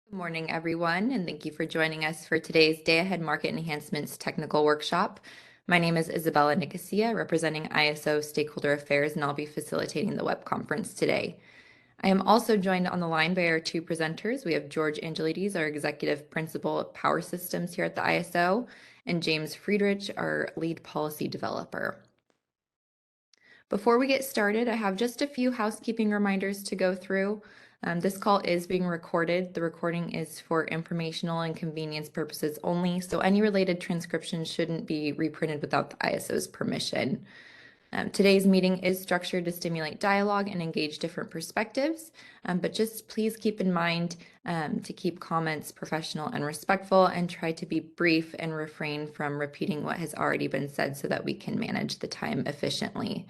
Good morning, everyone, and thank you for joining us for today's Day-Ahead Market Enhancements technical workshop. My name is Isabella Nicosia, representing ISO Stakeholder Affairs, and I'll be facilitating the web conference today. I am also joined on the line by our two presenters. We have George Angelides, our Executive Principal of Power Systems here at the ISO, and James Friedrich, our Lead Policy Developer. Before we get started, I have just a few housekeeping reminders to go through. This call is being recorded. The recording is for informational and convenience purposes only, so any related transcription shouldn't be reprinted without the ISO's permission. Today's meeting is structured to stimulate dialogue and engage different perspectives, but just please keep in mind to keep comments professional and respectful, and try to be brief and refrain from repeating what has already been said so that we can manage the time efficiently.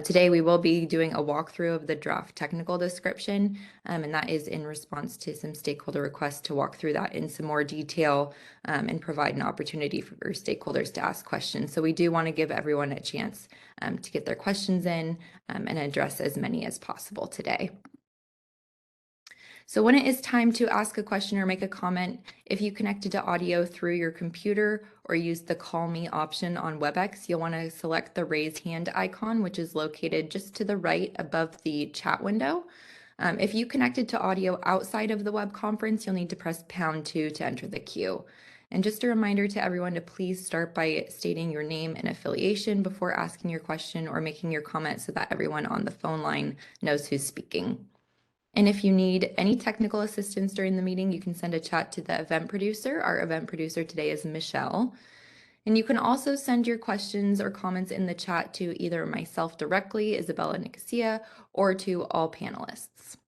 Today we will be doing a walkthrough of the draft technical description, and that is in response to some stakeholder requests to walk through that in some more detail and provide an opportunity for stakeholders to ask questions. So we do want to give everyone a chance to get their questions in and address as many as possible today. So when it is time to ask a question or make a comment, if you connected to audio through your computer or use the Call Me option on WebEx, you'll want to select the raise hand icon, which is located just to the right above the chat window. If you connected to audio outside of the web conference, you'll need to press #2 to enter the queue. And just a reminder to everyone to please start by stating your name and affiliation before asking your question or making your comment so that everyone on the phone line knows who's speaking. And if you need any technical assistance during the meeting, you can send a chat to the event producer. Our event producer today is Michelle. And you can also send your questions or comments in the chat to either myself directly, Isabella Nicosia, or to all panelists.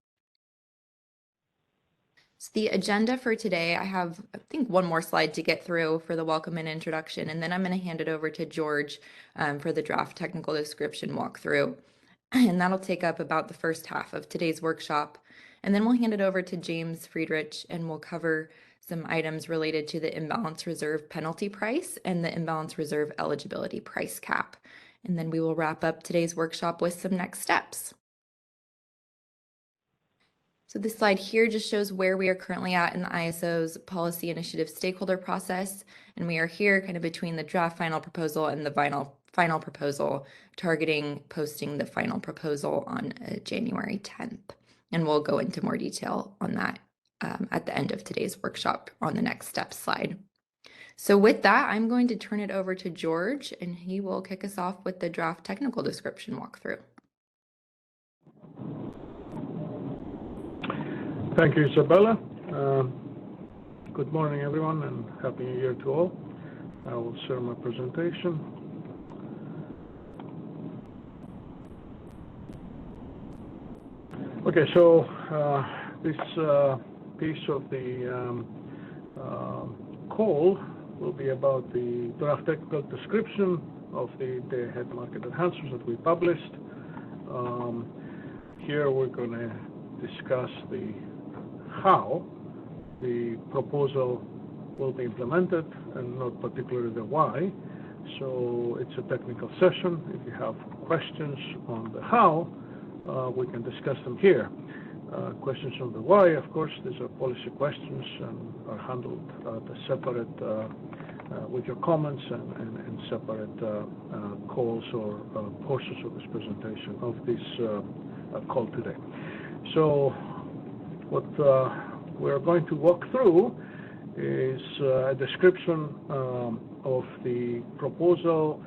So the agenda for today, I have, I think, one more slide to get through for the welcome and introduction, and then I'm going to hand it over to George for the draft technical description walkthrough. And that'll take up about the first half of today's workshop. And then we'll hand it over to James Friedrich, and we'll cover some items related to the imbalance reserve penalty price and the imbalance reserve eligibility price cap. And then we will wrap up today's workshop with some next steps. So this slide here just shows where we are currently at in the ISO's policy initiative stakeholder process. And we are here kind of between the draft final proposal and the final proposal, targeting posting the final proposal on January 10th. And we'll go into more detail on that at the end of today's workshop on the next steps slide. So with that, I'm going to turn it over to George, and he will kick us off with the draft technical description walkthrough. Thank you, Isabella. Good morning, everyone, and Happy New Year to all. I will share my presentation. Okay, so this piece of the call will be about the draft technical description of the Day-Ahead Market Enhancements that we published. Here we're going to discuss the how the proposal will be implemented and not particularly the why. So it's a technical session. If you have questions on the how, we can discuss them here. Questions on the why, of course, these are policy questions and are handled separate with your comments and separate calls or portions of this presentation of this call today. So what we're going to walk through is a description of the proposal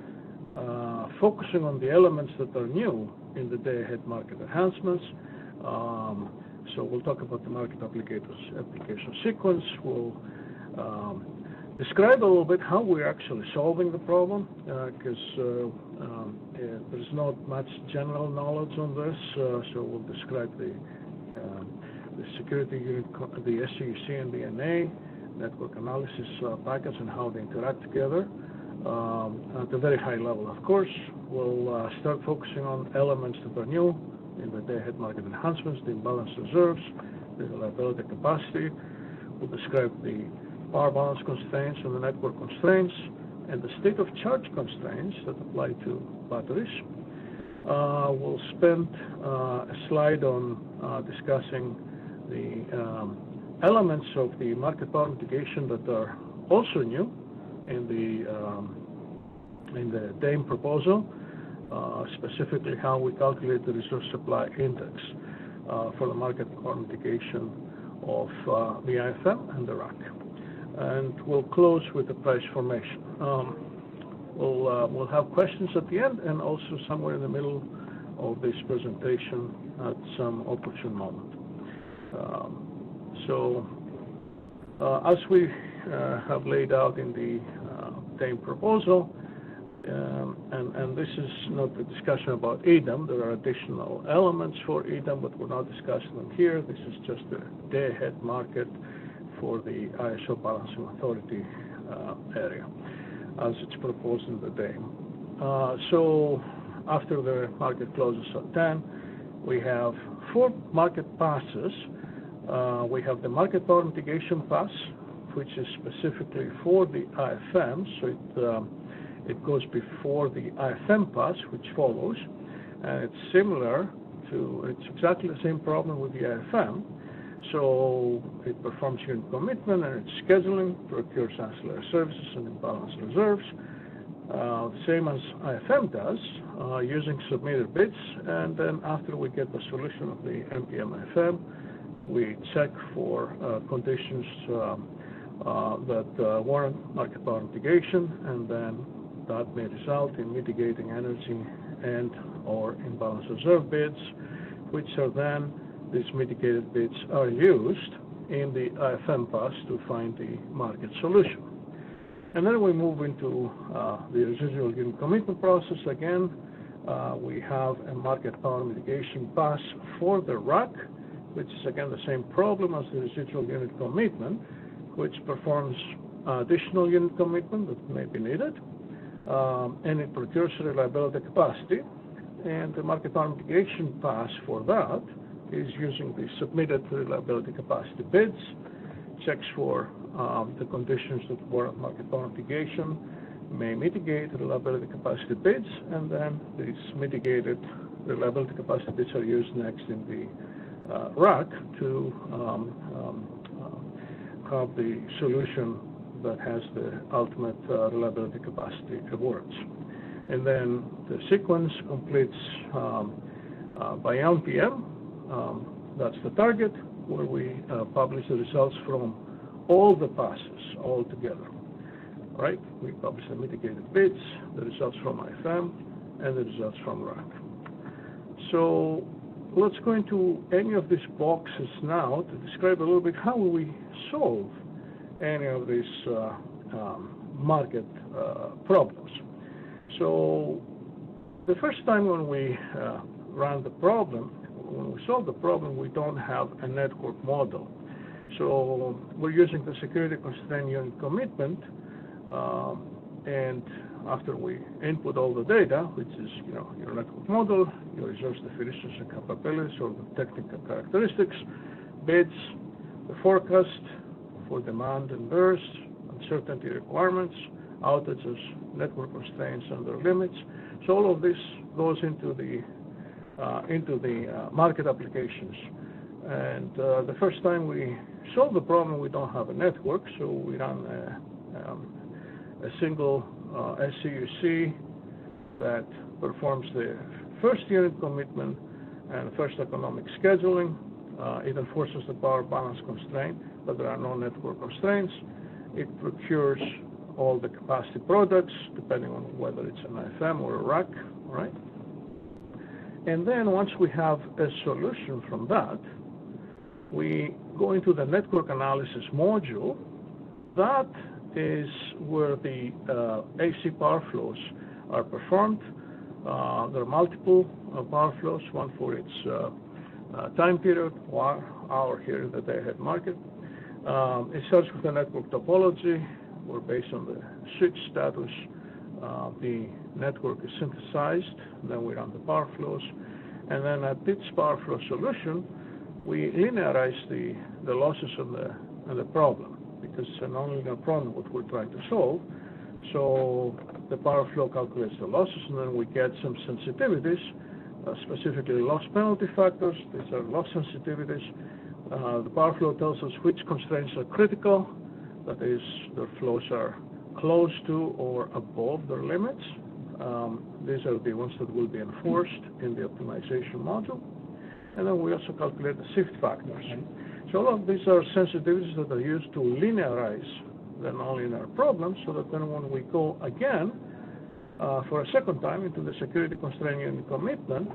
focusing on the elements that are new in the Day-Ahead Market Enhancements. So we'll talk about the market application sequence. We'll describe a little bit how we're actually solving the problem, because there's not much general knowledge on this. So we'll describe the security unit, the SCUC and the NA network analysis package and how they interact together at a very high level. Of course, we'll start focusing on elements that are new in the Day-Ahead Market Enhancements, the imbalance reserves, the reliability capacity. We'll describe the power balance constraints and the network constraints and the state of charge constraints that apply to batteries. We'll spend a slide on discussing the elements of the market power mitigation that are also new in the DAME proposal, specifically how we calculate the resource supply index for the market power mitigation of the IFM and the RAC. And we'll close with the price formation. We'll have questions at the end and also somewhere in the middle of this presentation at some opportune moment. As we have laid out in the DAME proposal, and this is not a discussion about EDAM, there are additional elements for EDAM, but we're not discussing them here. This is just the day-ahead market for the ISO Balancing Authority area, as it's proposed in the DAME. So after the market closes at 10, we have 4 market passes. We have the market power mitigation pass, which is specifically for the IFM, so it goes before the IFM pass, which follows, and it's exactly the same problem with the IFM. So it performs unit commitment and its scheduling, procures ancillary services and imbalance reserves, same as IFM does, using submitted bids, and then after we get the solution of the MPM-IFM, we check for conditions that warrant market power mitigation, and then that may result in mitigating energy and or imbalance reserve bids, which are then, these mitigated bids are used in the IFM pass to find the market solution. And then we move into the residual unit commitment process. Again, we have a market power mitigation pass for the RAC, which is again the same problem as the residual unit commitment, which performs additional unit commitment that may be needed, and it procures reliability capacity. And the market power mitigation pass for that is using the submitted reliability capacity bids, checks for the conditions that warrant market power mitigation, may mitigate reliability capacity bids, and then these mitigated reliability capacity bids are used next in the RAC to have the solution that has the ultimate reliability capacity awards. And then the sequence completes by LPM. That's the target, where we publish the results from all the passes all together. Right? We publish the mitigated bids, the results from IFM, and the results from RAC. So let's go into any of these boxes now to describe a little bit how we solve any of these market problems. So the first time when we ran the problem, when we solve the problem, we don't have a network model. So we're using the security constraint unit commitment, and after we input all the data, which is your network model, your resource definitions and capabilities, or the technical characteristics, bids, the forecast for demand and burst, uncertainty requirements, outages, network constraints, and their limits. So all of this goes into the market applications. And the first time we solve the problem, we don't have a network, so we run a single SCUC that performs the first unit commitment and first economic scheduling. It enforces the power balance constraint, but there are no network constraints. It procures all the capacity products, depending on whether it's an IFM or a RAC, right? And then once we have a solution from that, we go into the network analysis module. That is where the AC power flows are performed. There are multiple power flows, one for its time period, 1 hour here in the day-ahead market. It starts with the network topology, where based on the switch status, the network is synthesized. Then we run the power flows. And then at each power flow solution, we linearize the losses and the problem, because it's a nonlinear problem what we're trying to solve. So the power flow calculates the losses, and then we get some sensitivities, specifically loss penalty factors. These are loss sensitivities The power flow tells us which constraints are critical, that is, their flows are close to or above their limits. These are the ones that will be enforced in the optimization module. And then we also calculate the shift factors. So all of these are sensitivities that are used to linearize the nonlinear problem, so that then when we go again for a second time into the security constraint unit commitment,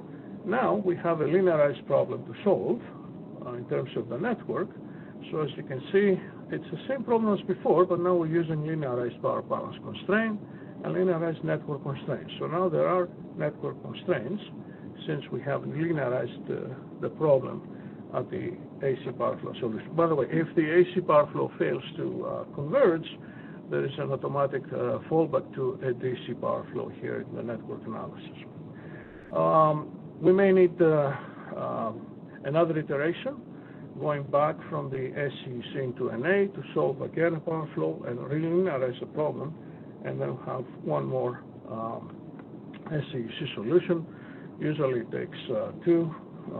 now we have a linearized problem to solve in terms of the network. So as you can see, it's the same problem as before, but now we're using linearized power balance constraint and linearized network constraints. So now there are network constraints since we have linearized the problem at the AC power flow solution. By the way, if the AC power flow fails to converge, there is an automatic fallback to a DC power flow here in the network analysis. We may need another iteration, going back from the SCEC into NA to solve again a power flow and relinearize the problem, and then have one more SCEC solution. Usually it takes two,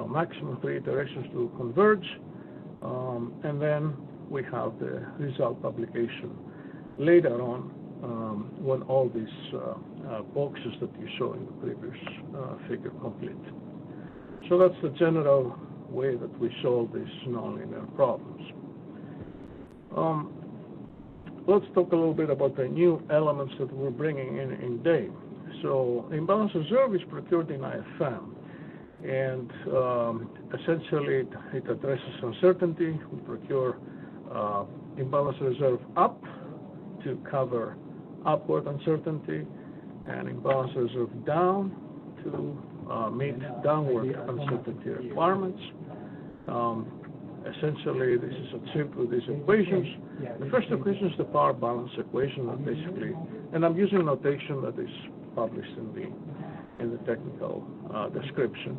maximum three iterations to converge, and then we have the result publication later on when all these boxes that you saw in the previous figure complete. So that's the general way that we solve these nonlinear problems. Let's talk a little bit about the new elements that we're bringing in Day. So imbalance reserve is procured in IFM, and essentially it addresses uncertainty. We procure imbalance reserve up to cover upward uncertainty, and imbalance reserve down to meet downward uncertainty requirements. Essentially, this is achieved with these equations. The first equation is the power balance equation, that basically, and I'm using notation that is published in the technical description.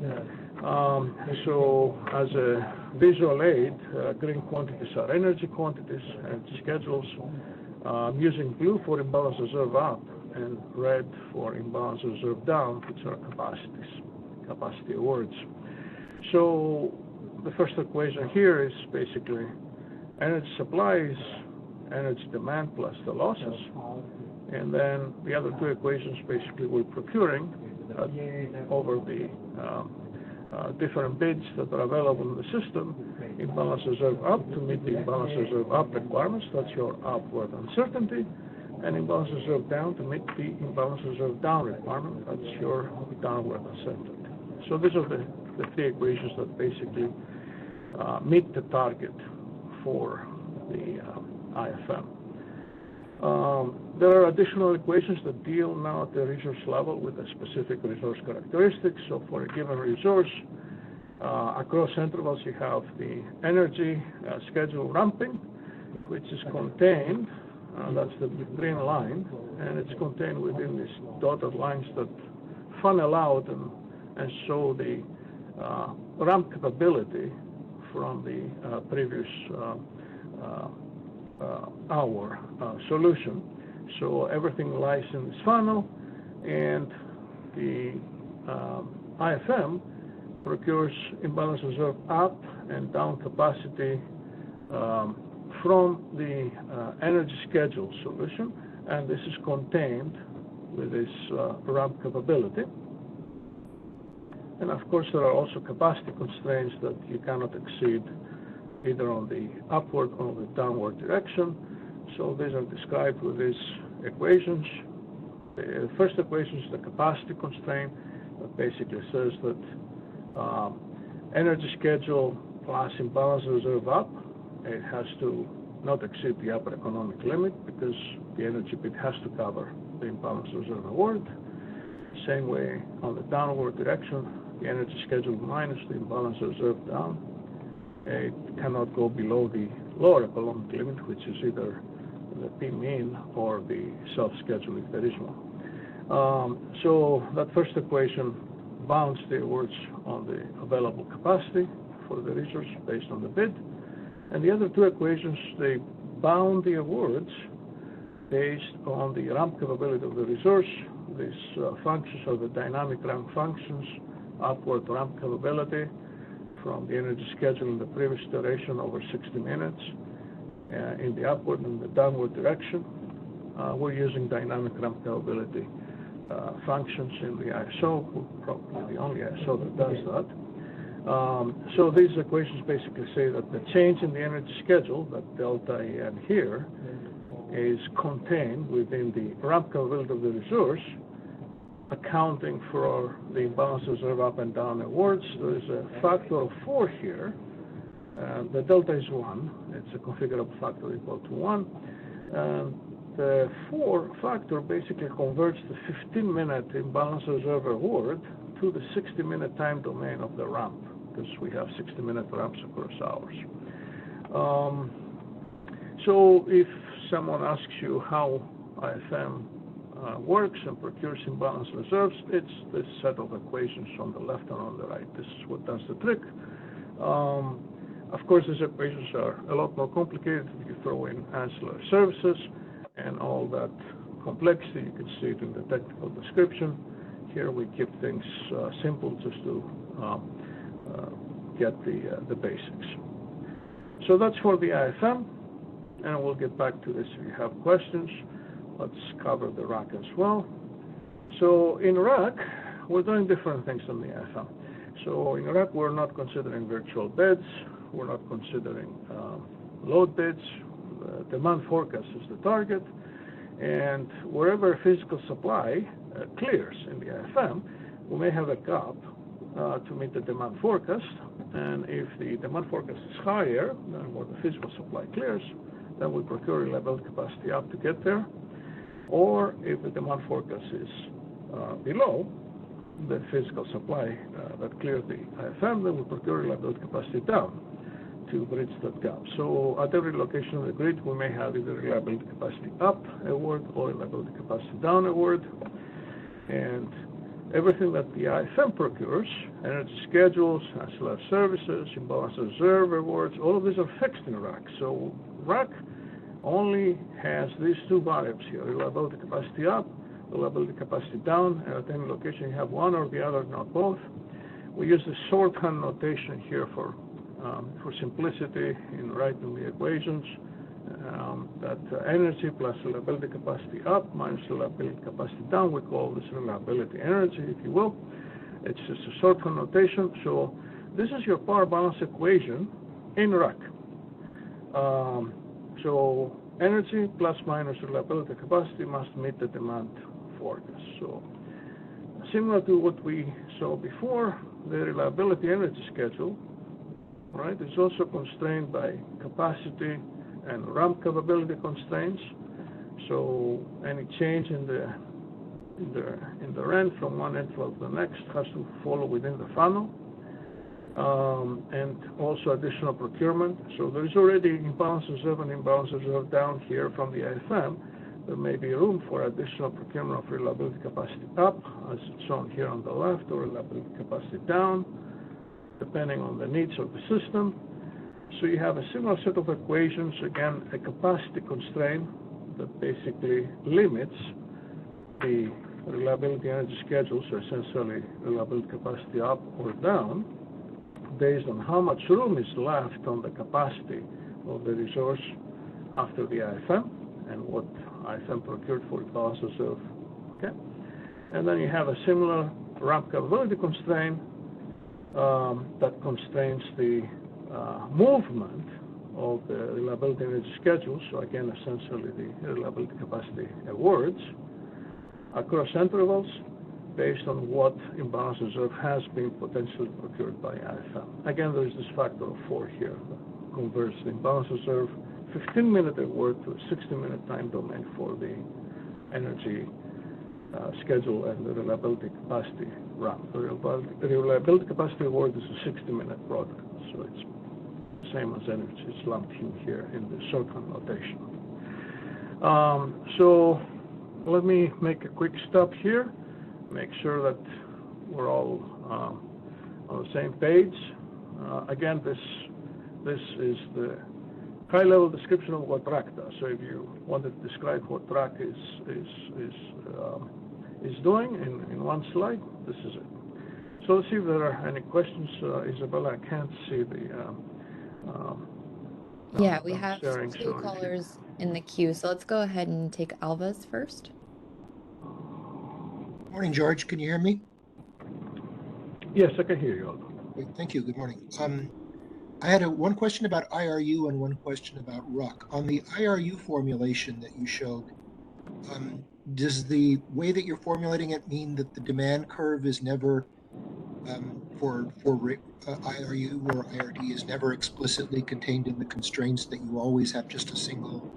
So as a visual aid, green quantities are energy quantities and schedules. I'm using blue for imbalance reserve up and red for imbalance reserve down, which are capacity awards. So the first equation here is basically energy supply is energy demand plus the losses. And then the other two equations basically we're procuring over the different bids that are available in the system. Imbalance reserve up to meet the imbalance reserve up requirements, that's your upward uncertainty, and imbalance reserve down to meet the imbalance reserve down requirement, that's your downward uncertainty. So these are the three equations that basically meet the target for the IFM. There are additional equations that deal now at the resource level with the specific resource characteristics. So for a given resource, across intervals you have the energy schedule ramping, which is contained, that's the green line, and it's contained within these dotted lines that funnel out and show the ramp capability from the previous hour solution. So everything lies in this funnel, and the IFM procures imbalance reserve up and down capacity from the energy schedule solution, and this is contained with this ramp capability. And of course there are also capacity constraints that you cannot exceed either on the upward or the downward direction. So these are described with these equations. The first equation is the capacity constraint that basically says that energy schedule plus imbalance reserve up, it has to not exceed the upper economic limit because the energy bid has to cover the imbalance reserve award. Same way on the downward direction, the energy schedule minus the imbalance reserve down, it cannot go below the lower economic limit, which is either the P mean or the self-schedule if there is one. So that first equation bounds the awards on the available capacity for the resource based on the bid. And the other two equations, they bound the awards based on the ramp capability of the resource. These functions are the dynamic ramp functions, upward ramp capability from the energy schedule in the previous iteration over 60 minutes in the upward and the downward direction. We're using dynamic ramp capability functions in the ISO. We're probably the only ISO that does that. So these equations basically say that the change in the energy schedule, that delta EN here, is contained within the ramp capability of the resource, accounting for the imbalance reserve up and down awards. There is a factor of 4 here. The delta is 1. It's a configurable factor equal to 1. The 4 factor basically converts the 15-minute imbalance reserve award to the 60-minute time domain of the ramp, because we have 60-minute ramps across hours. So if someone asks you how IFM works and procures imbalance reserves, it's this set of equations on the left and on the right. This is what does the trick. Of course, these equations are a lot more complicated if you throw in ancillary services and all that complexity. You can see it in the technical description. Here we keep things simple just to get the basics. So that's for the IFM, and we'll get back to this if you have questions. Let's cover the rack as well. So in rack, we're doing different things than the IFM. So in rack, we're not considering virtual beds. We're not considering load beds. Demand forecast is the target. And wherever physical supply clears in the IFM, we may have a gap to meet the demand forecast. And if the demand forecast is higher than what the physical supply clears, then we procure reliability capacity up to get there. Or if the demand forecast is below the physical supply that cleared the IFM, then we procure reliability capacity down to bridge that gap. So at every location of the grid, we may have either reliability capacity up award or reliability capacity down award. And everything that the IFM procures, energy schedules, ancillary services, imbalance reserve awards, all of these are fixed in rack. So rack only has these 2 variables here, reliability capacity up, reliability capacity down, and at any location you have one or the other, not both. We use the shorthand notation here for simplicity in writing the equations, that energy plus reliability capacity up minus reliability capacity down, we call this reliability energy, if you will. It's just a shorthand notation. So this is your power balance equation in rack. So energy plus minus reliability capacity must meet the demand forecast. So similar to what we saw before, the reliability energy schedule, right, is also constrained by capacity and ramp capability constraints. So any change in the rent from one interval to the next has to follow within the funnel. And also additional procurement. So there is already imbalance reserve and imbalance reserve down here from the IFM. There may be room for additional procurement of reliability capacity up, as it's shown here on the left, or reliability capacity down, depending on the needs of the system. So you have a similar set of equations, again, a capacity constraint that basically limits the reliability energy schedule, so essentially reliability capacity up or down, based on how much room is left on the capacity of the resource after the IFM and what IFM procured for imbalance reserve. Okay? And then you have a similar ramp capability constraint that constrains the movement of the reliability energy schedule, so again, essentially the reliability capacity awards across intervals based on what imbalance reserve has been potentially procured by IFM. Again, there is this factor of 4 here that converts the imbalance reserve 15-minute award to a 60-minute time domain for the energy schedule and the reliability capacity ramp. The reliability capacity award is a 60-minute product, so it's the same as energy. It's lumped in here in the shorthand notation. So let me make a quick stop here, make sure that we're all on the same page. Again, this is the high-level description of what rack does. So if you wanted to describe what rack is doing in one slide, this is it. So let's see if there are any questions. Isabella, I can't see the, Yeah, we I'm have sharing, two so if you, callers in the queue, so let's go ahead and take Alva's first. Morning, George. Can you hear me? yes, I can hear you, Aldo. Great, thank you. Good morning. I had one question about IRU and one question about RUC. On the IRU formulation that you showed, does the way that you're formulating it mean that the demand curve is never for IRU or IRD is never explicitly contained in the constraints, that you always have just a single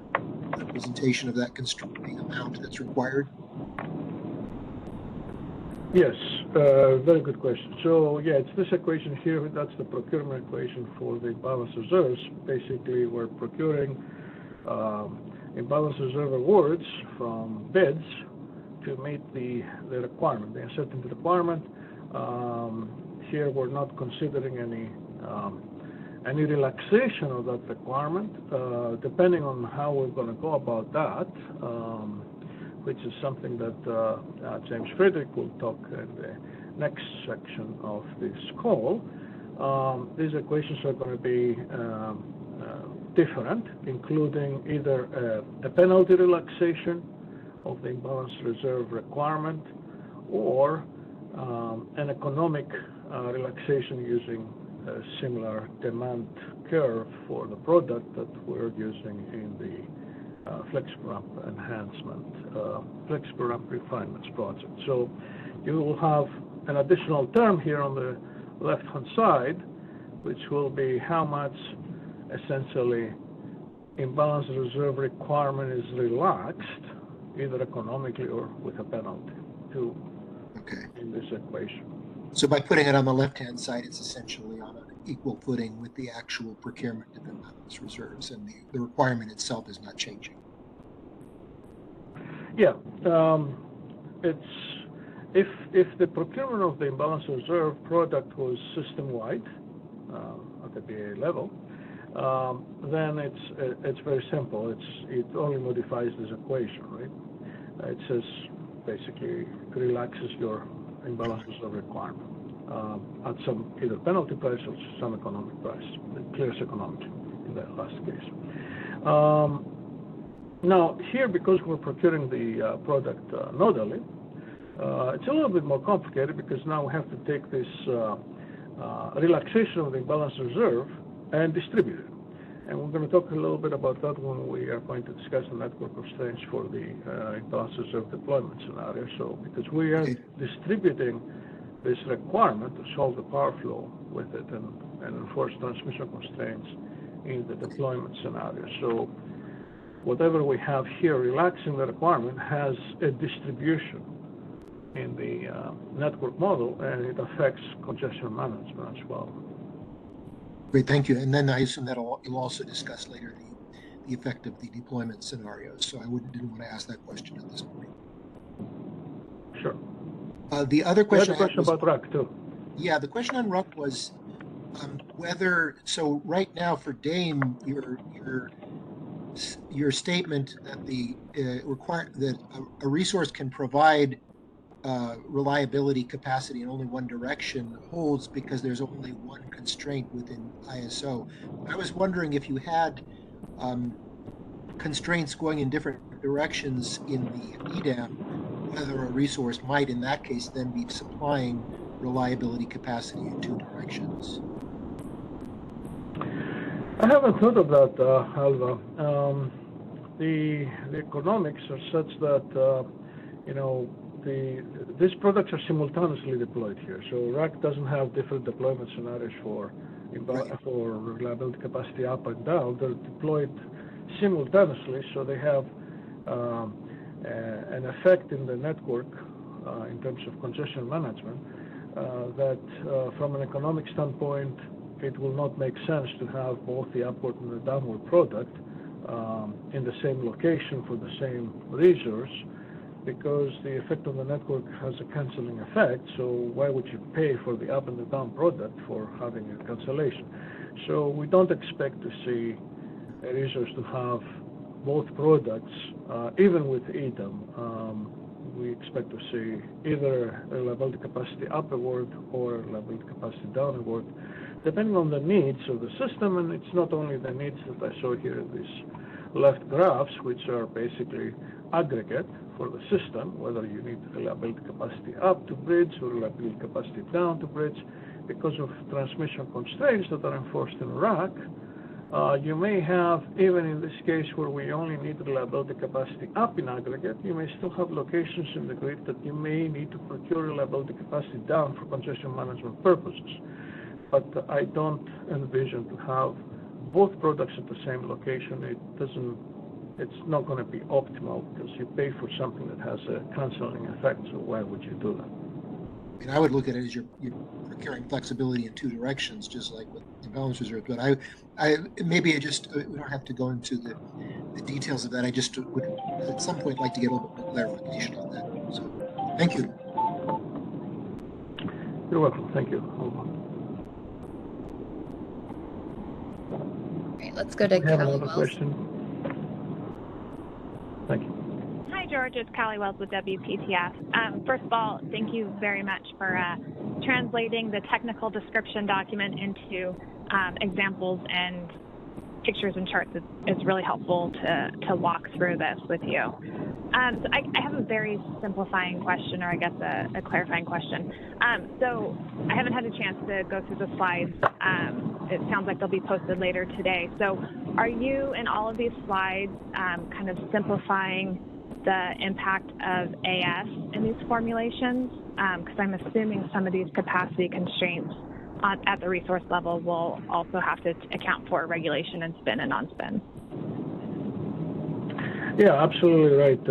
representation of that constraining amount that's required? Yes, very good question. So yeah, it's this equation here. That's the procurement equation for the imbalance reserves. Basically, we're procuring imbalance reserve awards from bids to meet the requirement, the uncertainty requirement. Here, we're not considering any relaxation of that requirement, depending on how we're going to go about that. Which is something that James Frederick will talk in the next section of this call. These equations are going to be different, including either a penalty relaxation of the imbalance reserve requirement or an economic relaxation using a similar demand curve for the product that we're using in the flexible ramp enhancement, flexible ramp refinements project. So you will have an additional term here on the left-hand side, which will be how much essentially imbalance reserve requirement is relaxed, either economically or with a penalty, in this equation. So by putting it on the left-hand side, it's essentially on an equal footing with the actual procurement of imbalance reserves, and the requirement itself is not changing. Yeah, it's if the procurement of the imbalance reserve product was system-wide at the BA level, then it's very simple. It only modifies this equation, right? It says basically relaxes your imbalance reserve requirement at some either penalty price or some economic price. It clears economically in that last case. Now here, because we're procuring the product nodally, it's a little bit more complicated because now we have to take this relaxation of the imbalance reserve and distribute it. And we're going to talk a little bit about that when we are going to discuss the network constraints for the imbalance reserve deployment scenario. So because we are distributing this requirement to solve the power flow with it and enforce transmission constraints in the deployment scenario. So whatever we have here relaxing the requirement has a distribution in the network model, and it affects congestion management as well. Great, thank you. And then I assume that you'll also discuss later the effect of the deployment scenarios. So I didn't want to ask that question at this point. Sure. The other question, about RUC too. Yeah, the question on RUC was whether, so right now for DAME, your statement that that a resource can provide reliability capacity in only one direction holds because there's only one constraint within ISO. I was wondering if you had constraints going in different directions in the EDAM, whether a resource might in that case then be supplying reliability capacity in two directions. I haven't thought of that, Alva. The economics are such that these products are simultaneously deployed here. So RUC doesn't have different deployment scenarios for reliability capacity up and down. They're deployed simultaneously, so they have an effect in the network in terms of congestion management that from an economic standpoint, it will not make sense to have both the upward and the downward product in the same location for the same resource, because the effect on the network has a canceling effect. So why would you pay for the up and the down product for having a cancellation? So we don't expect to see a resource to have both products, even with EDAM, we expect to see either a reliability capacity upward or reliability capacity downward, depending on the needs of the system. And it's not only the needs that I show here in these left graphs, which are basically aggregate for the system, whether you need reliability capacity up to bridge or reliability capacity down to bridge. Because of transmission constraints that are enforced in RAC, you may have, even in this case where we only need reliability capacity up in aggregate, you may still have locations in the grid that you may need to procure reliability capacity down for congestion management purposes. But I don't envision to have both products at the same location. It's not going to be optimal because you pay for something that has a canceling effect, so why would you do that? I mean, I would look at it as you're procuring flexibility in two directions, just like with imbalance reserve. But we don't have to go into the details of that. I just would at some point like to get a little bit more clarification on that. So, thank you. You're welcome. Thank you. All right, let's go to We have Callie another Wells. question. Thank you. Hi, George. It's Callie Wells with WPTF. First of all, thank you very much for translating the technical description document into examples and pictures and charts. It's really helpful to walk through this with you. So I have a very simplifying question, or I guess a clarifying question. So I haven't had a chance to go through the slides. It sounds like they'll be posted later today. So are you, in all of these slides, kind of simplifying the impact of AS in these formulations? Because I'm assuming some of these capacity constraints at the resource level will also have to account for regulation and spin and non-spin. Yeah, absolutely right,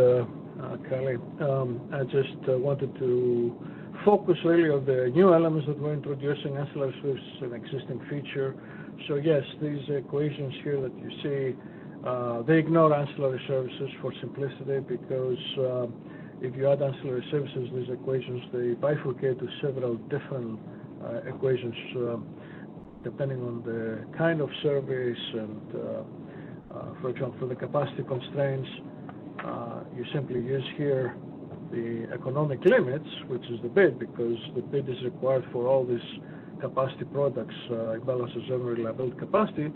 Kelly. I just wanted to focus really on the new elements that we're introducing. Ancillary services is an existing feature. So yes, these equations here that you see, they ignore ancillary services for simplicity, because if you add ancillary services, these equations, they bifurcate to several different equations depending on the kind of service. And for example, for the capacity constraints, you simply use here the economic limits, which is the bid, because the bid is required for all these capacity products, imbalance reserve and reliability capacity.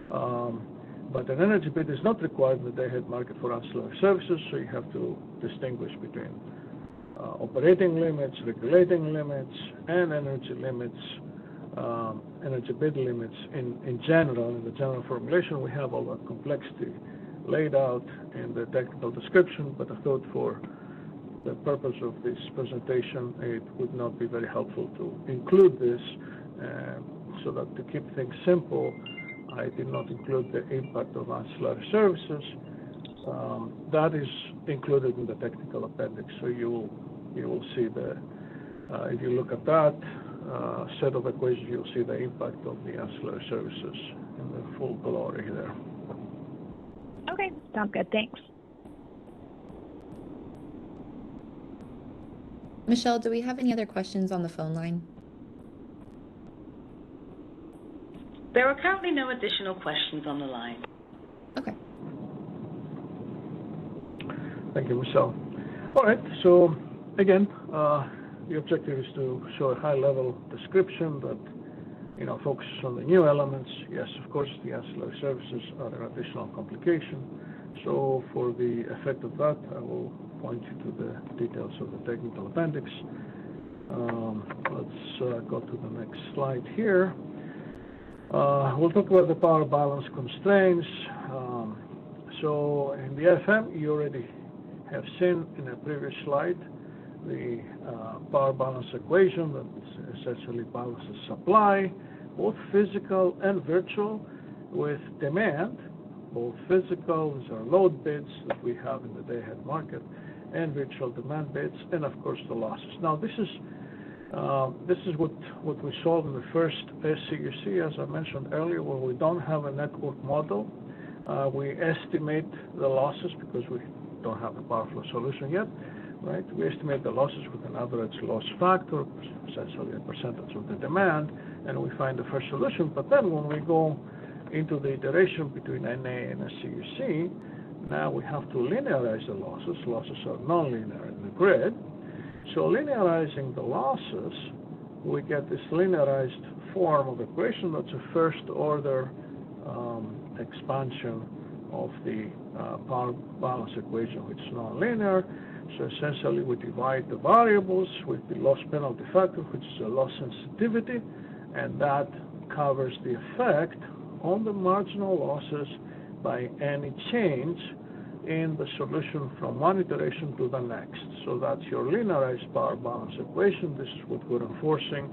But an energy bid is not required in the day-ahead market for ancillary services, so you have to distinguish between operating limits, regulating limits, and energy limits, energy bid limits. In general, in the general formulation, we have all that complexity laid out in the technical description, but I thought for the purpose of this presentation, it would not be very helpful to include this, so that to keep things simple, I did not include the impact of ancillary services. That is included in the technical appendix, so you will see the, if you look at that set of equations, you'll see the impact of the ancillary services in the full glory there. Okay, sounds good. Thanks. Michelle, do we have any other questions on the phone line? There are currently no additional questions on the line. Okay. Thank you, Michelle. All right, so again, the objective is to show a high-level description that, focuses on the new elements. Yes, of course, the ancillary services are an additional complication. So for the effect of that, I will point you to the details of the technical appendix. Let's go to the next slide here. We'll talk about the power balance constraints. So in the FM, you already have seen in a previous slide the power balance equation that essentially balances supply, both physical and virtual, with demand, both physical, these are load bids that we have in the day-ahead market, and virtual demand bids, and of course the losses. Now this is what we solved in the first SCUC, as I mentioned earlier, where we don't have a network model. We estimate the losses because we don't have a power flow solution yet, right? We estimate the losses with an average loss factor, essentially a percentage of the demand, and we find the first solution. But then when we go into the iteration between NA and SCUC, Now we have to linearize the losses. Losses are nonlinear in the grid. So linearizing the losses, we get this linearized form of equation that's a first order expansion of the power balance equation, which is nonlinear. So essentially we divide the variables with the loss penalty factor, which is a loss sensitivity, and that covers the effect on the marginal losses by any change in the solution from one iteration to the next. So that's your linearized power balance equation. This is what we're enforcing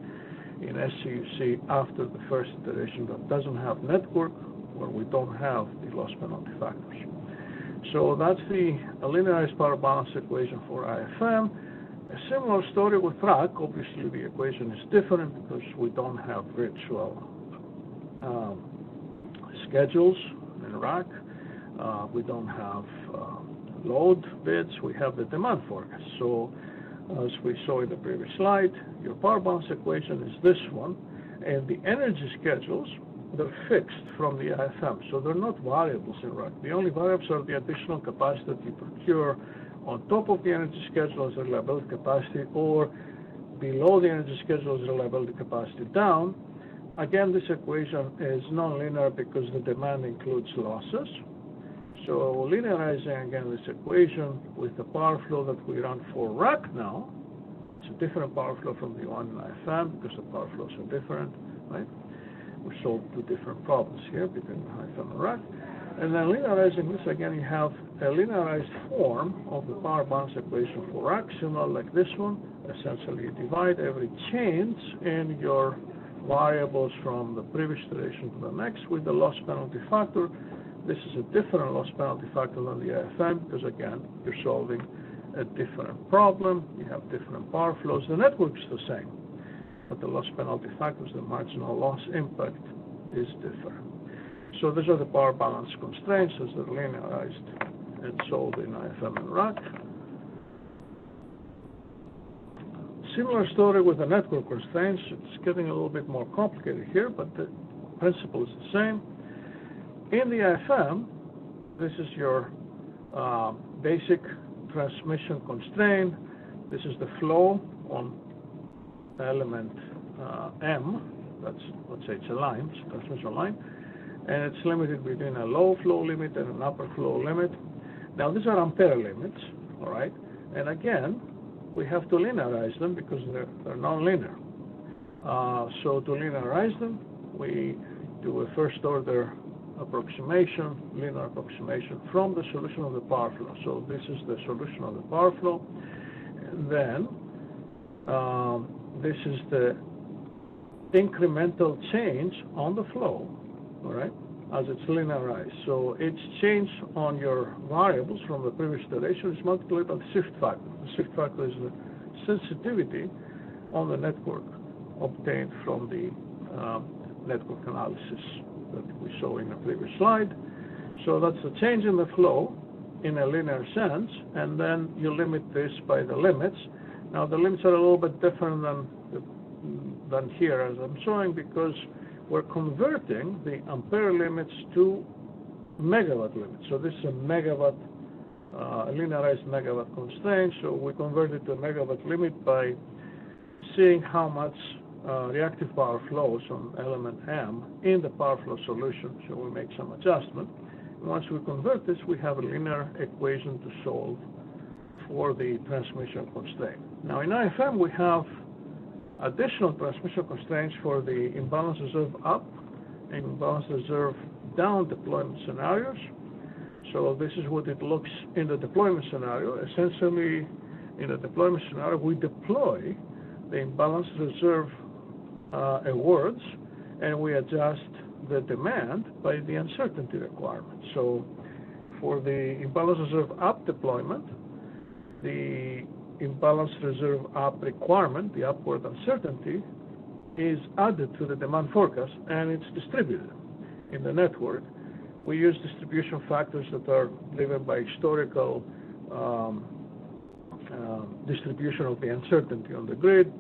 in SCUC after the first iteration that doesn't have network, where we don't have the loss penalty factors. So that's the linearized power balance equation for IFM. A similar story with RAC. Obviously the equation is different because we don't have virtual schedules in RAC. We don't have load bits, we have the demand forecast. So as we saw in the previous slide, your power balance equation is this one, and the energy schedules, they're fixed from the IFM, so they're not variables in RAC. The only variables are the additional capacity that you procure on top of the energy schedule as reliability capacity, or below the energy schedule as reliability capacity down. Again, this equation is nonlinear because the demand includes losses. So linearizing again this equation with the power flow that we run for RAC now, it's a different power flow from the one in IFM because the power flows are different, right? We solve two different problems here between IFM and RAC. And then linearizing this again, you have a linearized form of the power balance equation for RAC, similar like this one. Essentially, you divide every change in your variables from the previous iteration to the next with the loss penalty factor. This is a different loss penalty factor than the IFM because, again, you're solving a different problem. You have different power flows. The network is the same, but the loss penalty factors, the marginal loss impact is different. So these are the power balance constraints as they're linearized and solved in IFM and RAC. Similar story with the network constraints. It's getting a little bit more complicated here, but the principle is the same. In the IFM, this is your basic transmission constraint. This is the flow on element M. That's, let's say it's a line, it's a transmission line, and it's limited between a low flow limit and an upper flow limit. Now these are ampere limits, all right? And again, we have to linearize them because they're non-linear. So to linearize them, we do a first order approximation, linear approximation from the solution of the power flow. So this is the solution of the power flow. And then this is the incremental change on the flow, all right, as it's linearized. So each change on your variables from the previous iteration is multiplied by the shift factor. The shift factor is the sensitivity on the network obtained from the network analysis that we saw in the previous slide. So that's the change in the flow in a linear sense, and then you limit this by the limits. Now the limits are a little bit different than here as I'm showing because we're converting the ampere limits to megawatt limits. So this is a megawatt, linearized megawatt constraint. So we convert it to a megawatt limit by seeing how much reactive power flows on element M in the power flow solution. So we make some adjustment. And once we convert this, we have a linear equation to solve for the transmission constraint. Now in IFM, we have additional transmission constraints for the imbalance reserve up and imbalance reserve down deployment scenarios. So this is what it looks in the deployment scenario. Essentially, in the deployment scenario, we deploy the imbalance reserve awards, and we adjust the demand by the uncertainty requirement. So for the imbalance reserve up deployment, the imbalance reserve up requirement, the upward uncertainty, is added to the demand forecast, and it's distributed in the network. We use distribution factors that are driven by historical distribution of the uncertainty on the grid.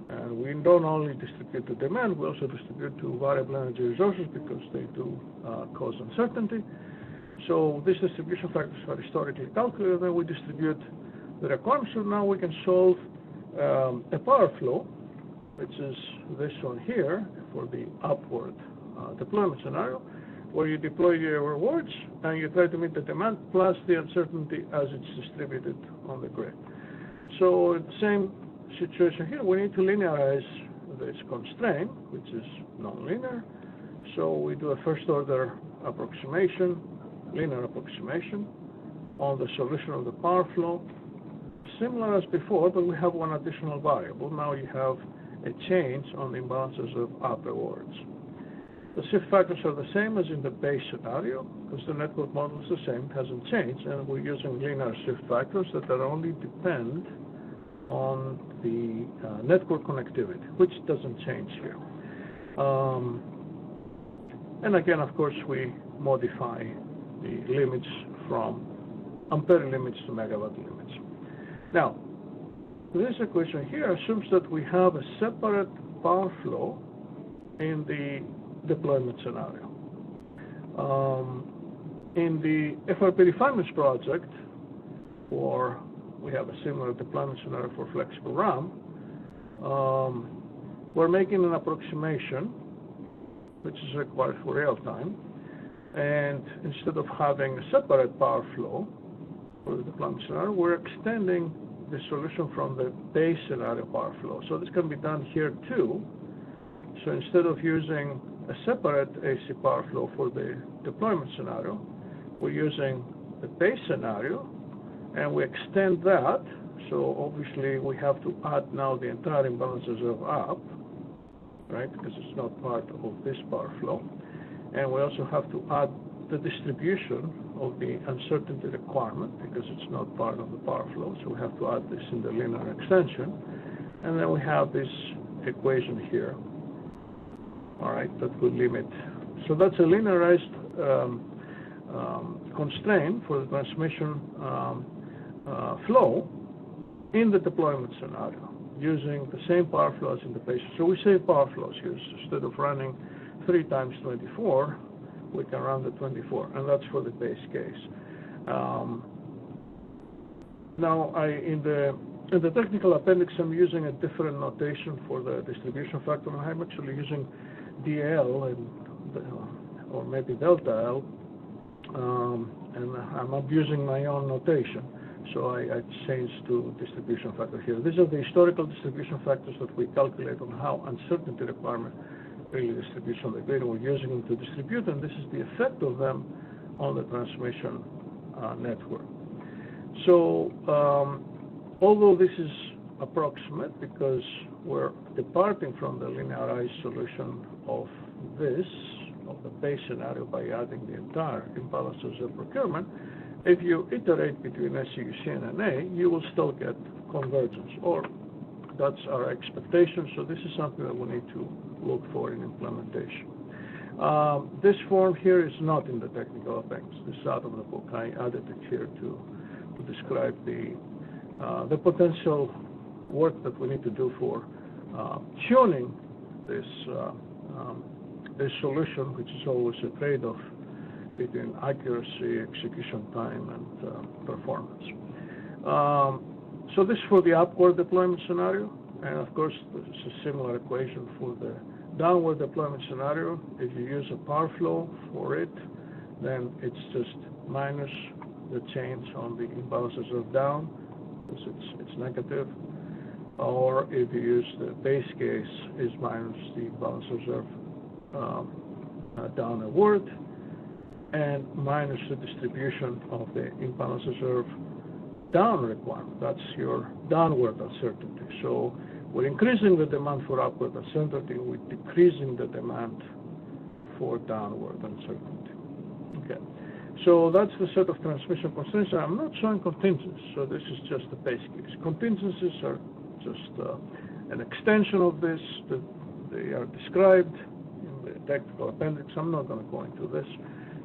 And we don't only distribute to demand, we also distribute to variable energy resources because they do cause uncertainty. So these distribution factors are historically calculated, and we distribute the requirements. So now we can solve a power flow, which is this one here for the upward deployment scenario, where you deploy your rewards and you try to meet the demand plus the uncertainty as it's distributed on the grid. So the same situation here, we need to linearize this constraint, which is nonlinear. So we do a first order approximation, linear approximation on the solution of the power flow, similar as before, but we have one additional variable. Now you have a change on the imbalances of up rewards. The shift factors are the same as in the base scenario, because the network model is the same, it hasn't changed, and we're using linear shift factors that are only depend on the network connectivity, which doesn't change here. And again, of course, we modify the limits from ampere limits to megawatt limits. Now, this equation here assumes that we have a separate power flow in the deployment scenario. In the FRP refinements project, we have a similar deployment scenario for flexible RAM, we're making an approximation, which is required for real time, and instead of having a separate power flow for the deployment scenario, we're extending the solution from the base scenario power flow. So this can be done here too. So instead of using a separate AC power flow for the deployment scenario, we're using the base scenario and we extend that. So obviously we have to add now the entire imbalances of up, right, because it's not part of this power flow. And we also have to add the distribution of the uncertainty requirement because it's not part of the power flow. So we have to add this in the linear extension. And then we have this equation here, all right, that will limit. So that's a linearized constraint for the transmission flow in the deployment scenario using the same power flow as in the base. So we save power flows here. So instead of running 3 times 24, we can run the 24, and that's for the base case. Now, in the technical appendix, I'm using a different notation for the distribution factor. I'm actually using DL or maybe delta L, and I'm abusing my own notation. So I changed to distribution factor here. These are the historical distribution factors that we calculate on how uncertainty requirement really distributes on the grid, and we're using them to distribute, and this is the effect of them on the transmission network. So although this is approximate because we're departing from the linearized solution of the base scenario by adding the entire imbalances of procurement, if you iterate between SCUC and NA, you will still get convergence, or that's our expectation. So this is something that we need to look for in implementation. This form here is not in the technical appendix. This is out of the book. I added it here to describe the potential work that we need to do for tuning this solution, which is always a trade-off between accuracy, execution time, and performance. So this is for the upward deployment scenario, and of course this is a similar equation for the downward deployment scenario. If you use a power flow for it, then it's just minus the change on the imbalances of down, because it's negative. Or if you use the base case, is minus the imbalances of down award, and minus the distribution of the imbalances of down requirement. That's your downward uncertainty. So we're increasing the demand for upward uncertainty, we're decreasing the demand for downward uncertainty. Okay, so that's the set of transmission constraints. I'm not showing contingencies, so this is just the base case. Contingencies are just an extension of this. They are described in the technical appendix. I'm not going to go into this.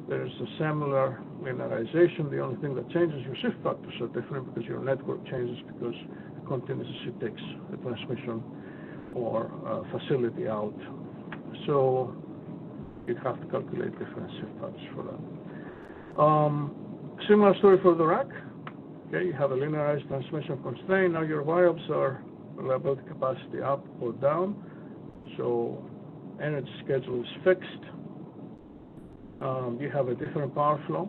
There's a similar linearization. The only thing that changes, your shift factors are different because your network changes because the contingency takes a transmission or facility out. So you have to calculate different shift factors for that. Similar story for the rack. Okay, you have a linearized transmission constraint. Now your variables are reliability capacity up or down. So energy schedule is fixed. You have a different power flow.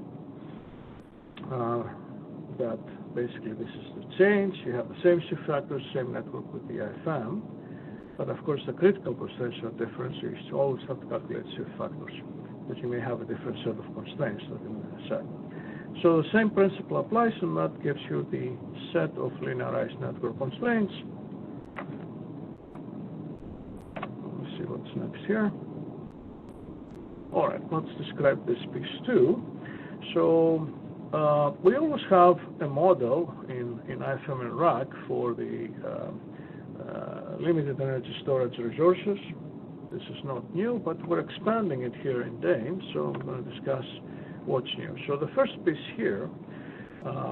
That basically this is the change. You have the same shift factors, same network with the IFM. But of course the critical constraints are different, so you always have to calculate shift factors, because you may have a different set of constraints that you may set. So the same principle applies, and that gives you the set of linearized network constraints. Let's see what's next here. All right, let's describe this piece too. So we always have a model in IFM and rack for the limited energy storage resources. This is not new, but we're expanding it here in DAME, so I'm going to discuss what's new. So the first piece here,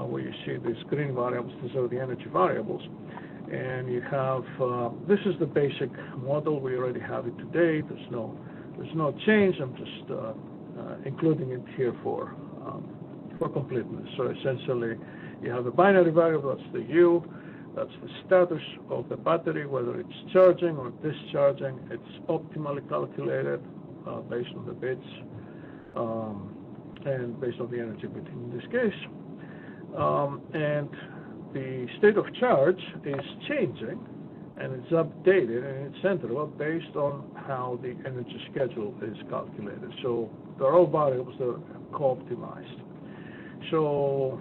where you see these green variables, these are the energy variables, and you have, this is the basic model. We already have it today. There's no change. I'm just including it here for completeness. So essentially, you have a binary variable, that's the U, that's the status of the battery, whether it's charging or discharging. It's optimally calculated based on the bits and based on the energy bit in this case. And the state of charge is changing, and it's updated in its interval based on how the energy schedule is calculated. So they're all variables that are co-optimized. So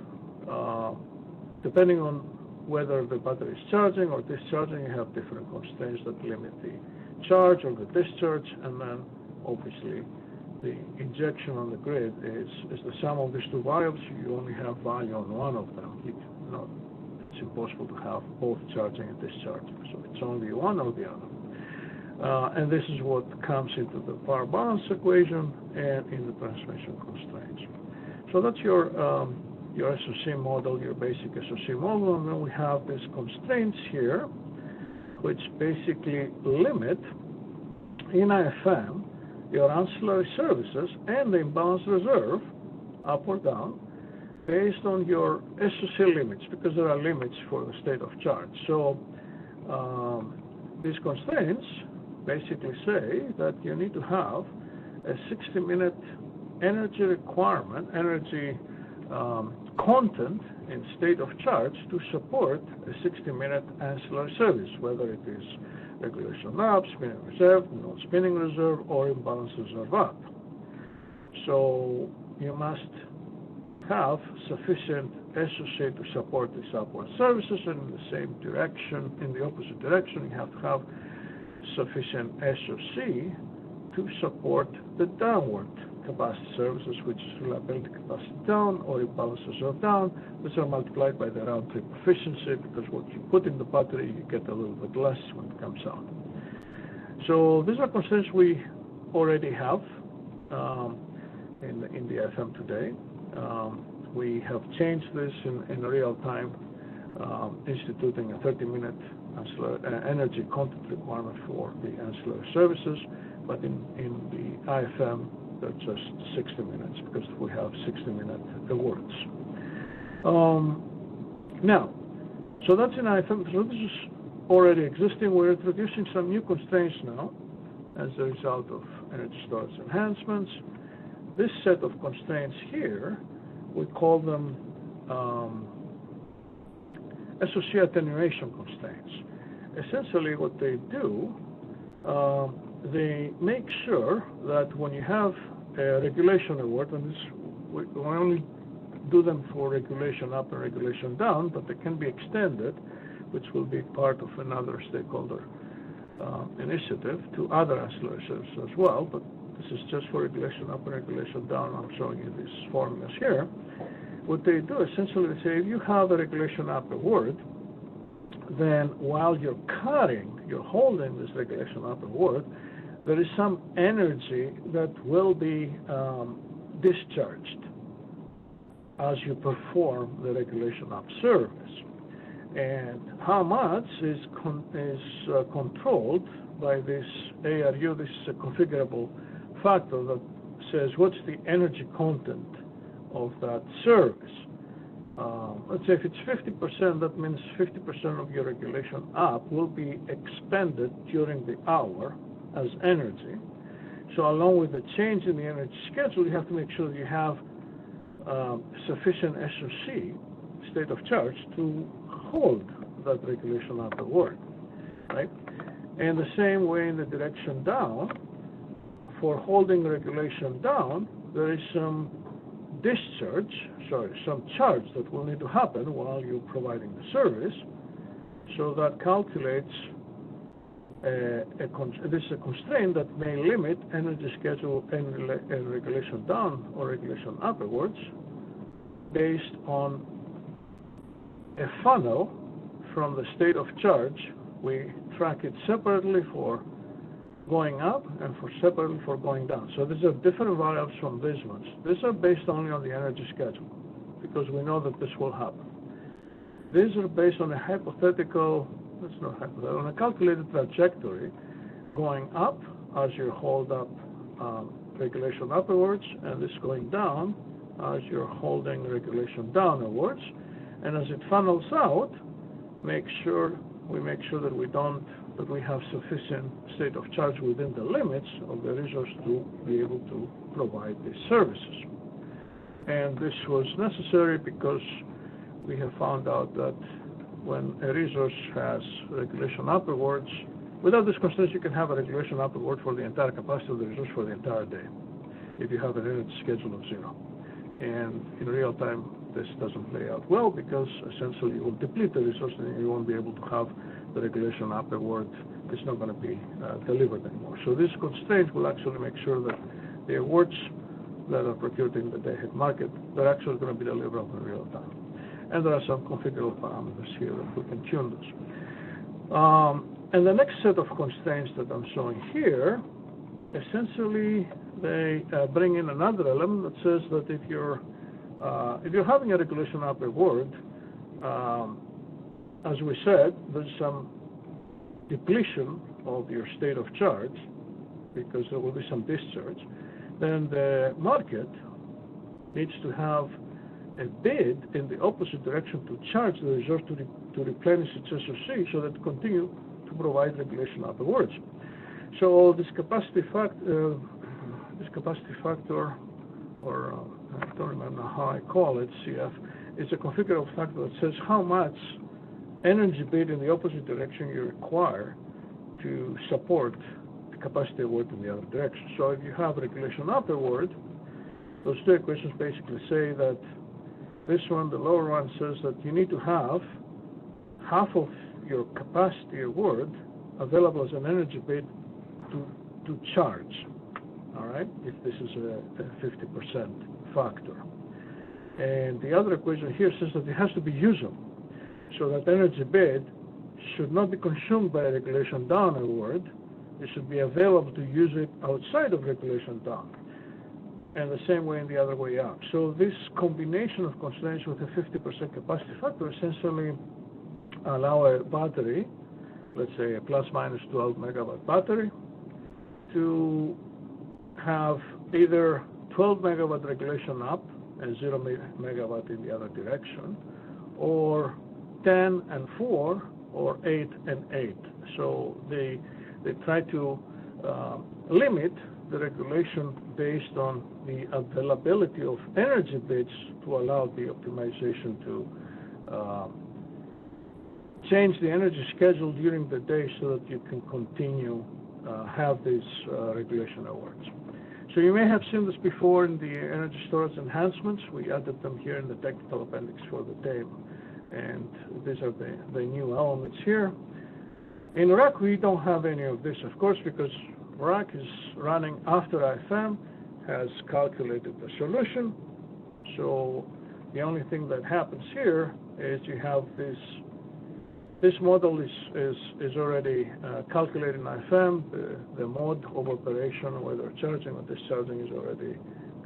depending on whether the battery is charging or discharging, you have different constraints that limit the charge or the discharge, and then obviously the injection on the grid is the sum of these two variables. You only have value on one of them. It's impossible to have both charging and discharging, so it's only one or the other. And this is what comes into the power balance equation and in the transmission constraints. So that's your SOC model, your basic SOC model, and then we have these constraints here, which basically limit in IFM your ancillary services and the imbalance reserve, up or down, based on your SOC limits, because there are limits for the state of charge. So these constraints basically say that you need to have a 60-minute energy requirement, energy content in state of charge to support a 60-minute ancillary service, whether it is regulation up, spinning reserve, non-spinning reserve, or imbalance reserve up. So you must have sufficient SOC to support these upward services, and in the same direction, in the opposite direction, you have to have sufficient SOC to support the downward capacity services, which is reliability capacity down or imbalance reserve down, which are multiplied by the round trip efficiency, because what you put in the battery, you get a little bit less when it comes out. So these are constraints we already have in the IFM today. We have changed this in real time, instituting a 30-minute energy content requirement for the ancillary services, but in the IFM, they're just 60 minutes, because we have 60-minute awards. Now, so that's in IFM. So this is already existing. We're introducing some new constraints now as a result of energy storage enhancements. This set of constraints here, we call them SOC attenuation constraints. Essentially what they do, they make sure that when you have a regulation award, and this, we only do them for regulation up and regulation down, but they can be extended, which will be part of another stakeholder initiative, to other ancillary services as well, but this is just for regulation up and regulation down. I'm showing you these formulas here. What they do, essentially, they say if you have a regulation up award, then while you're holding this regulation up award, there is some energy that will be discharged as you perform the regulation up service. And how much is controlled by this ARU. This is a configurable factor that says what's the energy content of that service. Let's say if it's 50%, that means 50% of your regulation up will be expended during the hour as energy. So along with the change in the energy schedule, you have to make sure that you have sufficient SOC, state of charge, to hold that regulation upward, right? And the same way in the direction down, for holding regulation down, there is some some charge that will need to happen while you're providing the service. So that calculates this is a constraint that may limit energy schedule and regulation down or regulation upwards based on a funnel from the state of charge. We track it separately for going up and separately for going down. So these are different variables from these ones. These are based only on the energy schedule because we know that this will happen. These are based on a hypothetical, that's not hypothetical, on a calculated trajectory going up as you hold up regulation upwards, and this going down as you're holding regulation downwards. And as it funnels out, we make sure that we have sufficient state of charge within the limits of the resource to be able to provide these services. And this was necessary because we have found out that when a resource has regulation upwards, without this constraint, you can have a regulation upward for the entire capacity of the resource for the entire day if you have an energy schedule of 0. And in real time, this doesn't play out well because essentially you will deplete the resource and you won't be able to have the regulation upward. It's not going to be delivered anymore. So this constraint will actually make sure that the awards that are procured in the day-ahead market, they're actually going to be delivered in real time. And there are some configurable parameters here that we can tune those. And the next set of constraints that I'm showing here, essentially they bring in another element that says that if you're having a regulation upward, as we said, there's some depletion of your state of charge because there will be some discharge. Then the market needs to have a bid in the opposite direction to charge the resource to replenish its SOC so that it continue to provide regulation upwards. So this capacity factor, or I don't remember how I call it, CF, is a configurable factor that says how much energy bid in the opposite direction you require to support the capacity award in the other direction. So if you have regulation upward, those two equations basically say that this one, the lower one, says that you need to have half of your capacity award available as an energy bid to charge, all right, if this is a 50% factor. And the other equation here says that it has to be usable. So that energy bid should not be consumed by regulation downward. It should be available to use it outside of regulation down. And the same way in the other way up. So this combination of constraints with a 50% capacity factor essentially allow a battery, let's say a plus minus 12 megawatt battery, to have either 12 megawatt regulation up and 0 megawatt in the other direction, or 10 and 4, or 8 and 8. So they try to limit the regulation based on the availability of energy bids to allow the optimization to change the energy schedule during the day so that you can continue have these regulation awards. So you may have seen this before in the energy storage enhancements. We added them here in the technical appendix for the table. And these are the new elements here. In RAC, we don't have any of this, of course, because RAC is running after IFM has calculated the solution. So the only thing that happens here is you have this model is already calculated in IFM. The mode of operation, whether charging or discharging, is already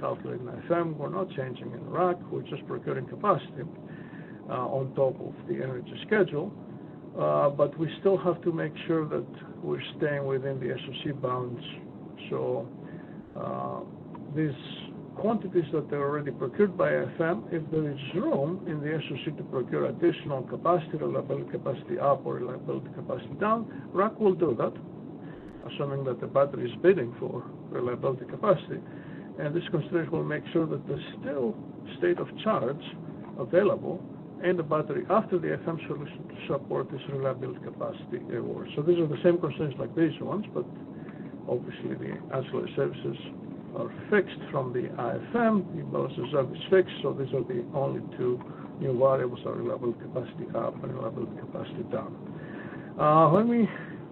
calculated in IFM. We're not changing in RAC. We're just procuring capacity on top of the energy schedule. But we still have to make sure that we're staying within the SOC bounds. So this quantities that are already procured by IFM, if there is room in the SOC to procure additional capacity, reliability capacity up or reliability capacity down, RAC will do that, assuming that the battery is bidding for reliability capacity. And this constraint will make sure that there's still state of charge available in the battery after the FM solution to support this reliability capacity award. So these are the same constraints like these ones, but obviously the ancillary services are fixed from the IFM, the balance reserve is fixed, so these are the only two new variables are reliability capacity up and reliability capacity down. Let me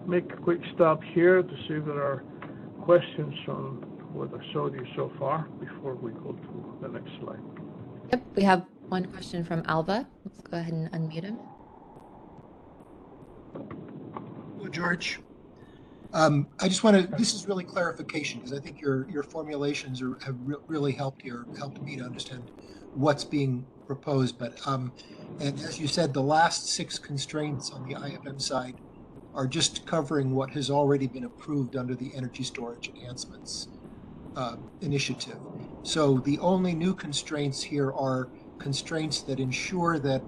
make a quick stop here to see if there are questions on what I showed you so far before we go to the next slide. Yep, we have one question from Alva. Let's go ahead and unmute him. Hello, George. I just want to, this is really clarification because I think your formulations have really helped me to understand what's being proposed. But, and as you said, the last 6 constraints on the IFM side are just covering what has already been approved under the Energy Storage Enhancements initiative. So the only new constraints here are constraints that ensure that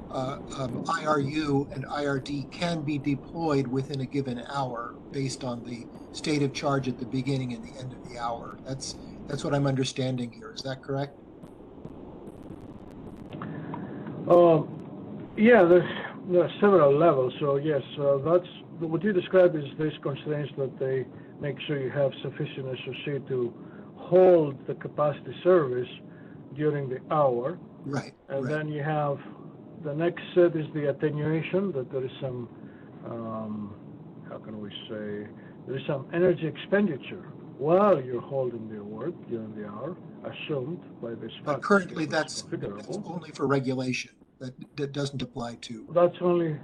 IRU and IRD can be deployed within a given hour based on the state of charge at the beginning and the end of the hour. That's what I'm understanding here. Is that correct? Yeah, there are several levels. So yes, that's what you described is these constraints that they make sure you have sufficient SOC to hold the capacity service during the hour. Right. And right. then you have the next set is the attenuation, that there is some, how can we say, there is some energy expenditure while you're holding the award during the hour, assumed by this factor. But currently that's only for regulation. That doesn't apply to. That's only,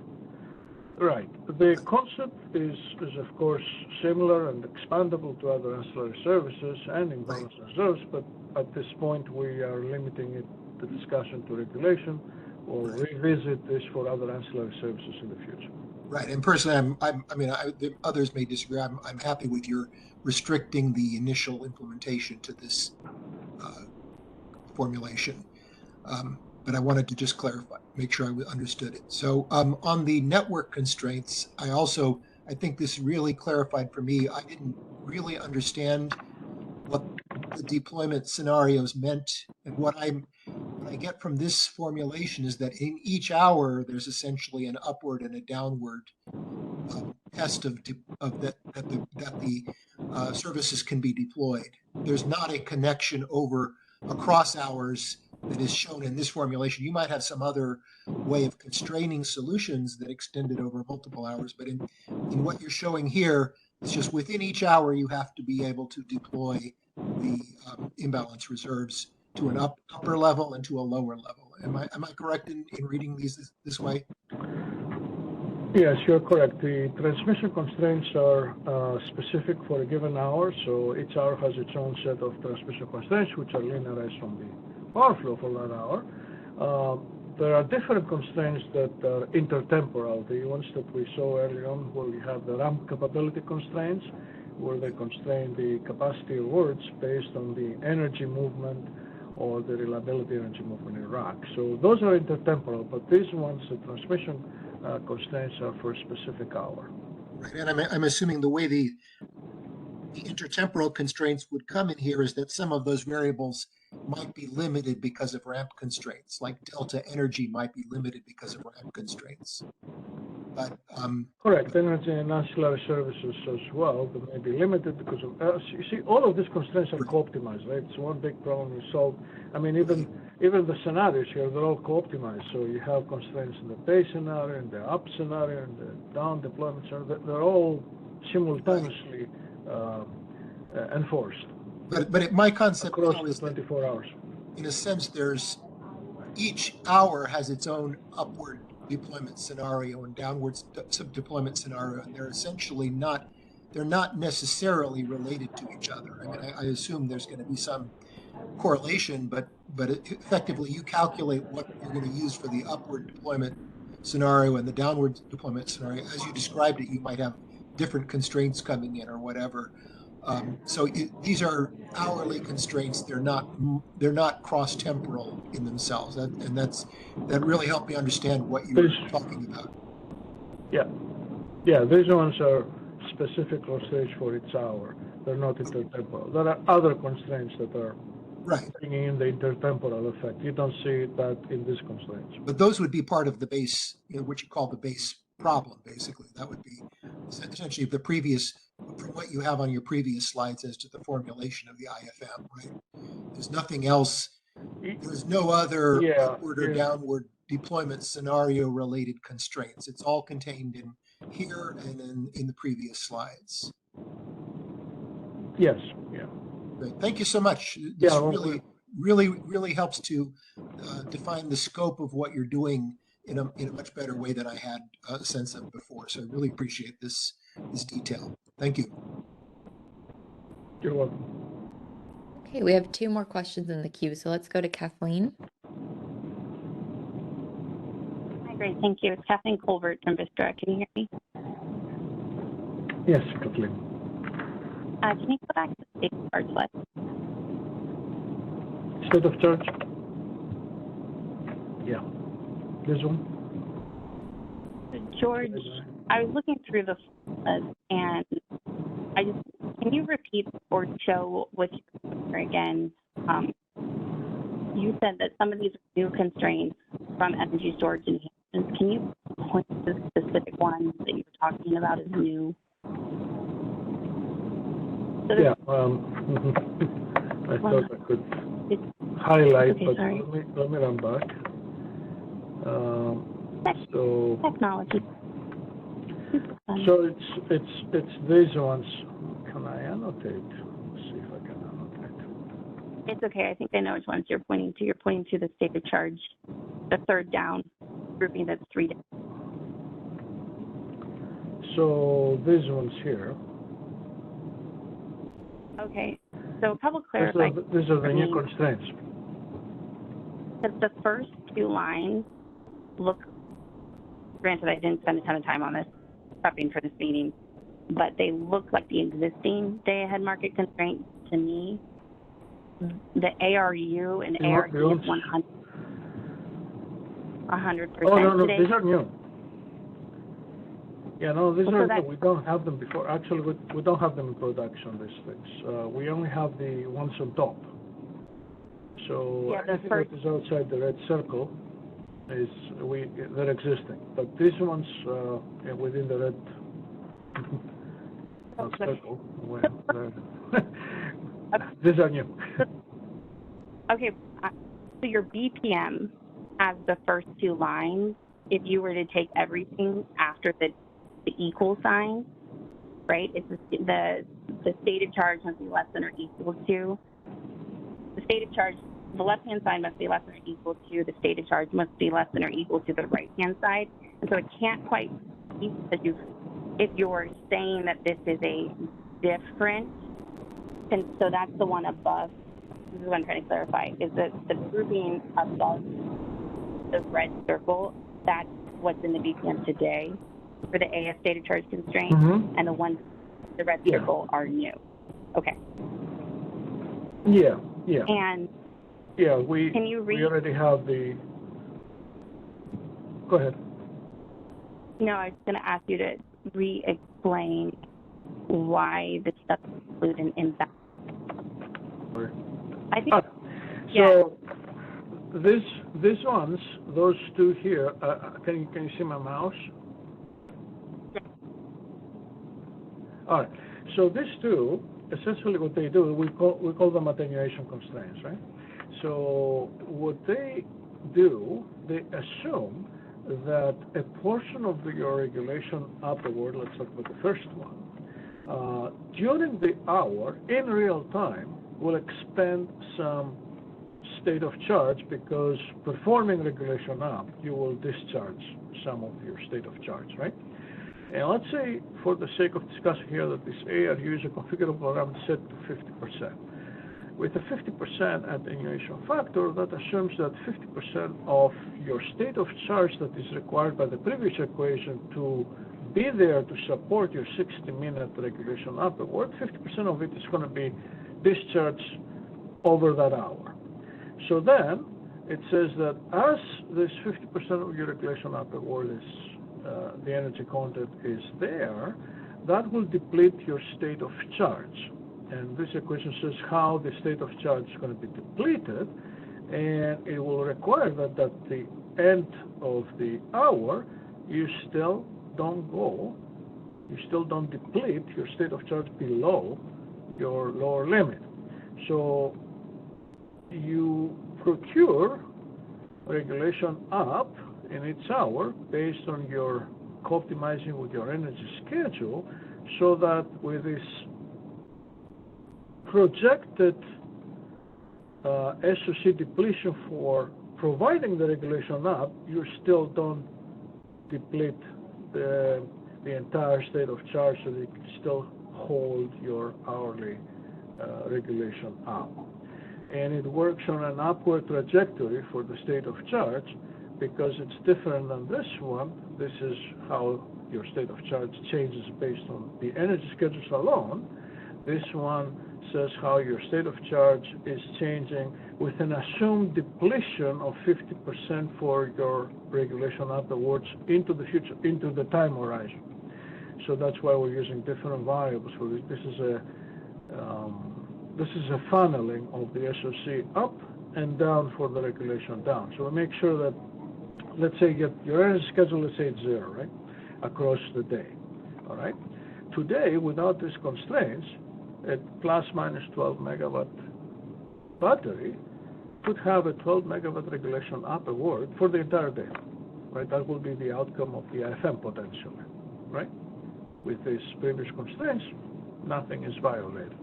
right. The concept is of course similar and expandable to other ancillary services and in balance reserves, but at this point we are limiting the discussion to regulation, or revisit this for other ancillary services in the future. Right, and personally, the others may disagree. I'm happy with your restricting the initial implementation to this formulation, but I wanted to just clarify, make sure I understood it. So on the network constraints, I think this really clarified for me. I didn't really understand what the deployment scenarios meant, and what I get from this formulation is that in each hour there's essentially an upward and a downward test of that the services can be deployed. There's not a connection across hours that is shown in this formulation. You might have some other way of constraining solutions that extended over multiple hours, but in what you're showing here, it's just within each hour you have to be able to deploy the imbalance reserves to an upper level and to a lower level. Am I correct in reading these this way? Yes, you're correct. The transmission constraints are specific for a given hour, so each hour has its own set of transmission constraints, which are linearized from the power flow for that hour. There are different constraints that are intertemporal. The ones that we saw earlier on, where we have the ramp capability constraints, where they constrain the capacity awards based on the energy movement or the reliability energy movement in rack. So those are intertemporal, but these ones, the transmission constraints, are for a specific hour. Right, and I'm assuming the way the intertemporal constraints would come in here is that some of those variables might be limited because of ramp constraints, like delta energy might be limited because of ramp constraints. But correct, energy and ancillary services as well, that may be limited because of, you see, all of these constraints are co-optimized, right? It's one big problem we solve. I mean, even the scenarios here, they're all co-optimized. So you have constraints in the base scenario, and the up scenario, and the down deployment scenario. They're all simultaneously enforced. But my concept across is 24 hours. In a sense, each hour has its own upward deployment scenario and downward deployment scenario, and they're essentially not necessarily related to each other. I mean, I assume there's going to be some correlation, but effectively you calculate what you're going to use for the upward deployment scenario and the downward deployment scenario. As you described it, you might have different constraints coming in or whatever. These are hourly constraints. They're not cross-temporal in themselves. That really helped me understand what you were talking about. Yeah, these ones are specific constraints for each hour. They're not intertemporal. There are other constraints that are bringing in the intertemporal effect. You don't see that in these constraints. But those would be part of the base, what you call the base problem, basically. That would be essentially from what you have on your previous slides as to the formulation of the IFM, right? There's nothing else. There's no other upward or downward deployment scenario related constraints. It's all contained in here and in the previous slides. Yes, yeah. Great. Thank you so much. This really helps to define the scope of what you're doing in a much better way than I had a sense of before. So I really appreciate this detail. Thank you. You're welcome. Okay, we have 2 more questions in the queue, so let's go to Kathleen. Hi, great, thank you. It's Kathleen Colbert from Vistra. Can you hear me? Yes, Kathleen. Can you go back to the state of charge list? State of charge? Yeah. This one? George, I was looking through the list and can you repeat or show with your again? You said that some of these are new constraints from energy storage enhancements. Can you point to the specific ones that you were talking about as new? So yeah, I thought I could highlight, but let me run back. Technology. So it's these ones. Can I annotate? Let's see if I can annotate. It's okay. I think I know which ones you're pointing to. You're pointing to the state of charge, the third down grouping that's 3 down. So these ones here. Okay. So a couple clarifying. These are the new constraints. Because the first 2 lines look, granted I didn't spend a ton of time on this prepping for this meeting, but they look like the existing day-ahead market constraint to me. The ARU and ARD is 100% Oh, no, today. these are new. Yeah, no, these are new. We don't have them before. Actually, we don't have them in production, these things. We only have the ones on top. So anything that is outside the red circle they're existing. But these ones within the red circle, these are new. Okay, so your BPM has the first 2 lines. If you were to take everything after the equal sign, right? It's the stated charge must be less than or equal to. The stated charge, the left-hand side must be less than or equal to. The stated charge must be less than or equal to the right-hand side. And so it can't quite be because if you're saying that this is a different, and so that's the one above. This is what I'm trying to clarify, is that the grouping above the red circle, that's what's in the BPM today for the AS stated charge constraint, and the ones the red circle are new. Okay. Yeah. And we already have the. Go ahead. No, I was going to ask you to re-explain why this stuff is included in that. I think. So these ones, those 2 here. Can you see my mouse? All right. So these 2, essentially, what they do, we call them attenuation constraints, right? So what they do, they assume that a portion of your regulation upward, let's talk about the first one, during the hour in real time will expend some state of charge because performing regulation up, you will discharge some of your state of charge, right? And let's say, for the sake of discussion here, that this ARU is a configurable around set to 50%. With a 50% attenuation factor, that assumes that 50% of your state of charge that is required by the previous equation to be there to support your 60-minute regulation upward, 50% of it is going to be discharged over that hour. So then it says that as this 50% of your regulation upward is, the energy content is there, that will deplete your state of charge. And this equation says how the state of charge is going to be depleted, and it will require that at the end of the hour, you still don't deplete your state of charge below your lower limit. So you procure regulation up in each hour based on your optimizing with your energy schedule, so that with this projected SOC depletion for providing the regulation up, you still don't deplete the entire state of charge, so that you can still hold your hourly regulation up. And it works on an upward trajectory for the state of charge, because it's different than this one. This is how your state of charge changes based on the energy schedules alone. This one says how your state of charge is changing with an assumed depletion of 50% for your regulation upwards into the future, into the time horizon. So that's why we're using different variables for this. This is a funneling of the SOC up and down for the regulation down. So we make sure that, let's say your energy schedule, let's say it's 0, right, across the day, all right? Today, without these constraints, a plus minus 12 megawatt battery could have a 12 megawatt regulation upward for the entire day, right? That will be the outcome of the IFM potentially, right? With these previous constraints, nothing is violated.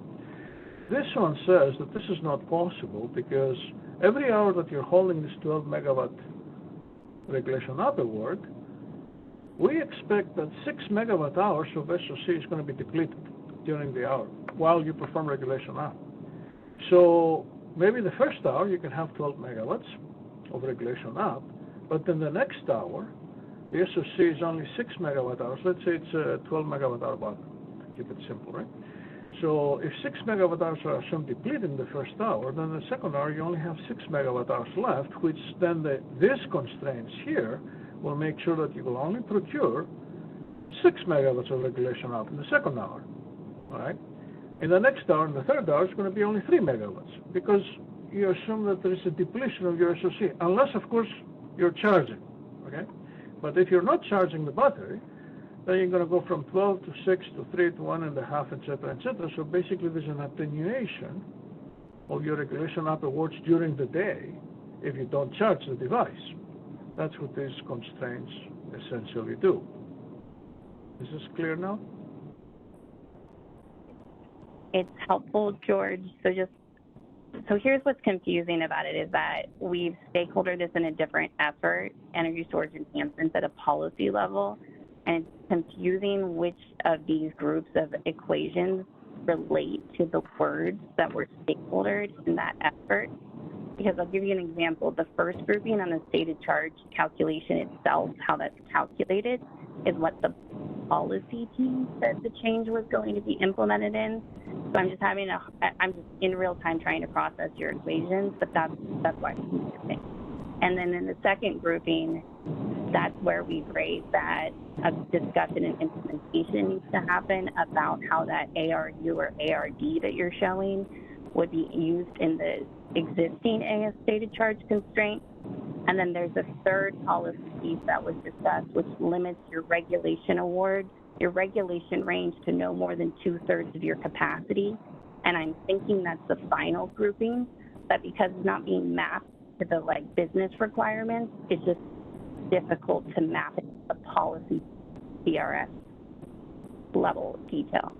This one says that this is not possible, because every hour that you're holding this 12 megawatt regulation upward, we expect that 6 megawatt hours of SOC is going to be depleted during the hour while you perform regulation up. So maybe the first hour you can have 12 megawatts of regulation up, but then the next hour, the SOC is only 6 megawatt hours. Let's say it's a 12 megawatt hour battery. Keep it simple, right? So if 6 megawatt hours are assumed depleted in the first hour, then the second hour you only have 6 megawatt hours left, which then this constraints here will make sure that you will only procure 6 megawatts of regulation up in the second hour, all right? In the next hour, in the third hour, it's going to be only 3 megawatts, because you assume that there is a depletion of your SOC, unless, of course, you're charging, okay? But if you're not charging the battery, then you're going to go from 12 to 6 to 3 to 1.5, etc., etc. So basically, there's an attenuation of your regulation upwards during the day if you don't charge the device. That's what these constraints essentially do. Is this clear now? It's helpful, George. So here's what's confusing about it is that we've stakeholdered this in a different effort, energy storage enhancements at a policy level, and it's confusing which of these groups of equations relate to the words that were stakeholdered in that effort. Because I'll give you an example. The first grouping on the stated charge calculation itself, how that's calculated, is what the policy team said the change was going to be implemented in. So I'm just in real time trying to process your equations, but that's why it's confusing. And then in the second grouping, that's where we've raised that a discussion and implementation needs to happen about how that ARU or ARD that you're showing would be used in the existing AS stated charge constraint. And then there's a third policy piece that was discussed, which limits your regulation award, your regulation range to no more than 2/3 of your capacity. And I'm thinking that's the final grouping, but because it's not being mapped to the business requirements, it's just difficult to map it to the policy CRS level detail.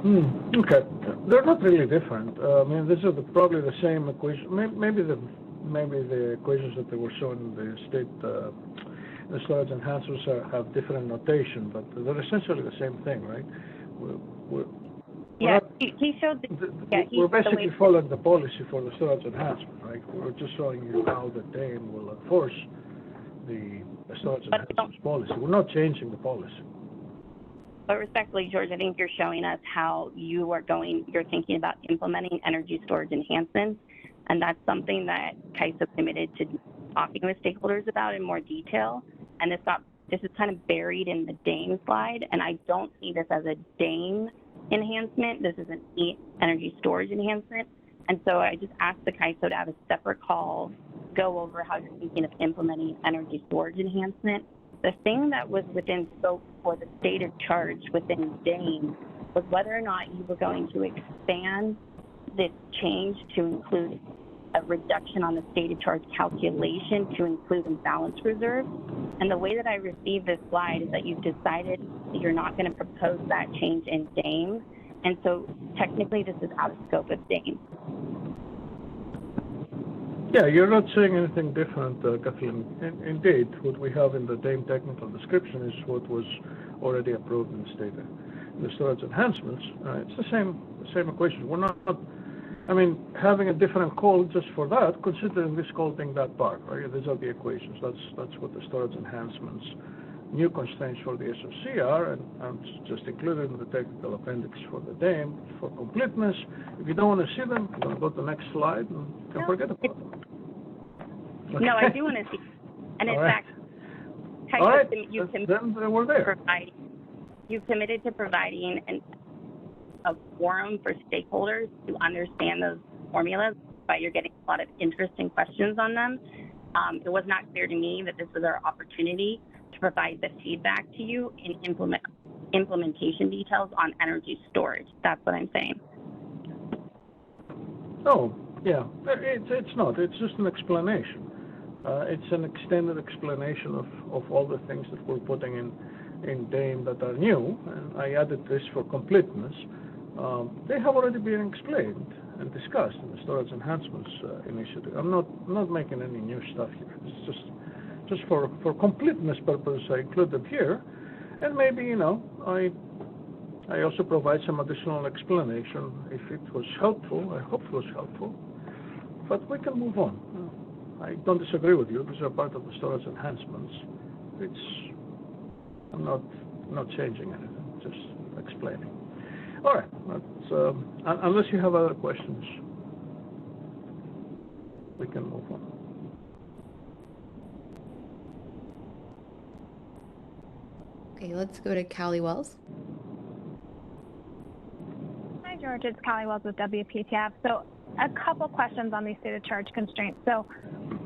Okay, they're not really different. I mean, these are probably the same equation. Maybe the equations that they were shown in the state, the storage enhancers have different notation, but they're essentially the same thing, right? He showed. We're basically following the policy for the storage enhancement, right? We're just showing you how the DAME will enforce the storage enhancements policy. We're not changing the policy. But respectfully, George, I think you're showing us how you're thinking about implementing energy storage enhancements, and that's something that CAISO committed to talking with stakeholders about in more detail. And this is kind of buried in the DAME slide, and I don't see this as a DAME enhancement. This is an energy storage enhancement. And so I just asked the CAISO to have a separate call, go over how you're thinking of implementing energy storage enhancement. The thing that was within scope for the stated charge within DAME was whether or not you were going to expand this change to include a reduction on the stated charge calculation to include imbalance reserve. And the way that I received this slide is that you've decided that you're not going to propose that change in DAME. And so technically this is out of scope of DAME. Yeah, you're not saying anything different, Kathleen. Indeed, what we have in the DAME technical description is what was already approved in the storage enhancements. It's the same equation. We're not, I mean, having a different call just for that, considering this call being that part, right? These are the equations. That's what the storage enhancements, new constraints for the SOC are, and just included in the technical appendix for the DAME for completeness. If you don't want to see them, you can go to the next slide and you can forget about them. Okay. No, I do want to see. And in fact, all right. then we're there. You've committed to providing a forum for stakeholders to understand those formulas, but you're getting a lot of interest and questions on them. It was not clear to me that this was our opportunity to provide the feedback to you in implementation details on energy storage. That's what I'm saying. Oh, yeah. It's not. It's just an explanation. It's an extended explanation of all the things that we're putting in DAME that are new, and I added this for completeness. They have already been explained and discussed in the storage enhancements initiative. I'm not making any new stuff here. It's just for completeness purpose, I include them here, and maybe I also provide some additional explanation if it was helpful. I hope it was helpful, but we can move on. I don't disagree with you. These are part of the storage enhancements. I'm not changing anything, just explaining. All right, unless you have other questions, we can move on. Okay, let's go to Callie Wells. Hi, George. It's Callie Wells with WPTF. So a couple questions on these stated charge constraints. So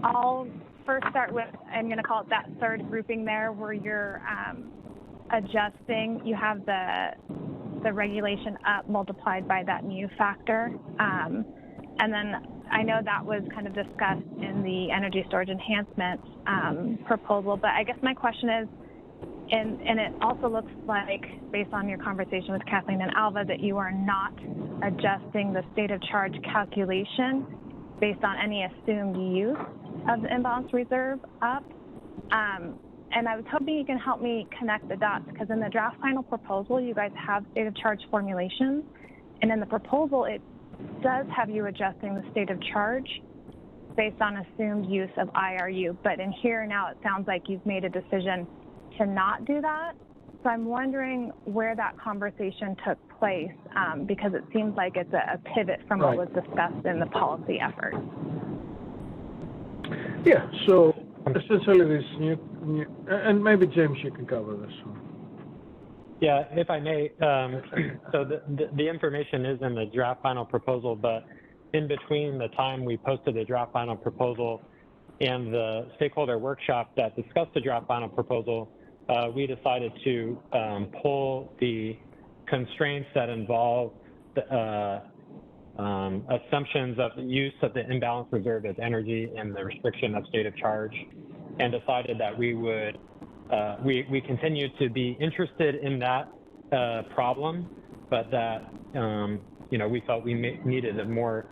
I'll first start with, I'm going to call it that third grouping there where you're adjusting. You have the regulation up multiplied by that mu factor. And then I know that was kind of discussed in the energy storage enhancement proposal, but I guess my question is, and it also looks like, based on your conversation with Kathleen and Alva, that you are not adjusting the state of charge calculation based on any assumed use of the imbalance reserve up. And I was hoping you can help me connect the dots, because in the draft final proposal, you guys have state of charge formulations. And in the proposal, it does have you adjusting the state of charge based on assumed use of IRU. But in here now, it sounds like you've made a decision to not do that. So I'm wondering where that conversation took place, because it seems like it's a pivot from what was discussed in the policy effort. Yeah, so essentially this new, and maybe James, you can cover this one. Yeah, if I may. So the information is in the draft final proposal, but in between the time we posted the draft final proposal and the stakeholder workshop that discussed the draft final proposal, we decided to pull the constraints that involve the assumptions of the use of the imbalance reserve as energy and the restriction of state of charge, and decided that we would we continue to be interested in that problem, but that we felt we needed a more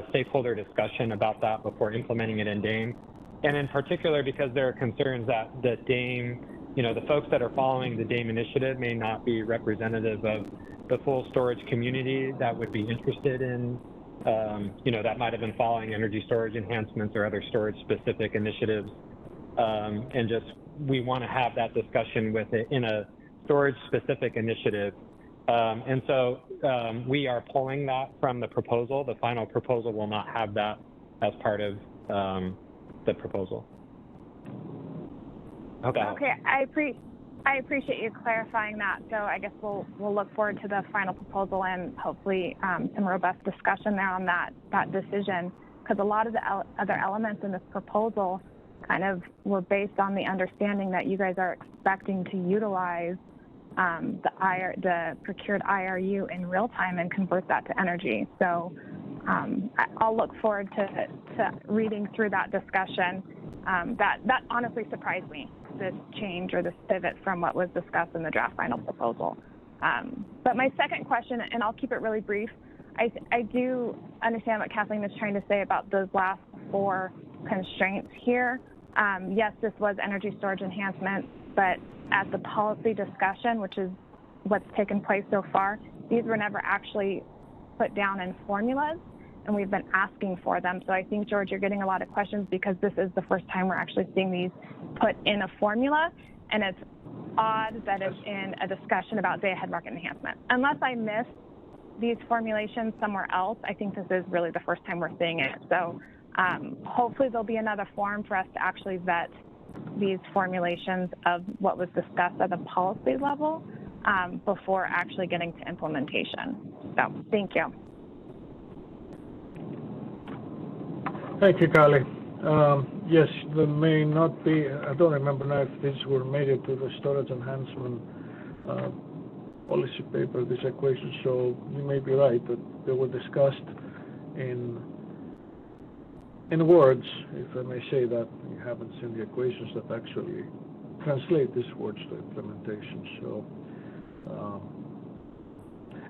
stakeholder discussion about that before implementing it in DAME, and in particular because there are concerns that the DAME, the folks that are following the DAME initiative may not be representative of the full storage community that would be interested in, that might have been following energy storage enhancements or other storage specific initiatives. and just we want to have that discussion with it in a storage-specific initiative. And so we are pulling that from the proposal. The final proposal will not have that as part of the proposal. Okay, I appreciate you clarifying that. So I guess we'll look forward to the final proposal and hopefully some robust discussion there on that decision, because a lot of the other elements in this proposal kind of were based on the understanding that you guys are expecting to utilize the procured IRU in real time and convert that to energy. So I'll look forward to reading through that discussion. That honestly surprised me, this change or this pivot from what was discussed in the draft final proposal. But my second question, and I'll keep it really brief, I do understand what Kathleen is trying to say about those last 4 constraints here. Yes, this was energy storage enhancement, but at the policy discussion, which is what's taken place so far, these were never actually put down in formulas, and we've been asking for them. So I think, George, you're getting a lot of questions because this is the first time we're actually seeing these put in a formula, and it's odd that it's in a discussion about day-ahead market enhancement. Unless I missed these formulations somewhere else, I think this is really the first time we're seeing it. So hopefully there'll be another forum for us to actually vet these formulations of what was discussed at the policy level before actually getting to implementation. So thank you. Thank you, Carly. Yes, there may not be, I don't remember now if these were made it to the storage enhancement policy paper, these equations, so you may be right that they were discussed in words, if I may say that. You haven't seen the equations that actually translate these words to implementation. So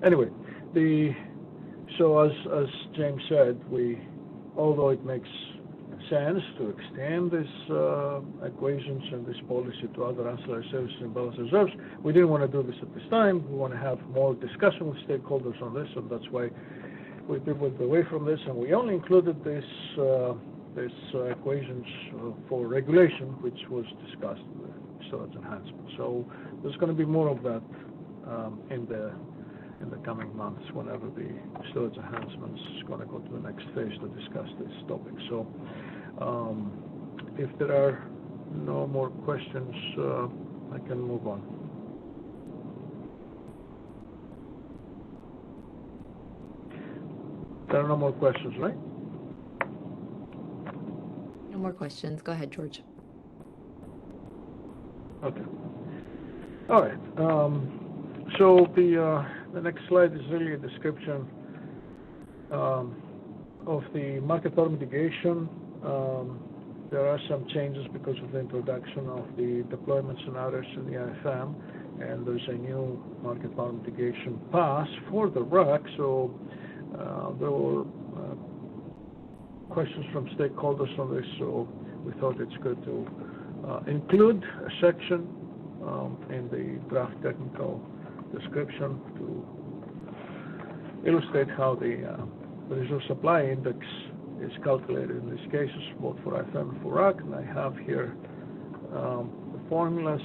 anyway, so as James said, although it makes sense to extend these equations and this policy to other ancillary services and balance reserves, we didn't want to do this at this time. We want to have more discussion with stakeholders on this, and that's why we pivoted away from this, and we only included this equations for regulation, which was discussed in the storage enhancement. So there's going to be more of that in the coming months, whenever the storage enhancements is going to go to the next phase to discuss this topic. So if there are no more questions, I can move on. There are no more questions, right? No more questions. Go ahead, George. Okay. All right. So the next slide is really a description of the market power mitigation. There are some changes because of the introduction of the deployment scenarios in the IFM, and there's a new market power mitigation pass for the RAC. So there were questions from stakeholders on this, so we thought it's good to include a section in the draft technical description to illustrate how the resource supply index is calculated in these cases, both for IFM and for RAC, and I have here the formulas.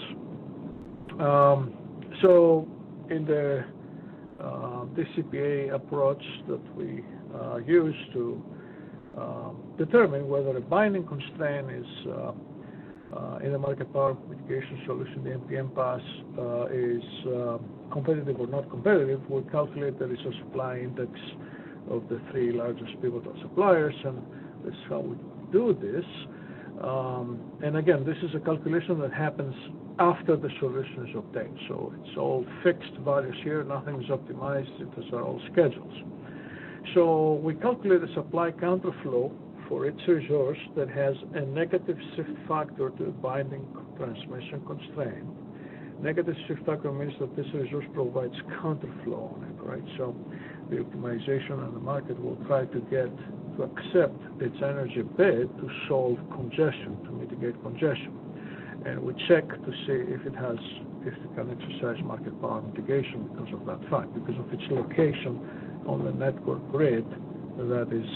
So in the DCPA approach that we use to determine whether a binding constraint is in the market power mitigation solution, the MPM pass, is competitive or not competitive, we calculate the resource supply index of the 3 largest pivotal suppliers, and this is how we do this. And again, this is a calculation that happens after the solution is obtained. So it's all fixed values here, nothing is optimized, these are all schedules. So we calculate the supply counterflow for each resource that has a negative shift factor to a binding transmission constraint. Negative shift factor means that this resource provides counterflow on it, right? So the optimization and the market will try to get to accept its energy bid to solve congestion, to mitigate congestion. And we check to see if it can exercise market power mitigation because of that fact, because of its location on the network grid that is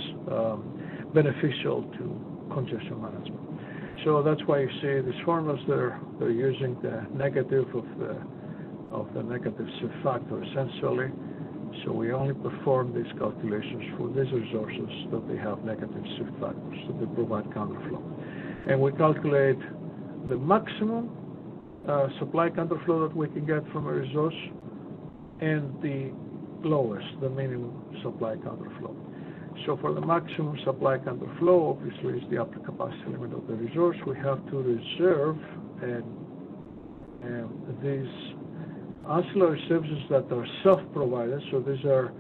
beneficial to congestion management. So that's why you see these formulas, they're using the negative of the negative shift factor essentially. So we only perform these calculations for these resources that they have negative shift factors, so they provide counterflow. And we calculate the maximum supply counterflow that we can get from a resource and the lowest, the minimum supply counterflow. So for the maximum supply counterflow, obviously is the upper capacity limit of the resource. We have to reserve these ancillary services that are self-provided. So these are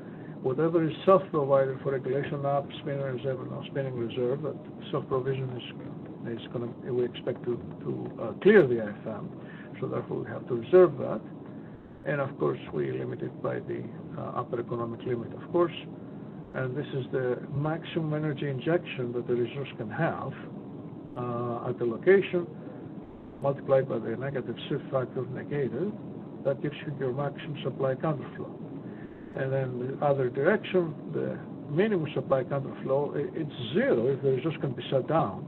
whatever is self-provided for regulation up, spinning reserve, and non-spinning reserve. That self-provision is going to, we expect to clear the IFM. So therefore we have to reserve that. And of course we limit it by the upper economic limit, of course. And this is the maximum energy injection that the resource can have at the location, multiplied by the negative shift factor negated. That gives you your maximum supply counterflow. And then the other direction, the minimum supply counterflow, it's zero if the resource can be shut down.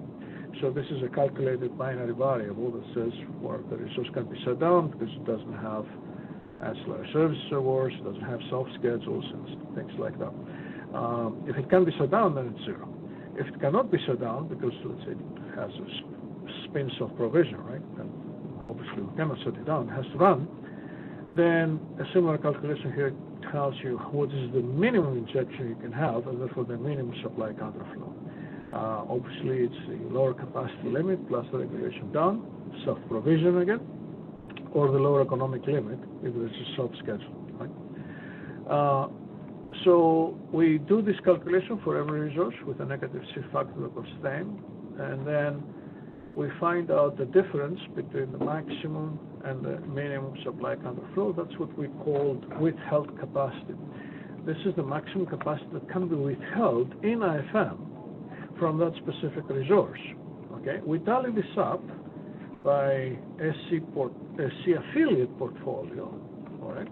So this is a calculated binary variable that says, well, the resource can be shut down because it doesn't have ancillary services awards, it doesn't have self-schedules and things like that. If it can be shut down, then it's zero. If it cannot be shut down, because let's say it has a spin self-provision, right? And obviously we cannot shut it down, it has to run. Then a similar calculation here tells you what is the minimum injection you can have, and therefore the minimum supply counterflow. Obviously, it's the lower capacity limit plus the regulation down, self-provision again, or the lower economic limit if there's a self-schedule. Right? So we do this calculation for every resource with a negative shift factor constraint, and then we find out the difference between the maximum and the minimum supply counterflow. That's what we call withheld capacity. This is the maximum capacity that can be withheld in IFM from that specific resource. Okay, we tally this up by SC affiliate portfolio, all right?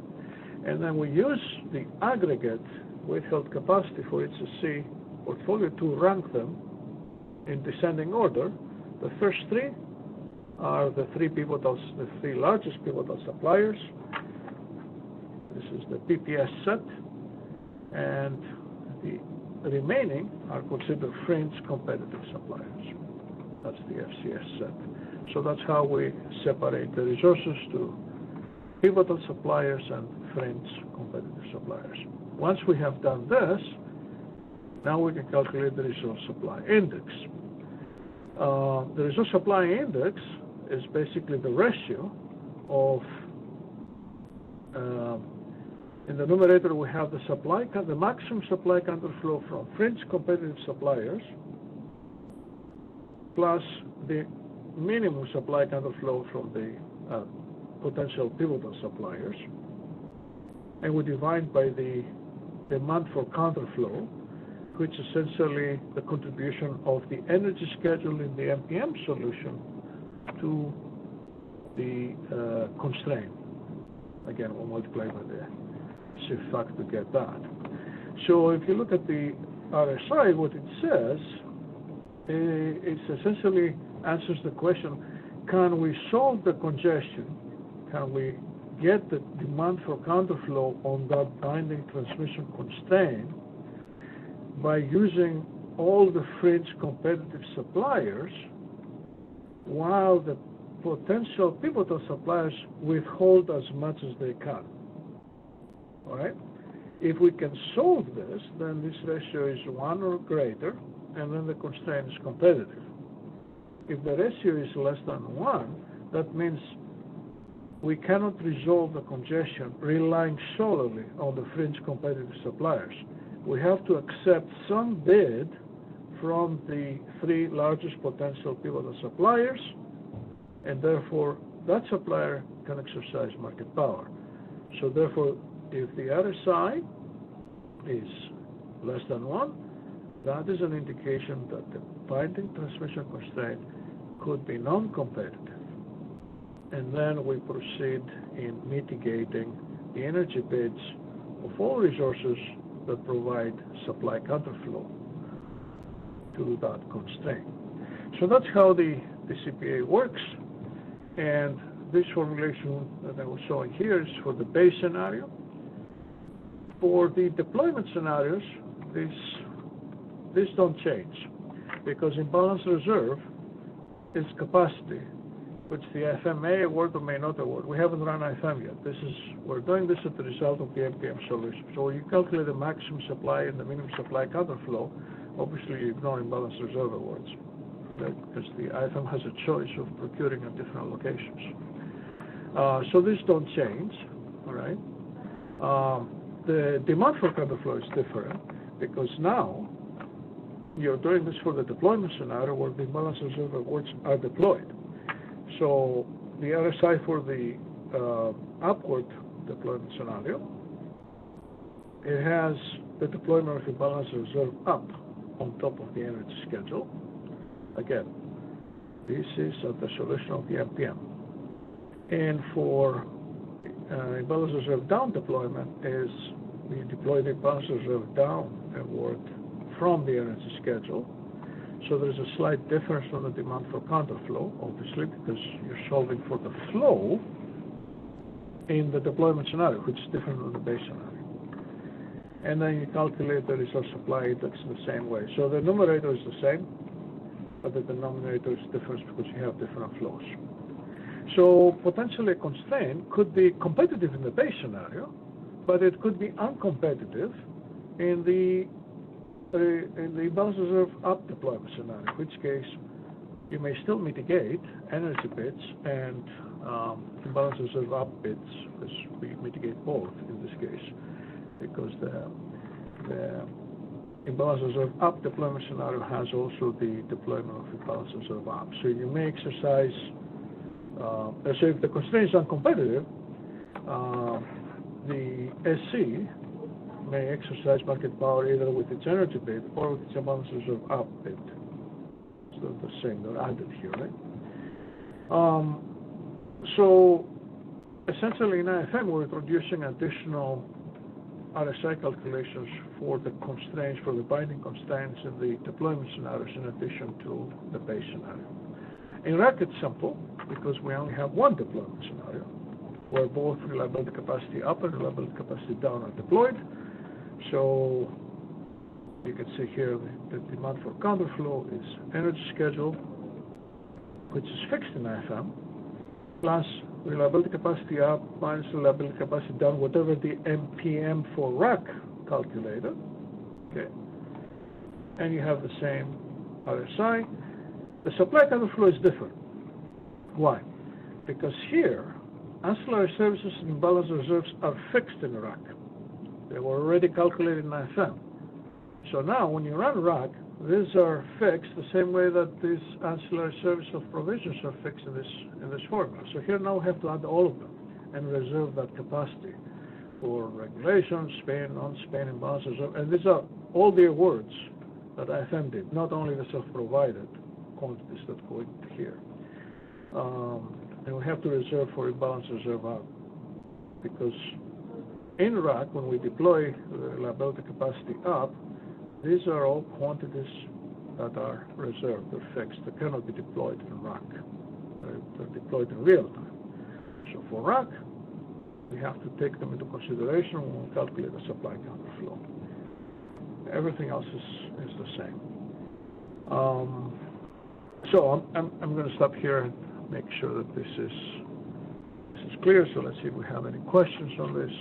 And then we use the aggregate withheld capacity for each SC portfolio to rank them in descending order. The first three are the three largest pivotal suppliers. This is the PPS set, and the remaining are considered fringe competitive suppliers. That's the FCS set. So that's how we separate the resources to pivotal suppliers and fringe competitive suppliers. Once we have done this, now we can calculate the resource supply index. The resource supply index is basically the ratio of, in the numerator we have the maximum supply counterflow from fringe competitive suppliers plus the minimum supply counterflow from the potential pivotal suppliers, and we divide by the demand for counterflow, which is essentially the contribution of the energy schedule in the MPM solution to the constraint. Again, we'll multiply by the shift factor to get that. So if you look at the RSI, what it says, it essentially answers the question, can we solve the congestion? Can we get the demand for counterflow on that binding transmission constraint by using all the fringe competitive suppliers while the potential pivotal suppliers withhold as much as they can? All right? If we can solve this, then this ratio is 1 or greater, and then the constraint is competitive. If the ratio is less than 1, that means we cannot resolve the congestion relying solely on the fringe competitive suppliers. We have to accept some bid from the three largest potential pivotal suppliers, and therefore that supplier can exercise market power. So therefore, if the RSI is less than 1, that is an indication that the binding transmission constraint could be non-competitive. And then we proceed in mitigating the energy bids of all resources that provide supply counterflow to that constraint. So that's how the the CPA works. And this formulation that I was showing here is for the base scenario. For the deployment scenarios, these don't change, because imbalance reserve is capacity, which the IFM may award or may not award. We haven't run IFM yet. We're doing this as the result of the MPM solution. So when you calculate the maximum supply and the minimum supply counterflow, obviously you ignore imbalance reserve awards, right? Because the IFM has a choice of procuring at different locations. So these don't change, all right? The demand for counterflow is different, because now you're doing this for the deployment scenario where the imbalance reserve awards are deployed. So the RSI for the upward deployment scenario, it has the deployment of imbalance reserve up on top of the energy schedule. Again, this is the solution of the MPM. And for imbalance reserve down deployment is we deploy the imbalance reserve downward from the energy schedule. So there's a slight difference from the demand for counterflow, obviously, because you're solving for the flow in the deployment scenario, which is different than the base scenario. And then you calculate the resource supply index in the same way. So the numerator is the same, but the denominator is different because you have different flows. So potentially a constraint could be competitive in the base scenario, but it could be uncompetitive in the imbalance reserve up deployment scenario, in which case you may still mitigate energy bits and imbalance reserve up bits, because we mitigate both in this case, because the imbalance reserve up deployment scenario has also the deployment of imbalance reserve up. So you may exercise, so if the constraint is uncompetitive, the SC may exercise market power either with its energy bid or with its imbalance reserve up bid. So the same, they're added here, right? So essentially in IFM, we're introducing additional RSI calculations for the constraints, for the binding constraints in the deployment scenarios in addition to the base scenario. In RAC, it's simple because we only have one deployment scenario where both reliability capacity up and reliability capacity down are deployed. So you can see here the demand for counterflow is energy schedule, which is fixed in IFM, plus reliability capacity up minus reliability capacity down, whatever the MPM for RAC calculated, okay? And you have the same RSI. The supply counterflow is different. Why? Because here, ancillary services and imbalance reserves are fixed in RAC. They were already calculated in IFM. So now, when you run RAC, these are fixed the same way that these ancillary service of provisions are fixed in this formula. So here now we have to add all of them and reserve that capacity for regulation, Spain, non-Spain, imbalance reserve. And these are all the awards that IFM did, not only the self-provided quantities that go into here. And we have to reserve for imbalance reserve out, because in RAC, when we deploy the reliability capacity up, these are all quantities that are reserved, they're fixed. They cannot be deployed in RAC. They're deployed in real time. So for RAC, we have to take them into consideration when we calculate the supply counterflow. Everything else is the same. So I'm going to stop here and make sure that this is clear. So let's see if we have any questions on this.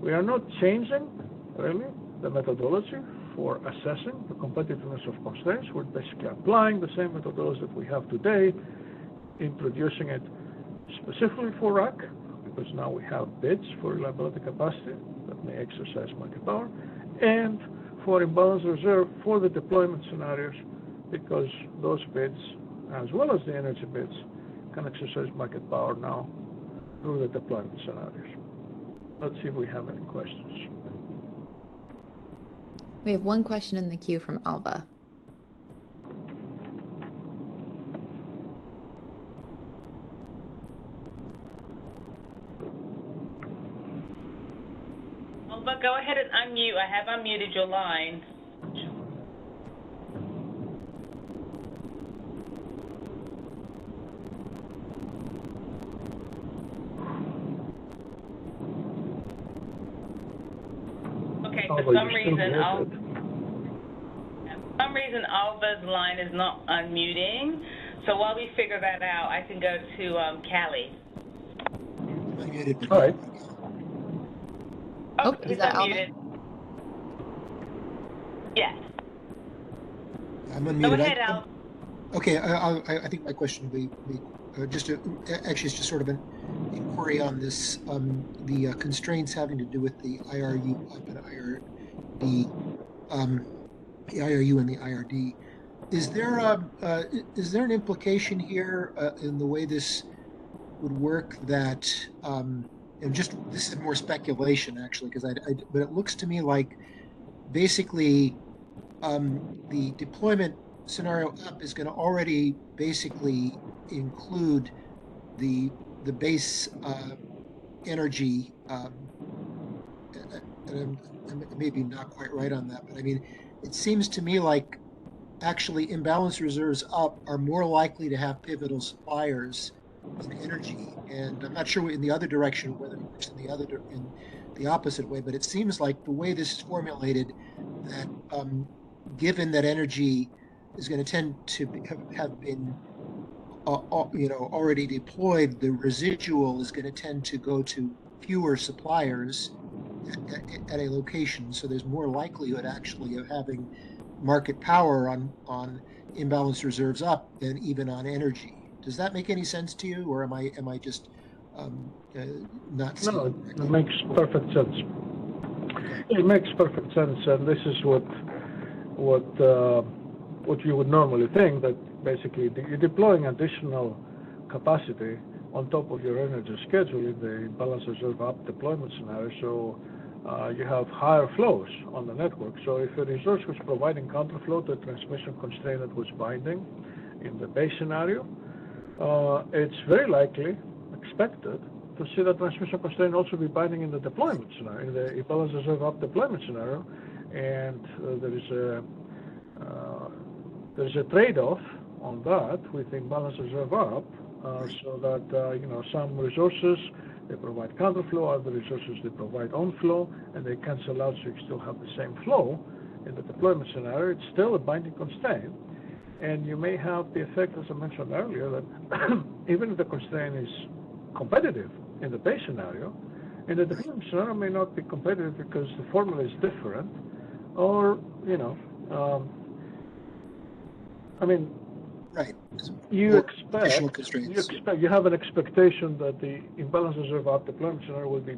We are not changing, really, the methodology for assessing the competitiveness of constraints. We're basically applying the same methodology that we have today, introducing it specifically for RAC, because now we have bids for reliability capacity that may exercise market power, and for imbalance reserve for the deployment scenarios, because those bids, as well as the energy bids, can exercise market power now through the deployment scenarios. Let's see if we have any questions. We have one question in the queue from Alva. Alva, go ahead and unmute. I have unmuted your line. Alva, some you're still reason, muted. For some reason, Alva's line is not unmuting. So while we figure that out, I can go to Callie. All right. Oh, He's is that Alva? unmuted. Yes. I'm unmuted. Go ahead, Al. Okay, I think my question will be actually it's just sort of an inquiry on this, the constraints having to do with the IRU up and IRD, the IRU and the IRD. Is there an implication here in the way this would work that, and just this is more speculation actually, because but it looks to me like basically the deployment scenario up is going to already basically include the base energy, and I'm maybe not quite right on that, but I mean, it seems to me like actually imbalance reserves up are more likely to have pivotal suppliers in energy, and I'm not sure in the other direction whether it works in the opposite way, but it seems like the way this is formulated, that given that energy is going to tend to have been already deployed, the residual is going to tend to go to fewer suppliers at a location, so there's more likelihood actually of having market power on imbalance reserves up than even on energy. Does that make any sense to you, or am I just not seeing No, it it correctly? makes perfect sense. It makes perfect sense, and this is what you would normally think, that basically you're deploying additional capacity on top of your energy schedule in the balance reserve up deployment scenario. So you have higher flows on the network. So if a resource was providing counterflow to a transmission constraint that was binding in the base scenario, it's very likely expected to see that transmission constraint also be binding in the deployment scenario, in the balance reserve up deployment scenario, and there is a trade-off on that with imbalance reserve up, so that some resources they provide counterflow, other resources they provide on-flow, and they cancel out, so you still have the same flow in the deployment scenario. It's still a binding constraint, and you may have the effect, as I mentioned earlier, that even if the constraint is competitive in the base scenario, in the deployment scenario may not be competitive because the formula is different, or Right. you have an expectation that the imbalance reserve up deployment scenario will be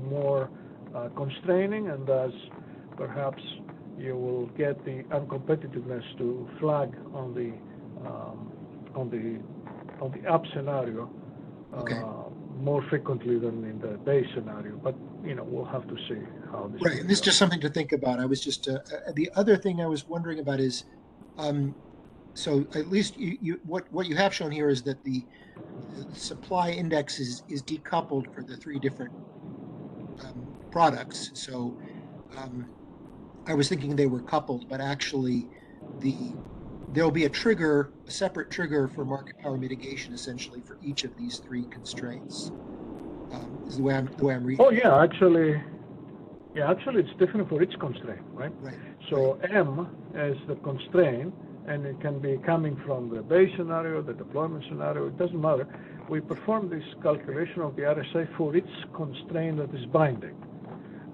more constraining, and thus perhaps you will get the uncompetitiveness to flag on the up scenario more frequently than in the base scenario. But we'll have to see how this. Right, and this is just something to think about. I was just the other thing I was wondering about is, so at least what you have shown here is that the supply index is decoupled for the three different products. So I was thinking they were coupled, but actually there'll be a separate trigger for market power mitigation, essentially for each of these three constraints. Is the way I'm reading. Oh yeah, actually it's different for each constraint, right? Right. So right. M is the constraint, and it can be coming from the base scenario, the deployment scenario, it doesn't matter. We perform this calculation of the RSA for each constraint that is binding.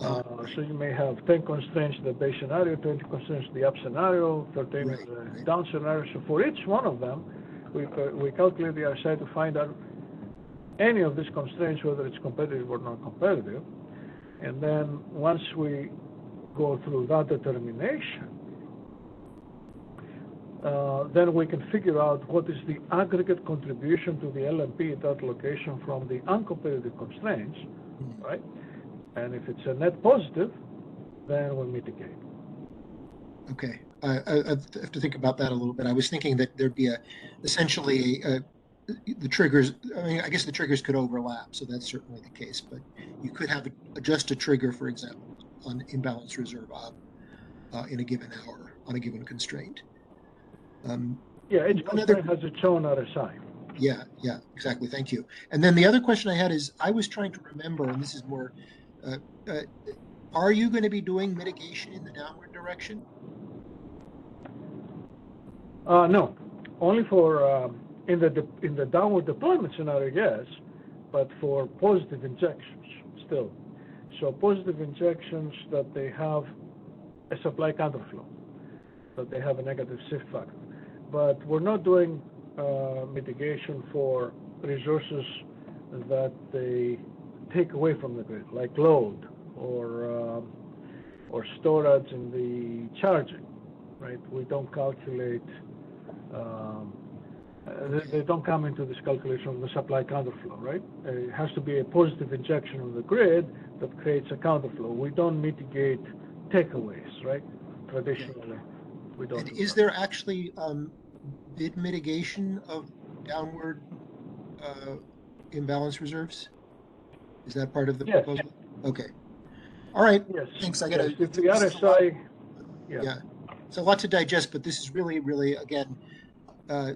So you may have 10 constraints in the base scenario, 20 constraints in the up scenario, 13 in the down scenario. So for each one of them, we calculate the RSA to find out any of these constraints, whether it's competitive or non-competitive. And then once we go through that determination, then we can figure out what is the aggregate contribution to the LMP at that location from the uncompetitive constraints, right? And if it's a net positive, then we mitigate. Okay, I have to think about that a little bit. I was thinking that there'd be essentially the triggers. I mean, I guess the triggers could overlap, so that's certainly the case. But you could have adjust a trigger, for example, on imbalance reserve up in a given hour on a given constraint. Yeah, each constraint has its own RSI. Yeah, exactly. Thank you. And then the other question I had is, I was trying to remember, and this is more, Are you going to be doing mitigation in the downward direction? No, only for in the downward deployment scenario, yes, but for positive injections still. So positive injections that they have a supply counterflow, that they have a negative shift factor. But we're not doing mitigation for resources that they take away from the grid, like load or storage in the charging, right? We don't calculate. They don't come into this calculation of the supply counterflow, right? It has to be a positive injection on the grid that creates a counterflow. We don't mitigate takeaways, right? Traditionally, we don't. And is there actually bid mitigation of downward imbalance reserves? Is that part of the Yes. proposal? Okay. All right. Yes. Thanks. I got to. If the RSI. Yeah. It's a lot to digest, but this is really, really, again,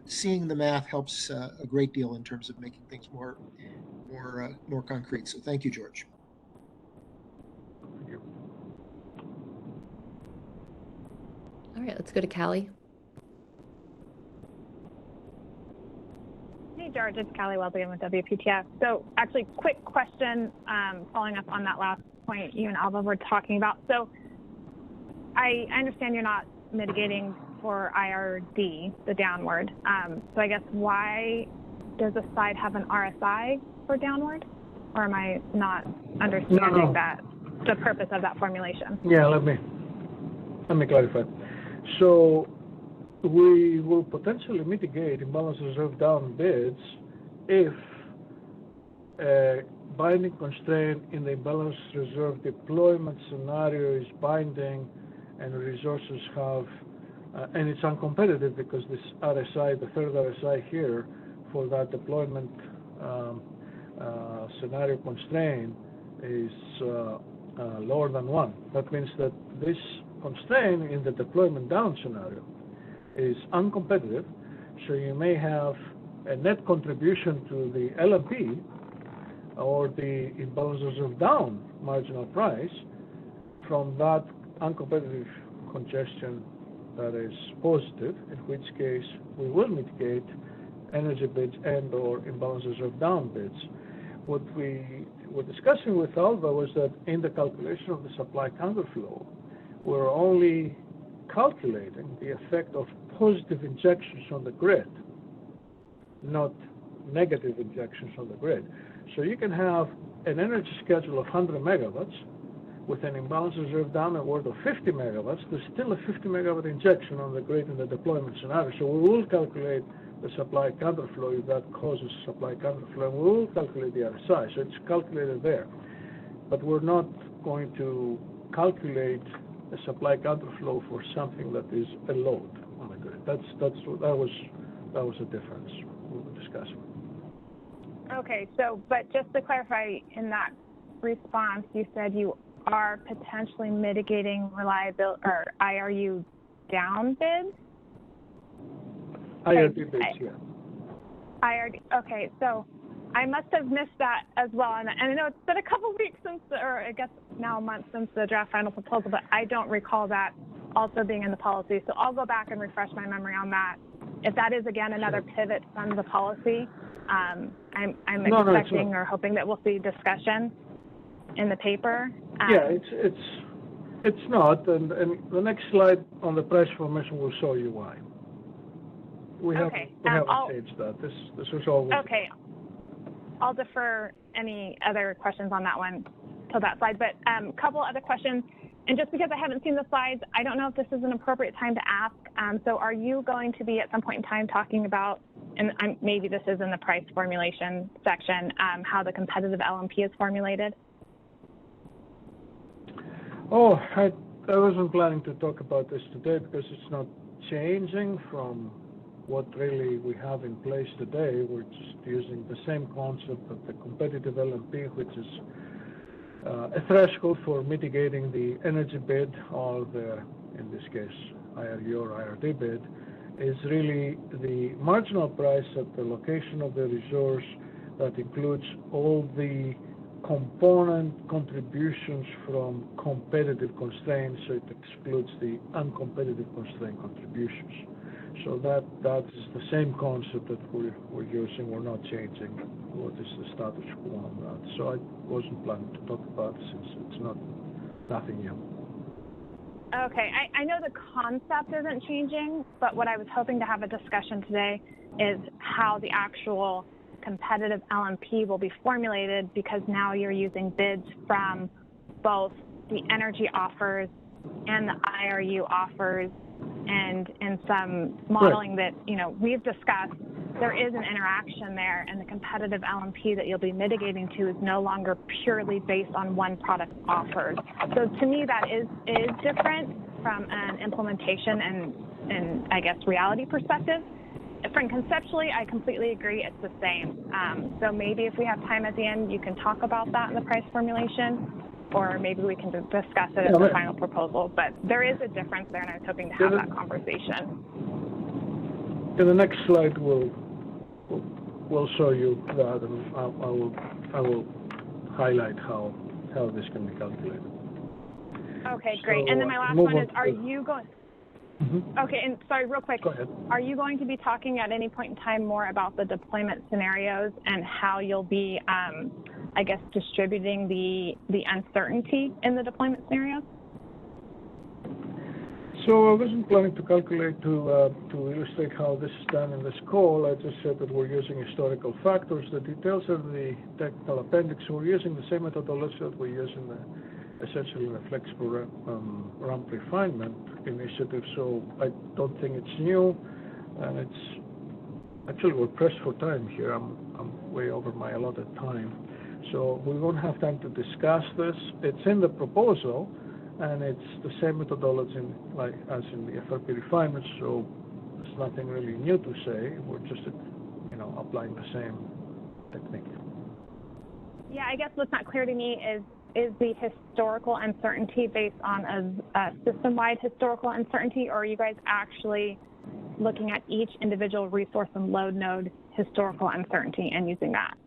seeing the math helps a great deal in terms of making things more concrete. So thank you, George. Thank you. All right, let's go to Callie. Hey, George, it's Callie Wells again with WPTF. So actually, quick question following up on that last point you and Alva were talking about. So I understand you're not mitigating for IRD, the downward. So I guess why does the slide have an RSI for downward? Or am I not understanding that the purpose of that formulation? Yeah, let me clarify. So we will potentially mitigate imbalance reserve down bids if a binding constraint in the imbalance reserve deployment scenario is binding and resources have, and it's uncompetitive because this RSI, the third RSI here for that deployment scenario constraint is lower than 1. That means that this constraint in the deployment down scenario is uncompetitive, so you may have a net contribution to the LMP or the imbalance reserve down marginal price from that uncompetitive congestion that is positive, in which case we will mitigate energy bids and or imbalance reserve down bids. What we were discussing with Alva was that in the calculation of the supply counterflow, we're only calculating the effect of positive injections on the grid, not negative injections on the grid. So you can have an energy schedule of 100 megawatts with an imbalance reserve down award of 50 megawatts. There's still a 50 megawatt injection on the grid in the deployment scenario. So we will calculate the supply counterflow if that causes supply counterflow, and we will calculate the RSI. So it's calculated there. But we're not going to calculate a supply counterflow for something that is a load on the grid. That was a difference we were discussing. Okay, so, but just to clarify, in that response, you said you are potentially mitigating reliability or IRU down bids? IRD bids, yeah. IRD, okay, so I must have missed that as well. And I know it's been a couple weeks since, or I guess now a month since the draft final proposal, but I don't recall that also being in the policy. So I'll go back and refresh my memory on that. If that is, again, another pivot from the policy, I'm expecting or hoping that we'll see discussion in the paper. Yeah, it's not, and the next slide on the price formation will show you why. We haven't changed that. This was always okay. I'll defer any other questions on that one till that slide. But a couple other questions, and just because I haven't seen the slides, I don't know if this is an appropriate time to ask. So are you going to be at some point in time talking about, and maybe this is in the price formulation section, how the competitive LMP is formulated? Oh, I wasn't planning to talk about this today because it's not changing from what really we have in place today. We're just using the same concept of the competitive LMP, which is a threshold for mitigating the energy bid, or the, in this case, IRU or IRD bid, is really the marginal price at the location of the resource that includes all the component contributions from competitive constraints, so it excludes the uncompetitive constraint contributions. So that's the same concept that we're using. We're not changing what is the status quo on that. So I wasn't planning to talk about it since it's nothing new. Okay, I know the concept isn't changing, but what I was hoping to have a discussion today is how the actual competitive LMP will be formulated, because now you're using bids from both the energy offers and the IRU offers, and in some modeling that we've discussed, there is an interaction there, and the competitive LMP that you'll be mitigating to is no longer purely based on one product offered. So to me, that is different from an implementation and I guess reality perspective. From conceptually, I completely agree it's the same. So maybe if we have time at the end, you can talk about that in the price formulation, or maybe we can discuss it in the final proposal. But there is a difference there, and I was hoping to have that conversation. In the next slide, we'll show you that, and I will highlight how this can be calculated. Okay, great. So, and then my last one is, are you going? Mm-hmm. Okay, and sorry, real quick. Go ahead. Are you going to be talking at any point in time more about the deployment scenarios and how you'll be, I guess, distributing the uncertainty in the deployment scenarios? So I wasn't planning to calculate to illustrate how this is done in this call. I just said that we're using historical factors. The details are in the technical appendix. So we're using the same methodology that we use in essentially the flexible ramp refinement initiative. So I don't think it's new, and it's actually, we're pressed for time here. I'm way over my allotted time, so we won't have time to discuss this. It's in the proposal, and it's the same methodology as in the FRP refinement. So there's nothing really new to say. We're just applying the same technique. Yeah, I guess what's not clear to me is the historical uncertainty based on a system-wide historical uncertainty, or are you guys actually looking at each individual resource and load node historical uncertainty and using that?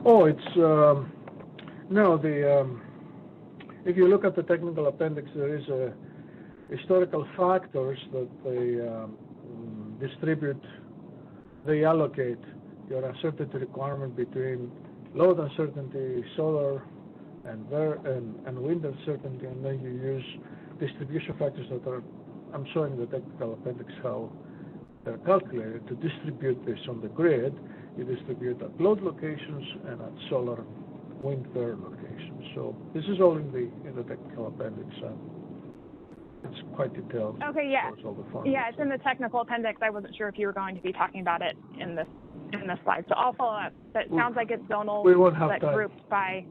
Oh, it's no, if you look at the technical appendix, there is a historical factors that they distribute, they allocate your uncertainty requirement between load uncertainty, solar, and wind uncertainty, and then you use distribution factors that are, I'm showing the technical appendix how they're calculated to distribute this on the grid. You distribute at load locations and at solar and wind pair locations. So this is all in the technical appendix. It's quite detailed. Okay, yeah. Yeah, it's in the the technical appendix. I wasn't sure if you were going to be talking about it in this slide. So I'll follow up. But it sounds like it's zonal, we won't have but time. grouped by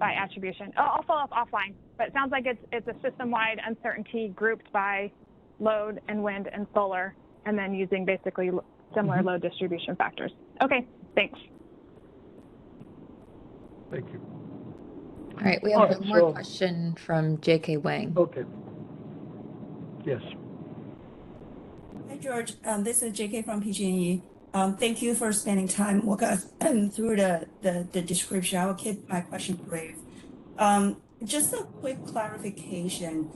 attribution. Oh, I'll follow up offline. But it sounds like it's a system-wide uncertainty grouped by load and wind and solar, and then using basically similar load distribution factors. Okay, thanks. Thank you. All right, we have one more question from J.K. Wang. Okay. Yes. Hi, George. This is JK from PG&E. Thank you for spending time walking us through the description. I will keep my question brief. Just a quick clarification.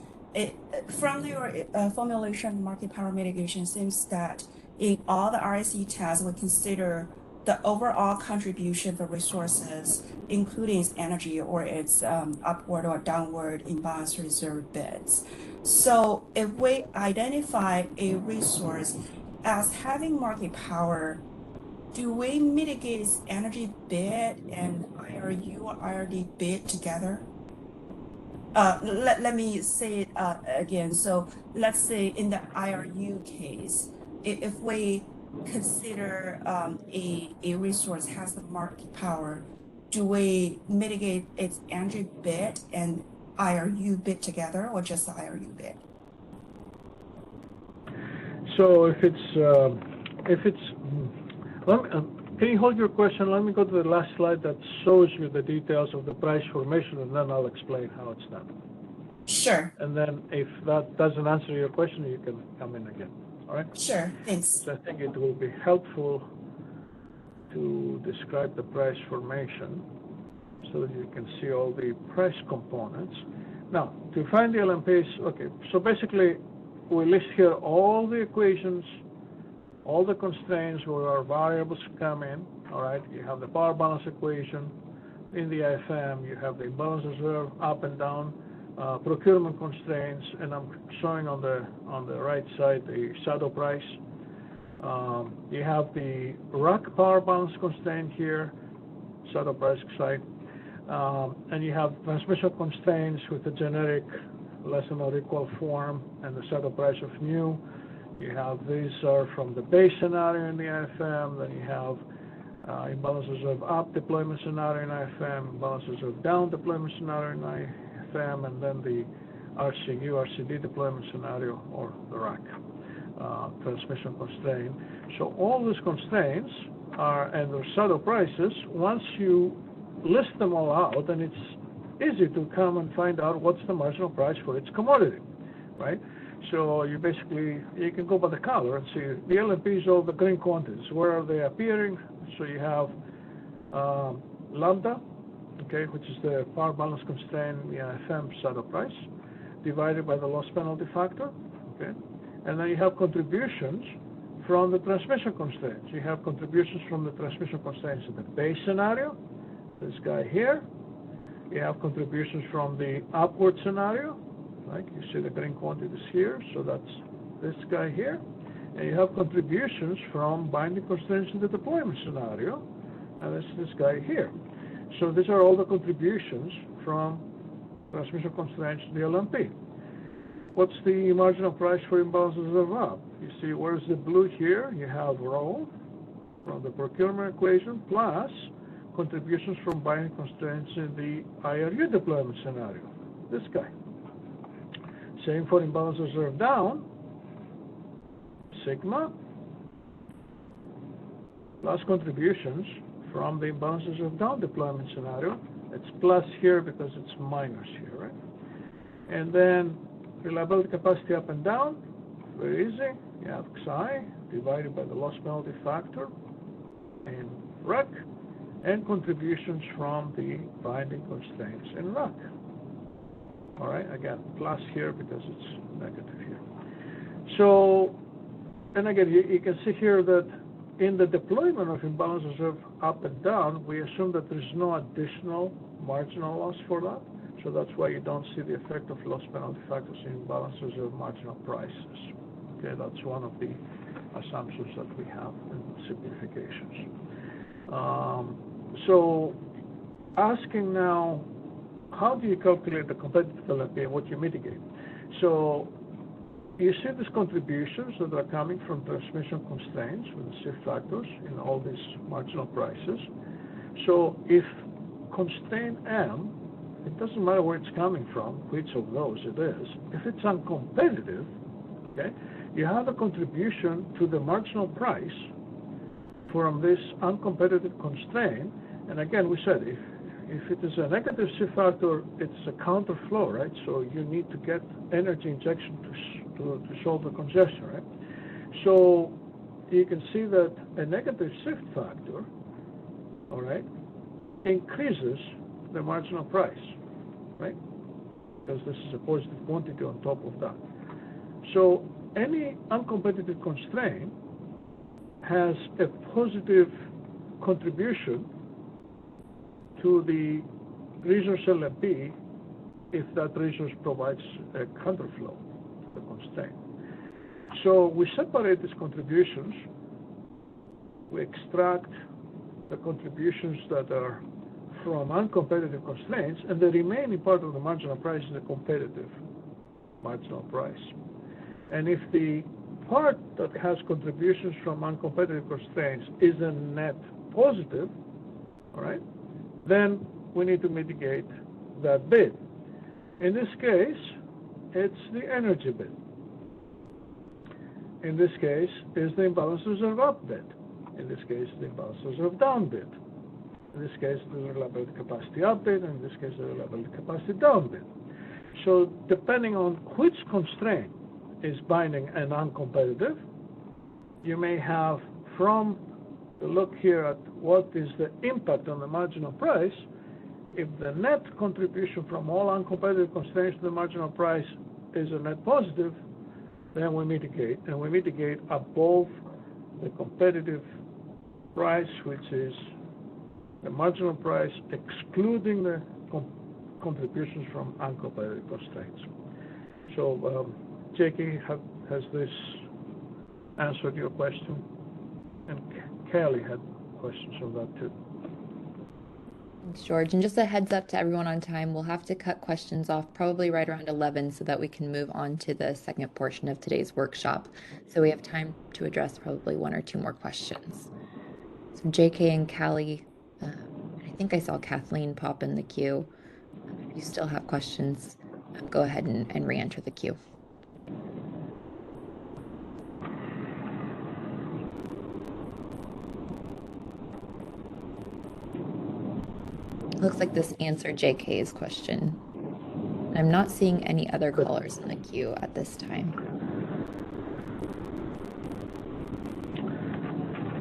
From your formulation market power mitigation, seems that in all the RSE tests, we consider the overall contribution for resources, including its energy or its upward or downward imbalance reserve bids. So if we identify a resource as having market power, do we mitigate its energy bid and IRU or IRD bid together? Let me say it again. So let's say in the IRU case, if we consider a resource has the market power, do we mitigate its energy bid and IRU bid together, or just the IRU bid? So if it's can you hold your question? Let me go to the last slide that shows you the details of the price formation, and then I'll explain how it's done. Sure. And then if that doesn't answer your question, you can come in again. All right? Sure. Thanks. So I think it will be helpful to describe the price formation so that you can see all the price components. Now, to find the LMPs, okay, so basically we list here all the equations, all the constraints where our variables come in, all right? You have the power balance equation. In the IFM, you have the imbalance reserve, up and down, procurement constraints, and I'm showing on the right side the shadow price. You have the rack power balance constraint here, shadow price side, and you have transmission constraints with the generic less than or equal form and the shadow price of new. You have these are from the base scenario in the IFM, then you have imbalances of up deployment scenario in IFM, imbalances of down deployment scenario in IFM, and then the RCU, RCD deployment scenario, or the rack transmission constraint. So all these constraints are, and their shadow prices, once you list them all out, and it's easy to come and find out what's the marginal price for its commodity, right? So you basically, you can go by the color and see the LMPs, all the green quantities, where are they appearing? So you have lambda, okay, which is the power balance constraint in the IFM shadow price, divided by the loss penalty factor, okay? And then you have contributions from the transmission constraints. You have contributions from the transmission constraints in the base scenario, this guy here. You have contributions from the upward scenario, like you see the green quantities here, so that's this guy here. And you have contributions from binding constraints in the deployment scenario, and that's this guy here. So these are all the contributions from transmission constraints to the LMP. What's the marginal price for imbalances of up? You see, where's the blue here? You have rho from the procurement equation plus contributions from binding constraints in the IRU deployment scenario, this guy. Same for imbalances of down, sigma plus contributions from the imbalances of down deployment scenario. It's plus here because it's minus here, right? And then reliability capacity up and down, very easy. You have Xi divided by the loss penalty factor in RUC, and contributions from the binding constraints in RUC. All right, again, plus here because it's negative here. So, and again, you can see here that in the deployment of imbalances of up and down, we assume that there's no additional marginal loss for that. So that's why you don't see the effect of loss penalty factors in imbalances of marginal prices. Okay, that's one of the assumptions that we have in simplifications. So asking now, how do you calculate the competitive LMP and what you mitigate? So you see these contributions that are coming from transmission constraints with the shift factors in all these marginal prices. So if constraint M, it doesn't matter where it's coming from, which of those it is, if it's uncompetitive, okay, you have a contribution to the marginal price from this uncompetitive constraint. And again, we said if it is a negative shift factor, it's a counterflow, right? So you need to get energy injection to solve the congestion, right? So you can see that a negative shift factor, all right, increases the marginal price, right? Because this is a positive quantity on top of that. So any uncompetitive constraint has a positive contribution to the resource LMP if that resource provides a counterflow to the constraint. So we separate these contributions. We extract the contributions that are from uncompetitive constraints, and the remaining part of the marginal price is a competitive marginal price. And if the part that has contributions from uncompetitive constraints is a net positive, all right, then we need to mitigate that bit. In this case, it's the energy bit. In this case, is the imbalances of up bit. In this case, the imbalances of down bit. In this case, the reliability capacity up bit, and in this case, the reliability capacity down bit. So depending on which constraint is binding and uncompetitive, you may have from to look here at what is the impact on the marginal price. If the net contribution from all uncompetitive constraints to the marginal price is a net positive, then we mitigate, and we mitigate above the competitive price, which is the marginal price excluding the contributions from uncompetitive constraints. So, Jackie, has this answered your question? And Kelly had questions on that too. Thanks, George. And just a heads up to everyone on time, we'll have to cut questions off probably right around 11 so that we can move on to the second portion of today's workshop. So we have time to address probably one or two more questions. So JK and Callie, I think I saw Kathleen pop in the queue. If you still have questions, go ahead and re-enter the queue. Looks like this answered JK's question. I'm not seeing any other callers in the queue at this time.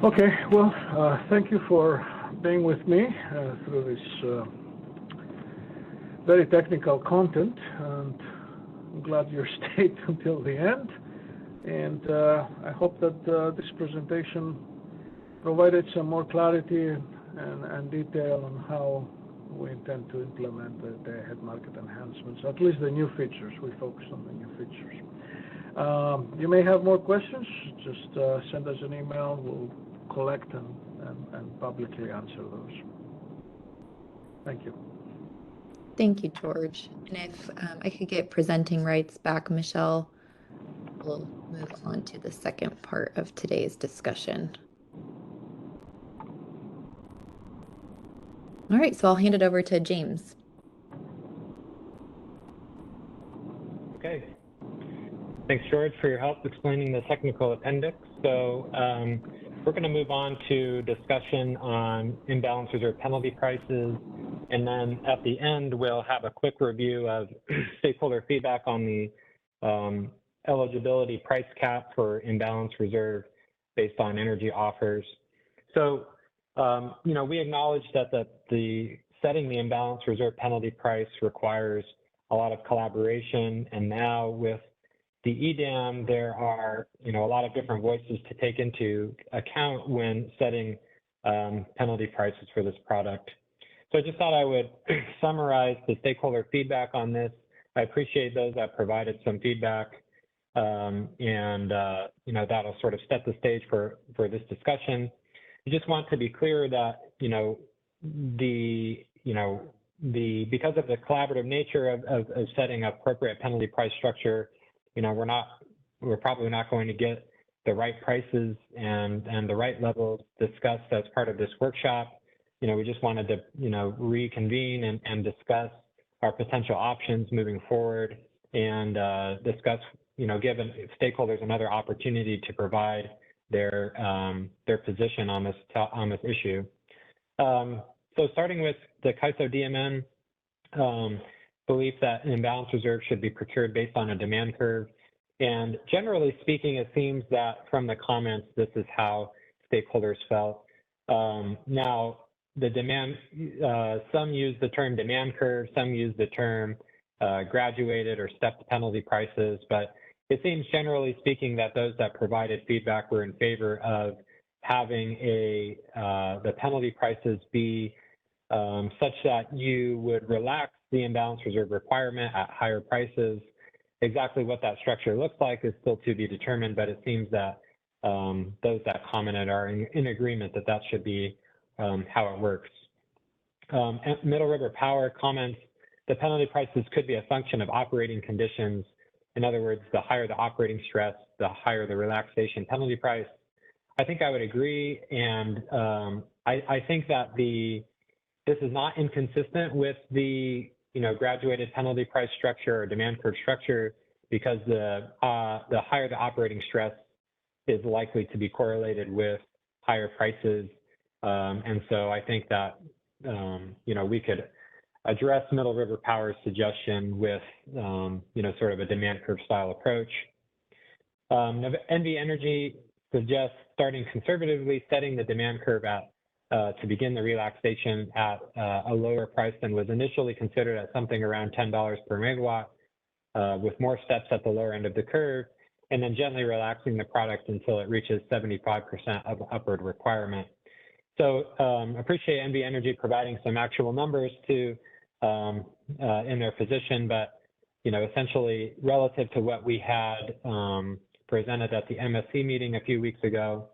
Okay, well, thank you for being with me through this very technical content, and I'm glad you stayed until the end. And I hope that this presentation provided some more clarity and detail on how we intend to implement the Day-Ahead Market Enhancements, at least the new features. We focus on the new features. You may have more questions. Just send us an email. We'll collect and publicly answer those. Thank you. Thank you, George. And if I could get presenting rights back, Michelle, we'll move on to the second part of today's discussion. All right, so I'll hand it over to James. Okay. Thanks, George, for your help explaining the technical appendix. So we're going to move on to discussion on imbalance reserve penalty prices. And then at the end, we'll have a quick review of stakeholder feedback on the eligibility price cap for imbalance reserve based on energy offers. So we acknowledge that the setting the imbalance reserve penalty price requires a lot of collaboration, and now with the EDAM, there are a lot of different voices to take into account when setting penalty prices for this product. So I just thought I would summarize the stakeholder feedback on this. I appreciate those that provided some feedback, and that'll sort of set the stage for this discussion. I just want to be clear that, because of the collaborative nature of setting appropriate penalty price structure, we're probably not going to get the right prices and the right levels discussed as part of this workshop. We just wanted to, reconvene and discuss our potential options moving forward and discuss, given stakeholders another opportunity to provide their position on this issue. So starting with the CAISO DMN, belief that an imbalance reserve should be procured based on a demand curve. And generally speaking, it seems that from the comments, this is how stakeholders felt. Now, the demand, some use the term demand curve, some use the term graduated or stepped penalty prices, but it seems generally speaking that those that provided feedback were in favor of having the penalty prices be such that you would relax the imbalance reserve requirement at higher prices. Exactly what that structure looks like is still to be determined, but it seems that those that commented are in agreement that that should be how it works. Middle River Power comments, the penalty prices could be a function of operating conditions. In other words, the higher the operating stress, the higher the relaxation penalty price. I think I would agree, and I think that this is not inconsistent with the graduated penalty price structure or demand curve structure, because the higher the operating stress is likely to be correlated with higher prices, and so I think that we could address Middle River Power's suggestion with sort of a demand curve style approach. NV Energy suggests starting conservatively, setting the demand curve at to begin the relaxation at a lower price than was initially considered at something around $10 per megawatt, with more steps at the lower end of the curve, and then gently relaxing the product until it reaches 75% of upward requirement. So appreciate NV Energy providing some actual numbers to in their position, but essentially relative to what we had presented at the MSC meeting a few weeks ago,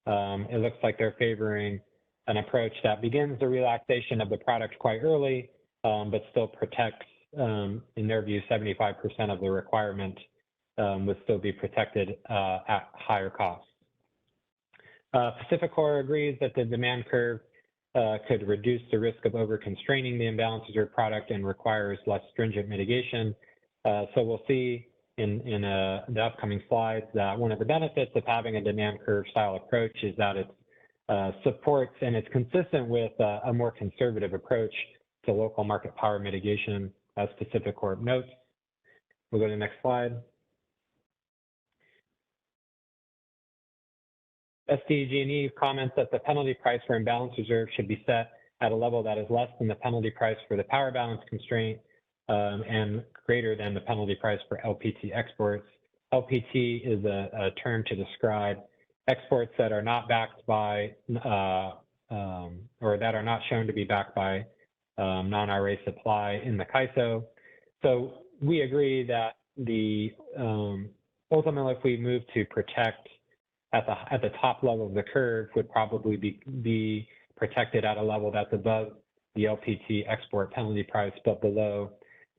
it looks like they're favoring an approach that begins the relaxation of the product quite early, but still protects, in their view, 75% of the requirement would still be protected at higher costs. Pacificor agrees that the demand curve could reduce the risk of over-constraining the imbalance reserve product and requires less stringent mitigation. So we'll see in the upcoming slides that one of the benefits of having a demand curve style approach is that it supports and it's consistent with a more conservative approach to local market power mitigation, as Pacificor notes. We'll go to the next slide. SDG&E comments that the penalty price for imbalance reserve should be set at a level that is less than the penalty price for the power balance constraint and greater than the penalty price for LPT exports. LPT is a term to describe exports that are not backed by or that are not shown to be backed by non-IRA supply in the CAISO. So we agree that the ultimately, if we move to protect at the top level of the curve, would probably be protected at a level that's above the LPT export penalty price, but below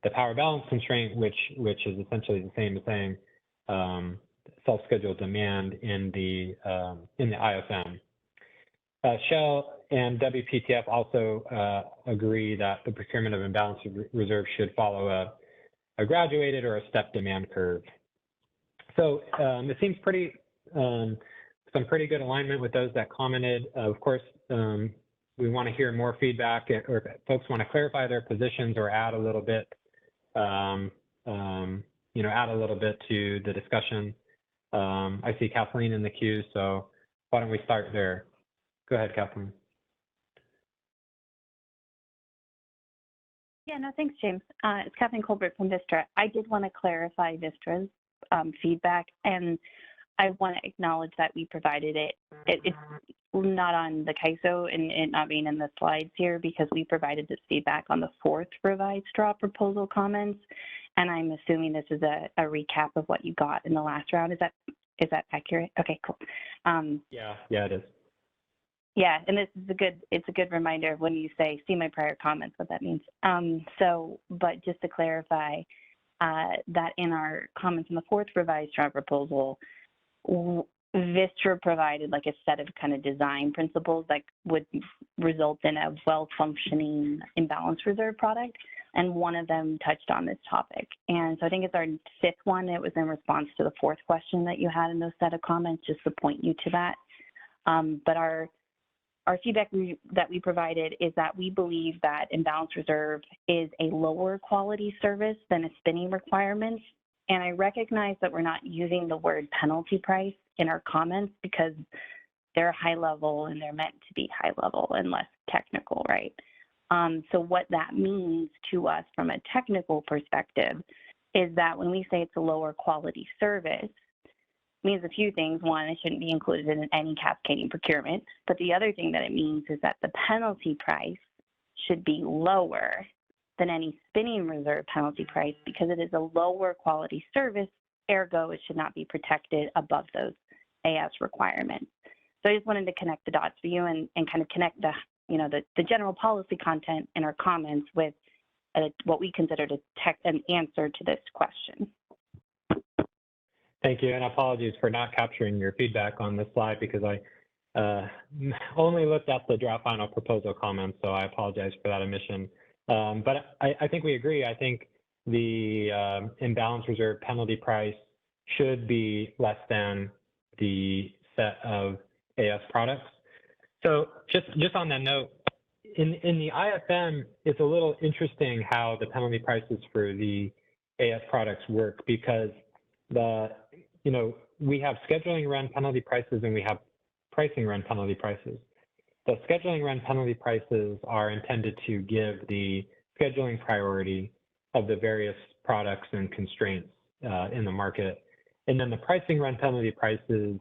the power balance constraint, which is essentially the same as saying self-scheduled demand in the ISM. Shell and WPTF also agree that the procurement of imbalance reserve should follow a graduated or a step demand curve. So it seems pretty some pretty good alignment with those that commented. Of course, we want to hear more feedback, or if folks want to clarify their positions or add a little bit, add a little bit to the discussion. I see Kathleen in the queue, so why don't we start there? Go ahead, Kathleen. Yeah, no, thanks, James. It's Kathleen Colbert from Vistra. I did want to clarify Vistra's feedback, and I want to acknowledge that we provided it. It's not on the CAISO and it not being in the slides here because we provided this feedback on the 4th revised straw proposal comments, and I'm assuming this is a recap of what you got in the last round. Is that accurate? Okay, cool. Yeah, it is. Yeah, and this is it's a good reminder of when you say, see my prior comments, what that means. But just to clarify, that in our comments in the 4th revised straw proposal, Vistra provided like a set of kind of design principles that would result in a well-functioning imbalance reserve product, and one of them touched on this topic. And so I think it's our 5th one. It was in response to the 4th question that you had in those set of comments, just to point you to that. But our feedback that we provided is that we believe that imbalance reserve is a lower quality service than a spinning requirement. And I recognize that we're not using the word penalty price in our comments because they're high level and they're meant to be high level and less technical, right? So what that means to us from a technical perspective is that when we say it's a lower quality service, means a few things. One, it shouldn't be included in any cascading procurement. But the other thing that it means is that the penalty price should be lower than any spinning reserve penalty price because it is a lower quality service, ergo it should not be protected above those AS requirements. So I just wanted to connect the dots for you and kind of connect the general policy content in our comments with what we consider an answer to this question. Thank you, and apologies for not capturing your feedback on this slide because I only looked at the draft final proposal comments, so I apologize for that omission. But I think we agree. I think the imbalance reserve penalty price should be less than the set of AS products. So just on that note, in the IFM, it's a little interesting how the penalty prices for the AS products work because we have scheduling run penalty prices and we have pricing run penalty prices. The scheduling run penalty prices are intended to give the scheduling priority of the various products and constraints in the market. And then the pricing run penalty prices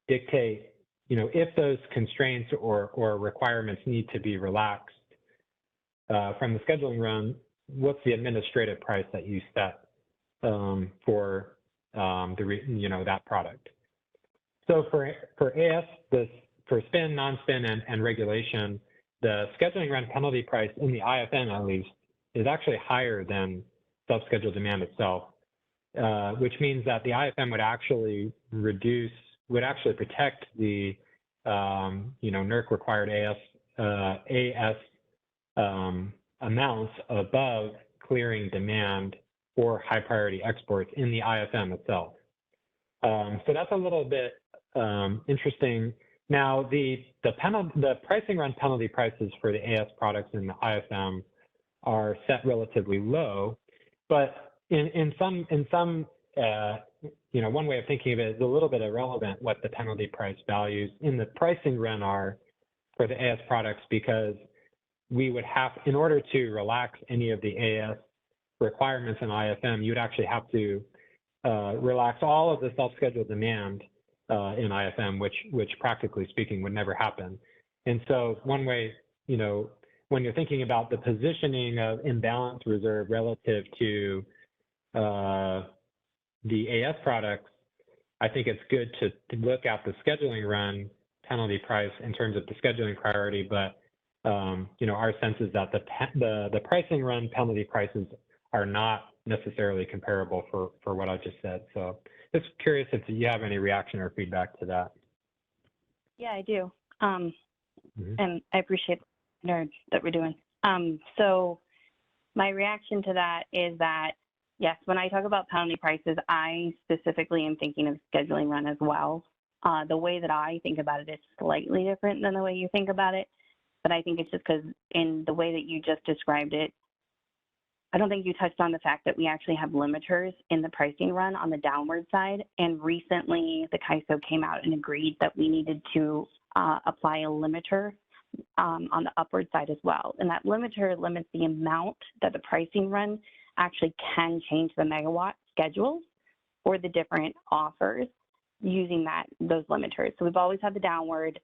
dictate, if those constraints or requirements need to be relaxed from the scheduling run, what's the administrative price that you set for that product. So for AS, for spin, non-spin, and regulation, the scheduling run penalty price in the IFN at least is actually higher than self-scheduled demand itself, which means that the IFM would actually protect the NERC required AS amounts above clearing demand or high priority exports in the IFM itself. So that's a little bit interesting. Now, the pricing run penalty prices for the AS products in the IFM are set relatively low, but in some one way of thinking of it is a little bit irrelevant what the penalty price values in the pricing run are for the AS products, because we would have, in order to relax any of the AS requirements in IFM, you'd actually have to relax all of the self-scheduled demand in IFM, which practically speaking would never happen. And so one way, when you're thinking about the positioning of imbalance reserve relative to the AS products, I think it's good to look at the scheduling run penalty price in terms of the scheduling priority, but our sense is that the pricing run penalty prices are not necessarily comparable for what I just said. So just curious if you have any reaction or feedback to that. Yeah, I do. And I appreciate the nerds that we're doing. So my reaction to that is that, yes, when I talk about penalty prices, I specifically am thinking of scheduling run as well. The way that I think about it is slightly different than the way you think about it, but I think it's just because in the way that you just described it, I don't think you touched on the fact that we actually have limiters in the pricing run on the downward side. And recently the CAISO came out and agreed that we needed to apply a limiter on the upward side as well. And that limiter limits the amount that the pricing run actually can change the megawatt schedules for the different offers using those limiters. So we've always had the downward.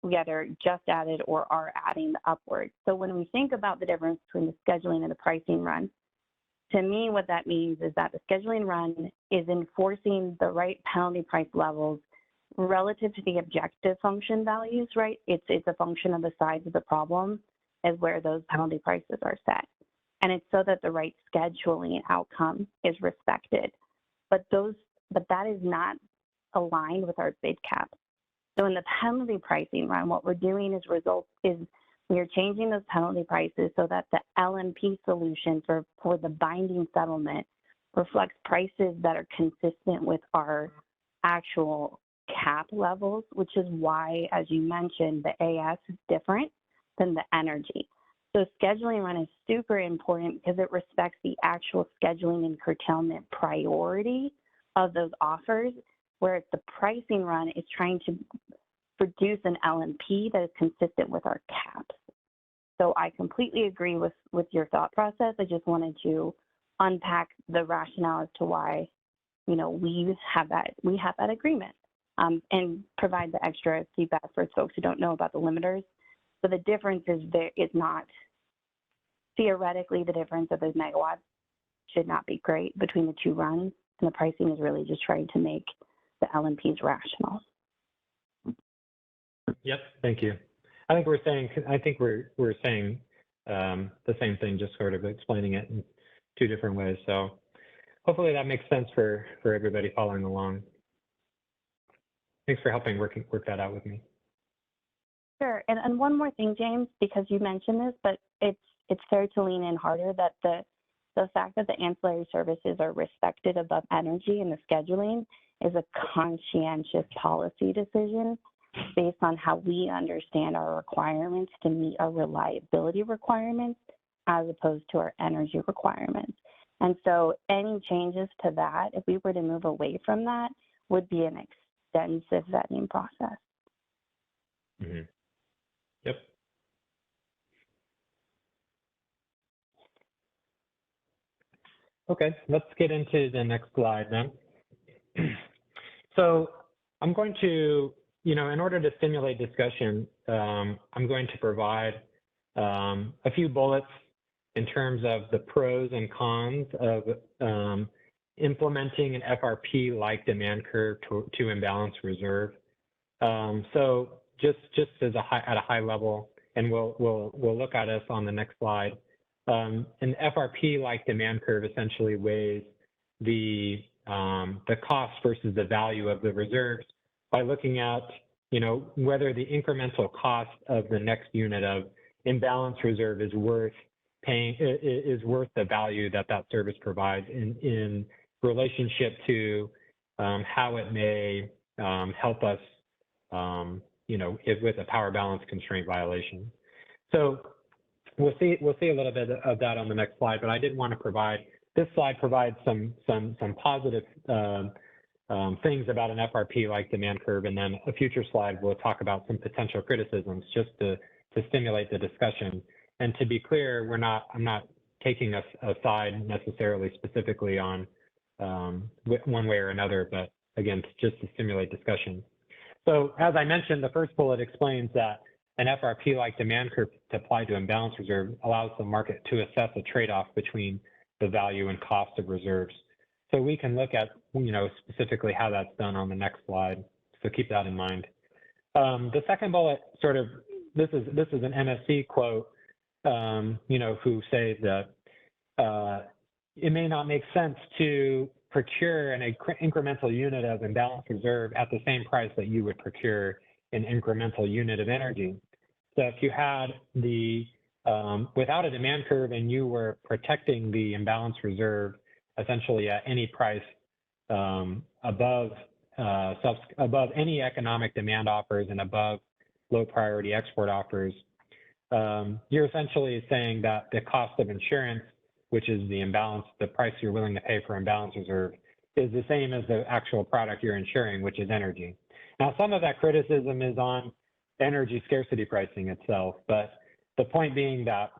We either just added or are adding the upward. So when we think about the difference between the scheduling and the pricing run, to me, what that means is that the scheduling run is enforcing the right penalty price levels relative to the objective function values, right? It's a function of the size of the problem as where those penalty prices are set. And it's so that the right scheduling outcome is respected. But that is not aligned with our bid cap. So in the penalty pricing run, what we're doing is we are changing those penalty prices so that the LMP solution for the binding settlement reflects prices that are consistent with our actual cap levels, which is why, as you mentioned, the AS is different than the energy. So scheduling run is super important because it respects the actual scheduling and curtailment priority of those offers, whereas the pricing run is trying to produce an LMP that is consistent with our caps. So I completely agree with your thought process. I just wanted to unpack the rationale as to why, we have that agreement, and provide the extra feedback for folks who don't know about the limiters. So the difference is not, theoretically, the difference of those megawatts should not be great between the two runs, and the pricing is really just trying to make the LMPs rational. Yep, thank you. I think we're saying the same thing, just sort of explaining it in two different ways. So hopefully that makes sense for everybody following along. Thanks for helping work that out with me. Sure, and one more thing, James, because you mentioned this, but it's fair to lean in harder that the fact that the ancillary services are respected above energy in the scheduling is a conscientious policy decision based on how we understand our requirements to meet our reliability requirements as opposed to our energy requirements. And so any changes to that, if we were to move away from that, would be an extensive vetting process. Mm-hmm. Yep. Okay, let's get into the next slide then. So I'm going to, in order to stimulate discussion, I'm going to provide a few bullets in terms of the pros and cons of implementing an FRP-like demand curve to imbalance reserve. So just as at a high level, and we'll look at this on the next slide. An FRP-like demand curve essentially weighs the cost versus the value of the reserves by looking at, whether the incremental cost of the next unit of imbalance reserve is worth the value that service provides in relationship to how it may help us, with a power balance constraint violation. So we'll see a little bit of that on the next slide, but I did want to provide, this slide provides some positive things about an FRP-like demand curve, and then a future slide will talk about some potential criticisms just to stimulate the discussion. And to be clear, I'm not taking a side necessarily specifically on one way or another, but again, just to stimulate discussion. So as I mentioned, the first bullet explains that an FRP-like demand curve to apply to imbalance reserve allows the market to assess a trade-off between the value and cost of reserves. So we can look at, specifically how that's done on the next slide. So keep that in mind. The second bullet this is an MSC quote, who say that it may not make sense to procure an incremental unit of imbalance reserve at the same price that you would procure an incremental unit of energy. So if you had without a demand curve and you were protecting the imbalance reserve essentially at any price above any economic demand offers and above low priority export offers, you're essentially saying that the cost of insurance, which is the price you're willing to pay for imbalance reserve, is the same as the actual product you're insuring, which is energy. Now, some of that criticism is on energy scarcity pricing itself, but the point being that,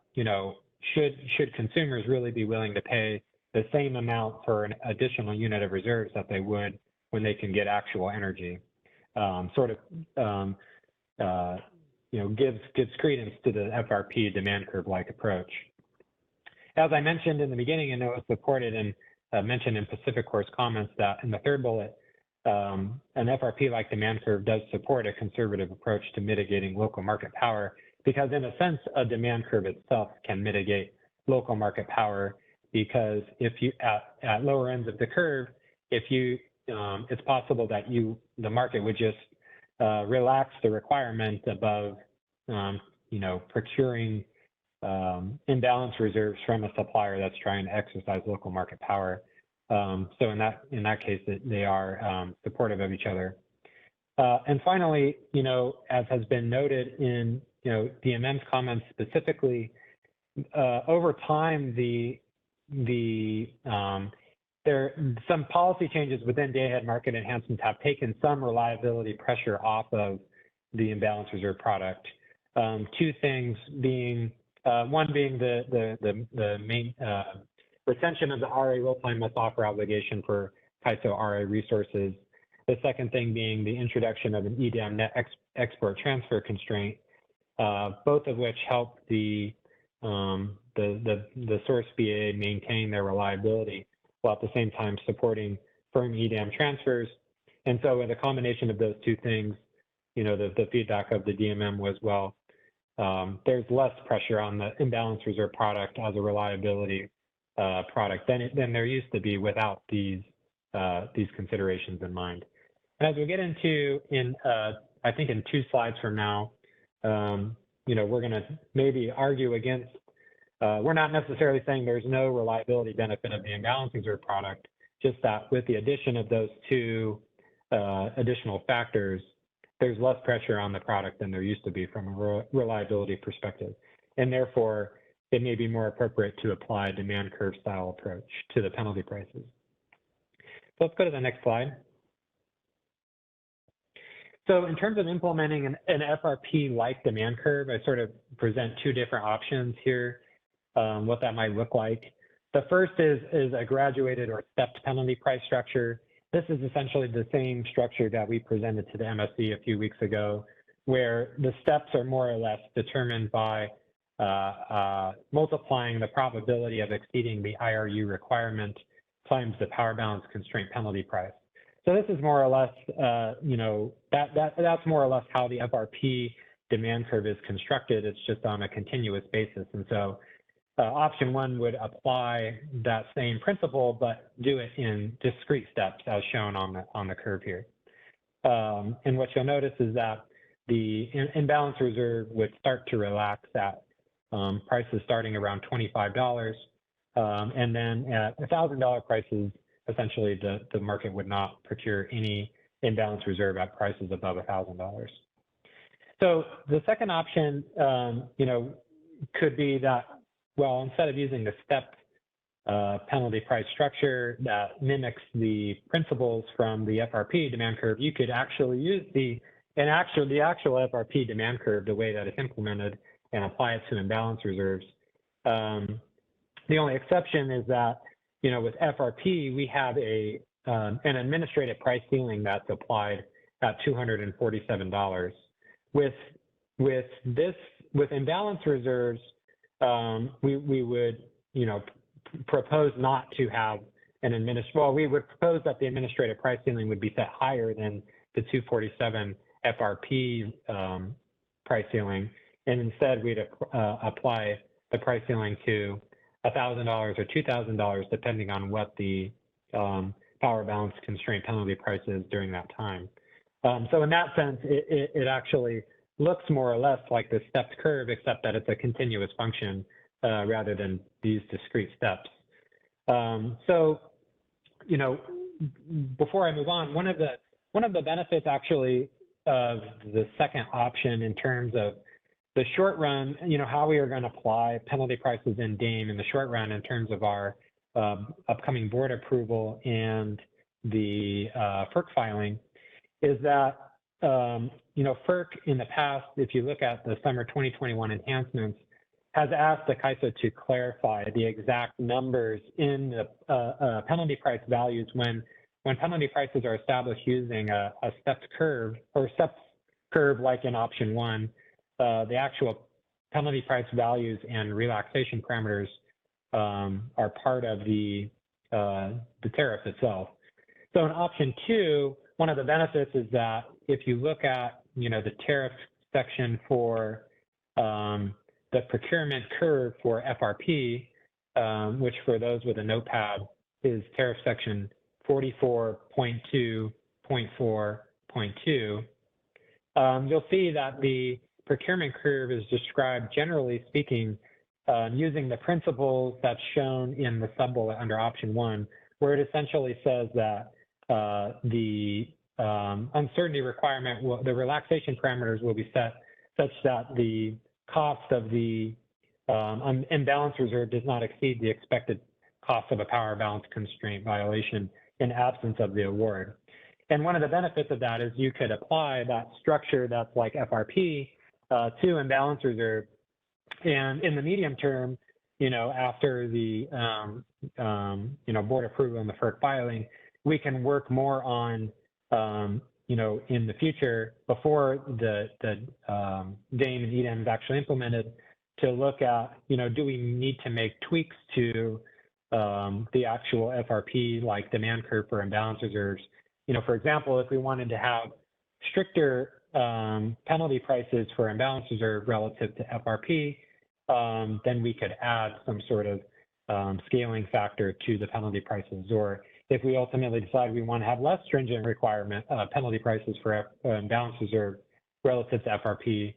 should consumers really be willing to pay the same amount for an additional unit of reserves that they would when they can get actual energy? Gives credence to the FRP demand curve-like approach. As I mentioned in the beginning, and it was supported and mentioned in PacifiCore's comments, that in the third bullet, an FRP-like demand curve does support a conservative approach to mitigating local market power, because in a sense, a demand curve itself can mitigate local market power, because if you at lower ends of the curve, it's possible that the market would just relax the requirement above, procuring imbalance reserves from a supplier that's trying to exercise local market power. So in that case, they are supportive of each other. And finally, as has been noted in DMM's comments specifically, over time some policy changes within Day-Ahead Market Enhancements have taken some reliability pressure off of the imbalance reserve product. Two things being, one being the main retention of the RA real-time must offer obligation for CAISO RA resources. The second thing being the introduction of an EDAM net export transfer constraint, both of which help the source BA maintain their reliability, while at the same time supporting firm EDAM transfers. And so with a combination of those two things, the feedback of the DMM was, well, there's less pressure on the imbalance reserve product as a reliability product than there used to be without these considerations in mind. And as we get into, I think in 2 slides from now, we're going to maybe argue against, we're not necessarily saying there's no reliability benefit of the imbalance reserve product, just that with the addition of those 2 additional factors, there's less pressure on the product than there used to be from a reliability perspective. And therefore, it may be more appropriate to apply a demand curve style approach to the penalty prices. So let's go to the next slide. So in terms of implementing an FRP-like demand curve, I sort of present two different options here, what that might look like. The first is a graduated or stepped penalty price structure. This is essentially the same structure that we presented to the MSC a few weeks ago, where the steps are more or less determined by multiplying the probability of exceeding the IRU requirement times the power balance constraint penalty price. So this is more or less, that's more or less how the FRP demand curve is constructed. It's just on a continuous basis. And so option one would apply that same principle, but do it in discrete steps as shown on the curve here. And what you'll notice is that the imbalance reserve would start to relax at prices starting around $25. And then at $1,000 prices, essentially the market would not procure any imbalance reserve at prices above $1,000. So the second option, could be that, well, instead of using the stepped penalty price structure that mimics the principles from the FRP demand curve, you could actually use the actual FRP demand curve the way that it's implemented and apply it to imbalance reserves. The only exception is that, with FRP, we have an administrative price ceiling that's applied at $247. With imbalance reserves, we would, propose not to have we would propose that the administrative price ceiling would be set higher than the 247 FRP price ceiling, and instead we'd apply the price ceiling to $1,000 or $2,000, depending on what the power balance constraint penalty price is during that time. So in that sense, it actually looks more or less like the stepped curve, except that it's a continuous function rather than these discrete steps. So, before I move on, one of the benefits actually of the second option in terms of the short run, how we are going to apply penalty prices in DAME in the short run in terms of our upcoming board approval and the FERC filing, is that, FERC in the past, if you look at the summer 2021 enhancements, has asked the CAISO to clarify the exact numbers in the penalty price values when penalty prices are established using a stepped curve or stepped curve like in option one. The actual penalty price values and relaxation parameters are part of the tariff itself. So in option two, one of the benefits is that if you look at the tariff section for the procurement curve for FRP, which for those with a notepad is tariff section 44.2.4.2, you'll see that the procurement curve is described, generally speaking, using the principles that's shown in the sub-bullet under option one, where it essentially says that the uncertainty requirement, the relaxation parameters will be set such that the cost of the imbalance reserve does not exceed the expected cost of a power balance constraint violation in absence of the award. And one of the benefits of that is you could apply that structure that's like FRP to imbalance reserve. And in the medium term, after the, board approval and the FERC filing, we can work more on, in the future, before the DAME and EDAM is actually implemented, to look at, do we need to make tweaks to the actual FRP, like demand curve for imbalance reserves? For example, if we wanted to have stricter penalty prices for imbalance reserve relative to FRP, then we could add some sort of scaling factor to the penalty prices. Or if we ultimately decide we want to have less stringent requirement penalty prices for imbalance reserve relative to FRP,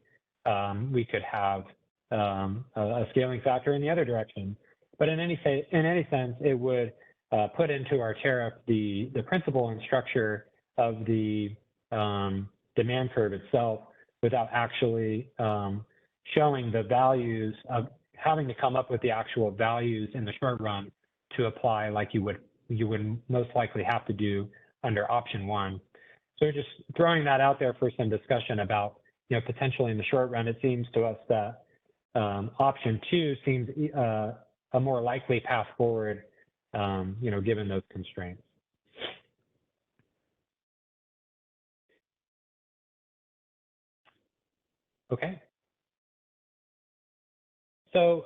we could have a scaling factor in the other direction. But in any sense, it would put into our tariff the principle and structure of the demand curve itself without actually showing the values of having to come up with the actual values in the short run to apply like you would most likely have to do under option one. So just throwing that out there for some discussion about, potentially in the short run, it seems to us that option 2 seems a more likely path forward, given those constraints. Okay. So,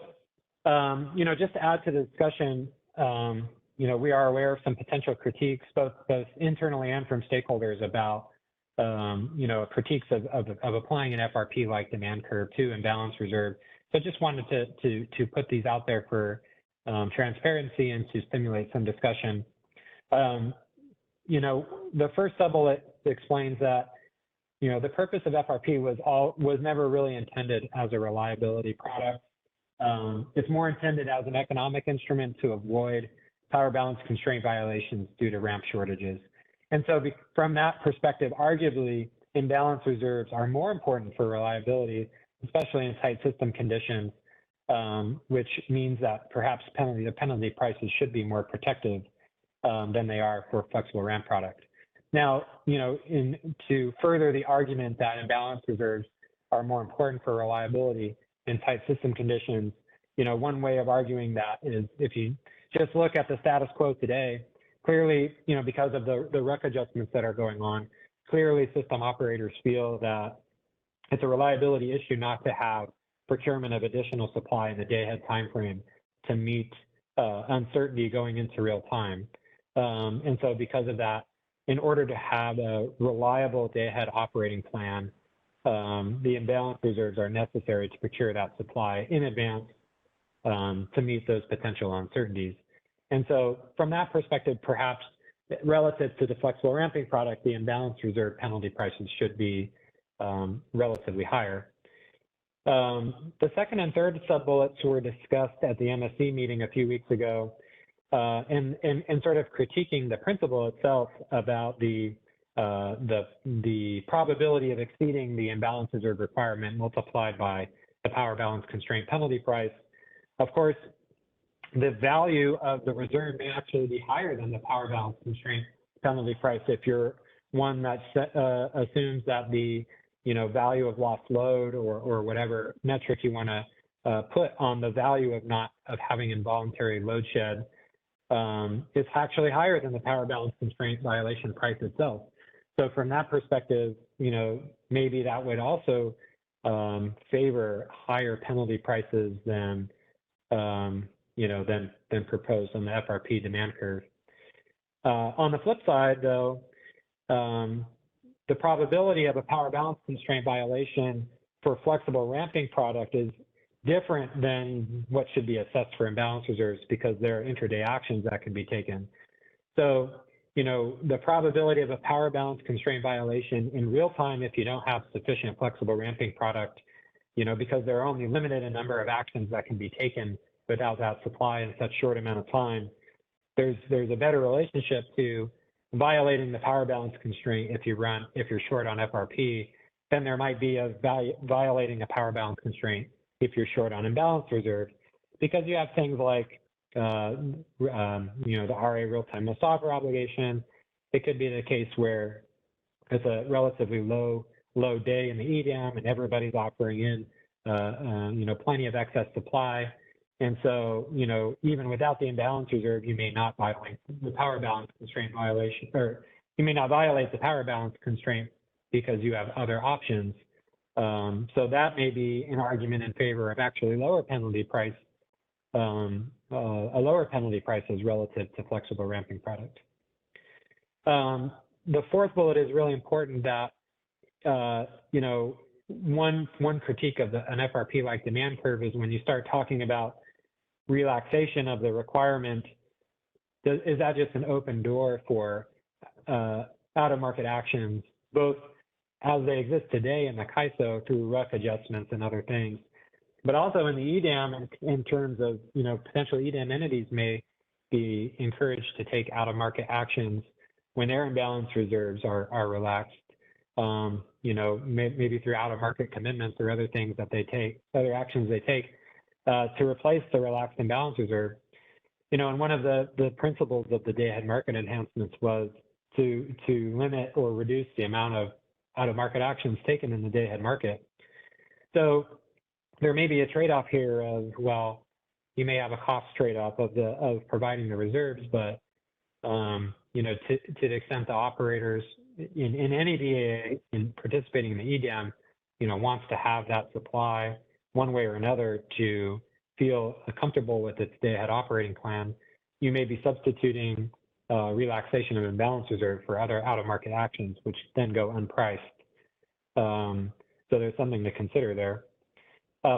just to add to the discussion, we are aware of some potential critiques, both internally and from stakeholders about, critiques of applying an FRP-like demand curve to imbalance reserve. So just wanted to put these out there for transparency and to stimulate some discussion. The first sub-bullet explains that, the purpose of FRP was never really intended as a reliability product. It's more intended as an economic instrument to avoid power balance constraint violations due to ramp shortages. And so from that perspective, arguably, imbalance reserves are more important for reliability, especially in tight system conditions, which means that perhaps the penalty prices should be more protective than they are for flexible ramp product. Now, to further the argument that imbalance reserves are more important for reliability in tight system conditions, one way of arguing that is if you just look at the status quo today, clearly, because of the RUC adjustments that are going on, clearly system operators feel that it's a reliability issue not to have procurement of additional supply in the day-ahead timeframe to meet uncertainty going into real time. And so because of that, in order to have a reliable day-ahead operating plan, the imbalance reserves are necessary to procure that supply in advance to meet those potential uncertainties. And so from that perspective, perhaps relative to the flexible ramping product, the imbalance reserve penalty prices should be relatively higher. The second and third sub-bullets were discussed at the MSC meeting a few weeks ago, and sort of critiquing the principle itself about the probability of exceeding the imbalance reserve requirement multiplied by the power balance constraint penalty price. Of course, the value of the reserve may actually be higher than the power balance constraint penalty price if you're one that assumes that the value of lost load or whatever metric you want to put on the value of having involuntary load shed is actually higher than the power balance constraint violation price itself. So from that perspective, maybe that would also favor higher penalty prices than proposed on the FRP demand curve. On the flip side, though, the probability of a power balance constraint violation for flexible ramping product is different than what should be assessed for imbalance reserves because there are intraday actions that can be taken. So, the probability of a power balance constraint violation in real time if you don't have sufficient flexible ramping product, because there are only limited a number of actions that can be taken without that supply in such short amount of time, there's a better relationship to violating the power balance constraint if you're short on FRP than there might be of violating a power balance constraint if you're short on imbalance reserve, because you have things like the RA real-time most offer obligation. It could be the case where it's a relatively low day in the EDAM and everybody's offering in plenty of excess supply. And so, even without the imbalance reserve, you may not violate the power balance constraint violation, or you may not violate the power balance constraint because you have other options. So that may be an argument in favor of actually a lower penalty prices relative to flexible ramping product. The fourth bullet is really important that, one critique of an FRP-like demand curve is when you start talking about relaxation of the requirement, is that just an open door for out-of-market actions, both as they exist today in the CAISO through RUC adjustments and other things, but also in the EDAM in terms of, potential EDAM entities may be encouraged to take out-of-market actions when their imbalance reserves are relaxed, maybe through out-of-market commitments or other things that they take, other actions they take to replace the relaxed imbalance reserve. And one of the principles of the Day-Ahead Market Enhancements was to limit or reduce the amount of out-of-market actions taken in the day-ahead market. So there may be a trade-off here of, well, you may have a cost trade-off of providing the reserves, but you know, to the extent the operators in any DAA in participating in the EDAM, you know, wants to have that supply one way or another to feel comfortable with its day-ahead operating plan, you may be substituting relaxation of imbalance reserve for other out-of-market actions, which then go unpriced. So there's something to consider there.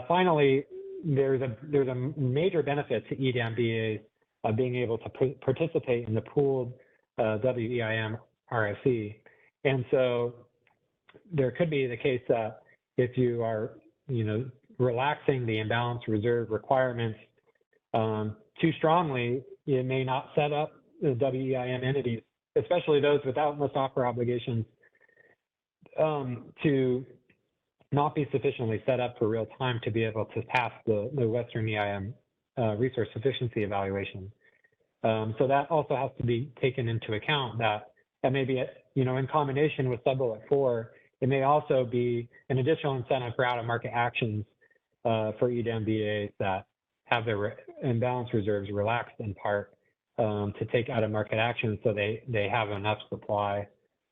Finally, there's a major benefit to EDAM DAs being able to participate in the pooled WEIM RSE. And so there could be the case that if you are, you know, relaxing the imbalance reserve requirements too strongly, it may not set up the WEIM entities, especially those without list offer obligations, to not be sufficiently set up for real time to be able to pass the Western EIM resource sufficiency evaluation. So that also has to be taken into account, that may be, you know, in combination with sub-bullet 4, it may also be an additional incentive for out-of-market actions for EDAM DAs that have their imbalance reserves relaxed in part to take out-of-market actions, so they have enough supply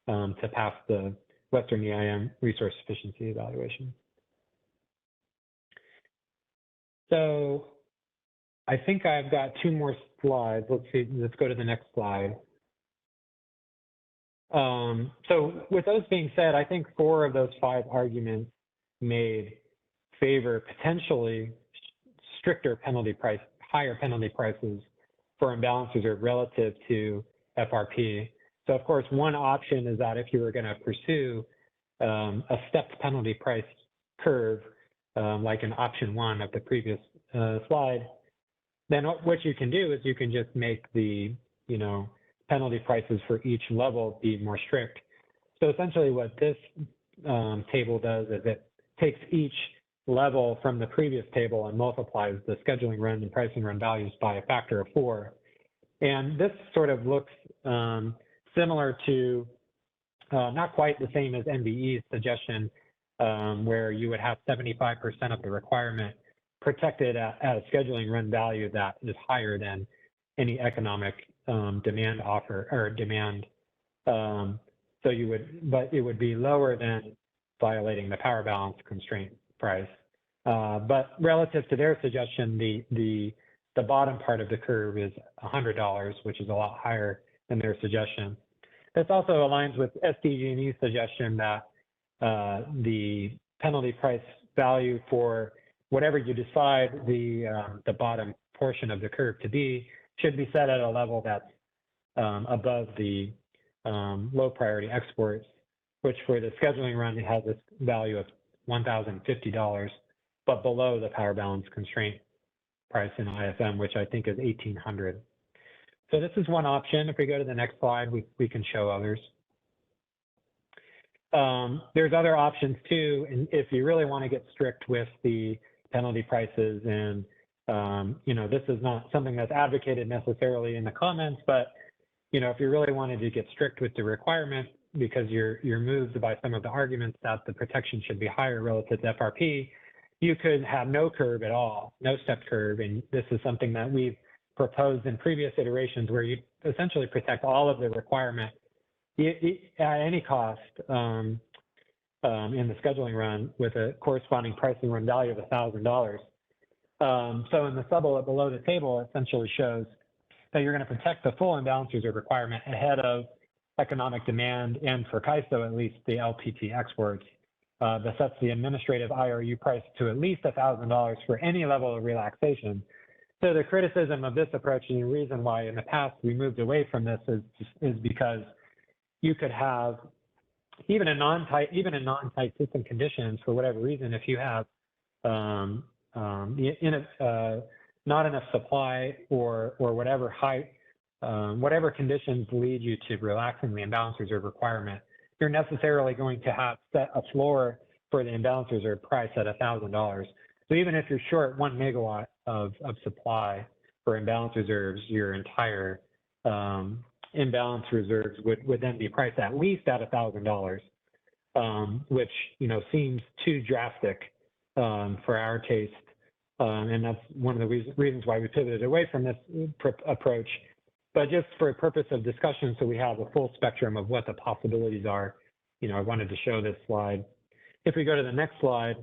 to pass the Western EIM resource sufficiency evaluation. So I think I've got 2 more slides. Let's see, let's go to the next slide. So with those being said, I think 4 of those 5 arguments made favor potentially stricter penalty price, higher penalty prices for imbalance reserve relative to FRP. So of course, one option is that if you were going to pursue a stepped penalty price curve, like in option 1 of the previous slide, then what you can do is you can just make the, you know, penalty prices for each level be more strict. So essentially what this table does is it takes each level from the previous table and multiplies the scheduling run and pricing run values by a factor of 4. And this sort of looks similar to, not quite the same as NBE's suggestion, where you would have 75% of the requirement protected at a scheduling run value that is higher than any economic demand offer or demand. So you would, but it would be lower than violating the power balance constraint price. But relative to their suggestion, the bottom part of the curve is $100, which is a lot higher than their suggestion. This also aligns with SDG&E's suggestion that the penalty price value for whatever you decide the bottom portion of the curve to be should be set at a level that's above the low priority exports, which for the scheduling run, it has this value of $1,050, but below the power balance constraint price in IFM, which I think is $1,800. So this is one option. If we go to the next slide, we can show others. There's other options too, and if you really want to get strict with the penalty prices, and you know, this is not something that's advocated necessarily in the comments, but you know, if you really wanted to get strict with the requirement because you're moved by some of the arguments that the protection should be higher relative to FRP, you could have no curve at all, no step curve, and this is something that we've proposed in previous iterations where you essentially protect all of the requirement at any cost in the scheduling run with a corresponding pricing run value of $1,000. So in the sub-bullet below the table, it essentially shows that you're going to protect the full imbalance reserve requirement ahead of economic demand, and for CAISO at least the LPT exports, that sets the administrative IRU price to at least $1,000 for any level of relaxation. So the criticism of this approach, and the reason why in the past we moved away from this, is because you could have even in non-tight system conditions, for whatever reason, if you have not enough supply or whatever whatever conditions lead you to relaxing the imbalance reserve requirement, you're necessarily going to have set a floor for the imbalance reserve price at $1,000. So even if you're short 1 megawatt of supply for imbalance reserves, your entire imbalance reserves would then be priced at least at $1,000, which, seems too drastic for our taste. And that's one of the reasons why we pivoted away from this approach. But just for a purpose of discussion, so we have a full spectrum of what the possibilities are, I wanted to show this slide. If we go to the next slide,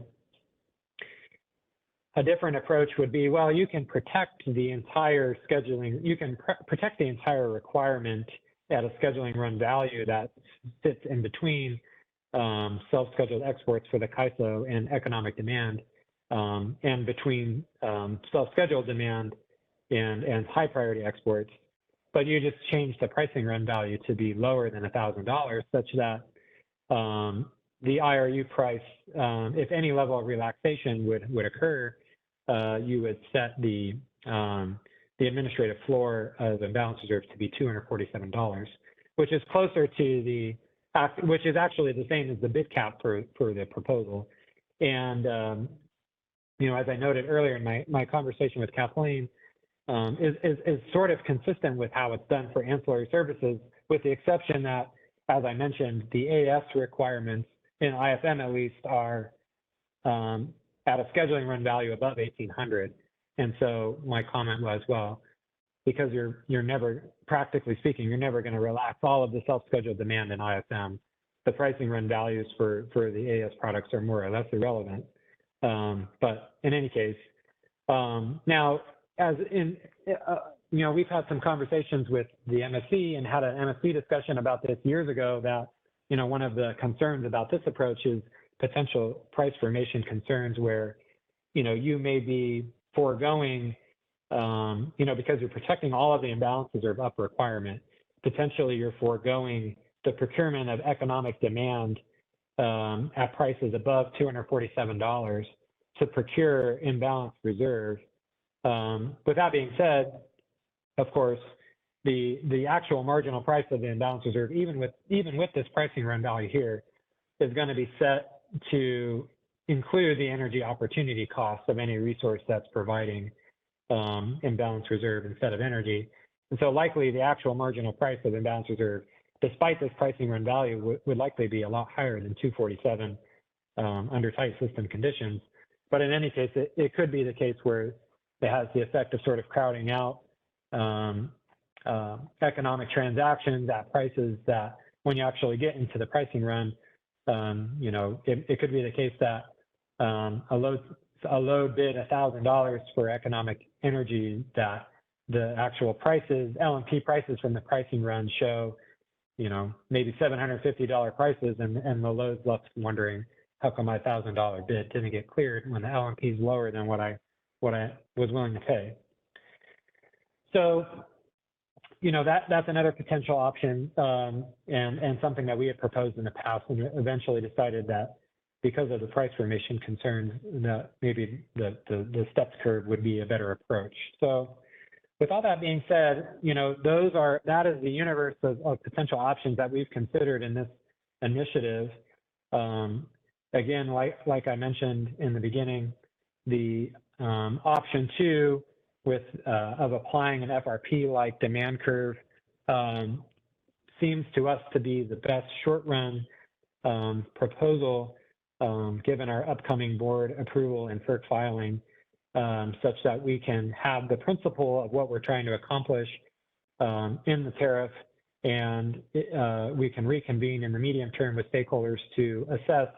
a different approach would be, well, you can protect the entire scheduling, you can protect the entire requirement at a scheduling run value that sits in between self-scheduled exports for the CAISO and economic demand, and between self-scheduled demand and high priority exports. But you just change the pricing run value to be lower than $1,000, such that the IRU price, if any level of relaxation would occur, you would set the administrative floor of imbalance reserves to be $247, which is closer to which is actually the same as the bid cap for the proposal. And as I noted earlier in my conversation with Kathleen, is sort of consistent with how it's done for ancillary services, with the exception that, as I mentioned, the AS requirements in IFM at least are at a scheduling run value above 1,800. And so my comment was, well, because you're never, practically speaking, you're never going to relax all of the self-scheduled demand in IFM, the pricing run values for the AS products are more or less irrelevant. But in any case, now, as in, we've had some conversations with the MSC and had an MSC discussion about this years ago, that, one of the concerns about this approach is potential price formation concerns where, you may be foregoing, because you're protecting all of the imbalance reserve up requirement, potentially you're foregoing the procurement of economic demand at prices above $247 to procure imbalance reserve. With that being said, of course, the actual marginal price of the imbalance reserve, even with this pricing run value here, is going to be set to include the energy opportunity cost of any resource that's providing imbalance reserve instead of energy. And so likely the actual marginal price of imbalance reserve, despite this pricing run value, would likely be a lot higher than $247 under tight system conditions. But in any case, it could be the case where it has the effect of sort of crowding out economic transactions at prices that, when you actually get into the pricing run, it could be the case that a load bid $1,000 for economic energy, that the actual prices, LMP prices from the pricing run show, maybe $750 prices, and the load's left wondering, how come my $1,000 bid didn't get cleared when the LMP is lower than what I was willing to pay? So, that's another potential option, and something that we had proposed in the past, and eventually decided that because of the price formation concerns, that maybe the steps curve would be a better approach. So with all that being said, that is the universe of potential options that we've considered in this initiative. Again, like I mentioned in the beginning, the option 2 of applying an FRP-like demand curve seems to us to be the best short-run proposal, given our upcoming board approval and FERC filing, such that we can have the principle of what we're trying to accomplish in the tariff, and we can reconvene in the medium term with stakeholders to assess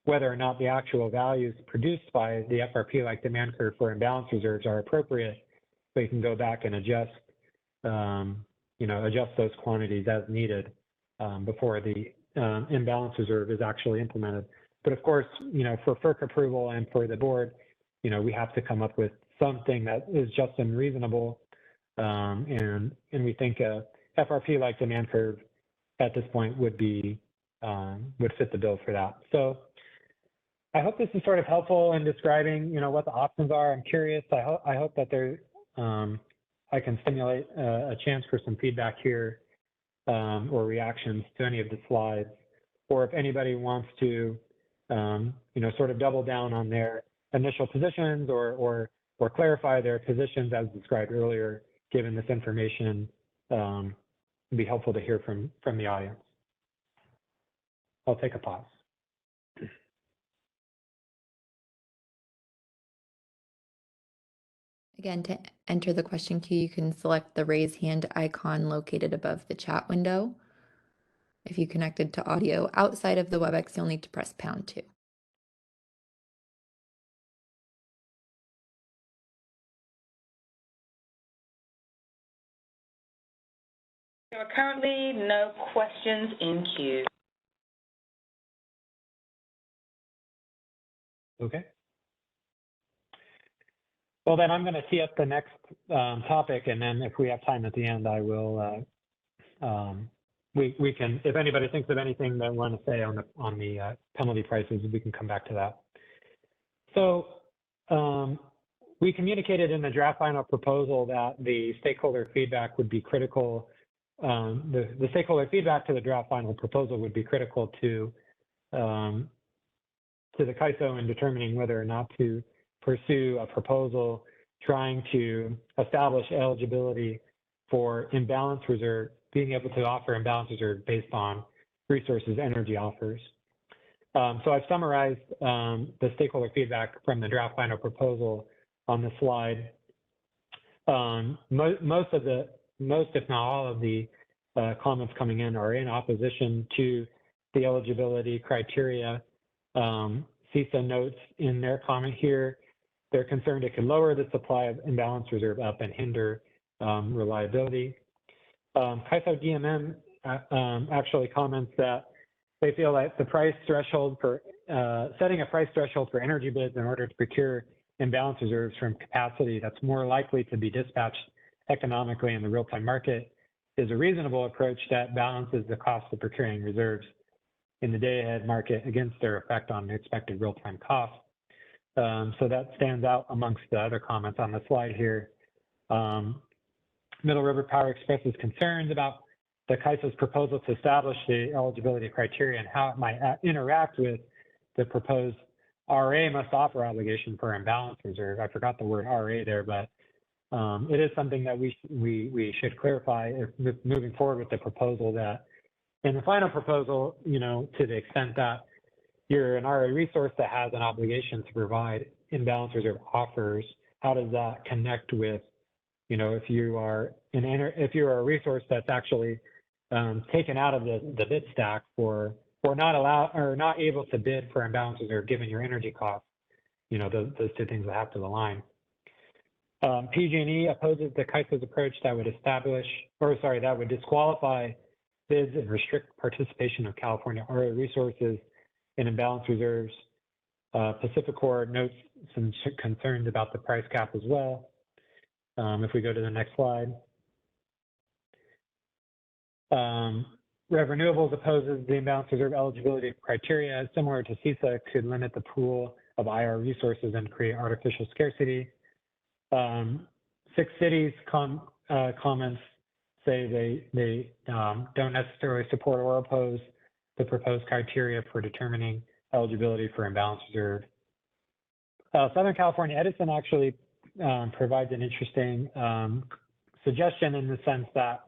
whether or not the actual values produced by the FRP-like demand curve for imbalance reserves are appropriate. We can go back and adjust those quantities as needed before the imbalance reserve is actually implemented. But of course, for FERC approval and for the board, we have to come up with something that is just and reasonable, and we think a FRP-like demand curve at this point would fit the bill for that. So I hope this is sort of helpful in describing, what the options are. I'm curious. I hope that I can stimulate a chance for some feedback here, or reactions to any of the slides, or if anybody wants to, sort of double down on their initial positions or clarify their positions as described earlier, given this information, it'd be helpful to hear from the audience. I'll take a pause. Again, to enter the question queue, you can select the raise hand icon located above the chat window. If you connected to audio outside of the WebEx, you'll need to press #2. There are currently no questions in queue. Okay. Well, then I'm going to tee up the next topic, and then if we have time at the end, I will. We can, if anybody thinks of anything they want to say on the penalty prices, we can come back to that. So we communicated in the draft final proposal that the stakeholder feedback would be critical. The stakeholder feedback to the draft final proposal would be critical to the CAISO in determining whether or not to pursue a proposal trying to establish eligibility for imbalance reserve, being able to offer imbalance reserve based on resources energy offers. So I've summarized the stakeholder feedback from the draft final proposal on the slide. Most, if not all of the comments coming in are in opposition to the eligibility criteria. CISA notes in their comment here, they're concerned it could lower the supply of imbalance reserve up and hinder reliability. CAISO DMM actually comments that they feel like the price threshold for setting a price threshold for energy bids in order to procure imbalance reserves from capacity that's more likely to be dispatched economically in the real-time market is a reasonable approach that balances the cost of procuring reserves in the day-ahead market against their effect on the expected real-time cost. So that stands out amongst the other comments on the slide here. Middle River Power expresses concerns about the CAISO's proposal to establish the eligibility criteria and how it might interact with the proposed RA must offer obligation for imbalance reserve. I forgot the word RA there, but it is something that we should clarify if moving forward with the proposal, that in the final proposal, you know, to the extent that you're an RA resource that has an obligation to provide imbalance reserve offers, how does that connect with, you know, if you are a resource that's actually taken out of the bid stack or not able to bid for imbalance reserve given your energy costs, you know, those two things that have to align. PG&E opposes the CAISO's approach that would disqualify bids and restrict participation of California RA resources in imbalance reserves. PacifiCorp notes some concerns about the price cap as well. If we go to the next slide. Rev Renewables opposes the imbalance reserve eligibility criteria. Similar to CISA, could limit the pool of IR resources and create artificial scarcity. Six Cities comments say they don't necessarily support or oppose the proposed criteria for determining eligibility for imbalance reserve. Southern California Edison actually provides an interesting suggestion in the sense that,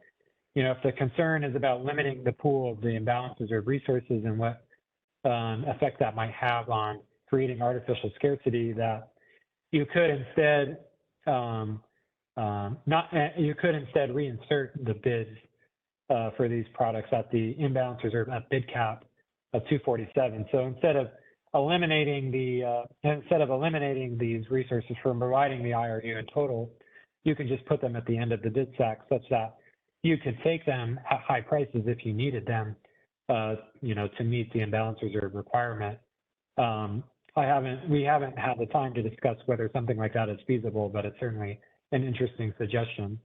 you know, if the concern is about limiting the pool of the imbalance reserve resources and what effect that might have on creating artificial scarcity, that you could instead reinsert the bids for these products at the imbalance reserve at bid cap of 247. So instead of eliminating these resources from providing the IRU in total, you can just put them at the end of the bid stack such that you could take them at high prices if you needed them, you know, to meet the imbalance reserve requirement. We haven't had the time to discuss whether something like that is feasible, but it's certainly an interesting suggestion.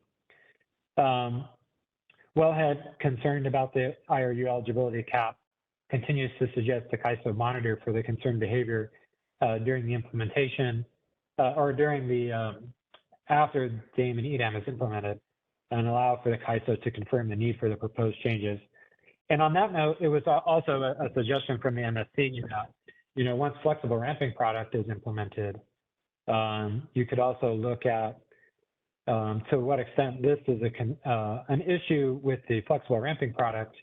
Wellhead, concerned about the IRU eligibility cap, continues to suggest the CAISO monitor for the concerned behavior during the implementation or during the after DAME and EDAM is implemented, and allow for the CAISO to confirm the need for the proposed changes. And on that note, it was also a suggestion from the MSC that, you know, once flexible ramping product is implemented, you could also look at to what extent this is an issue with the flexible ramping product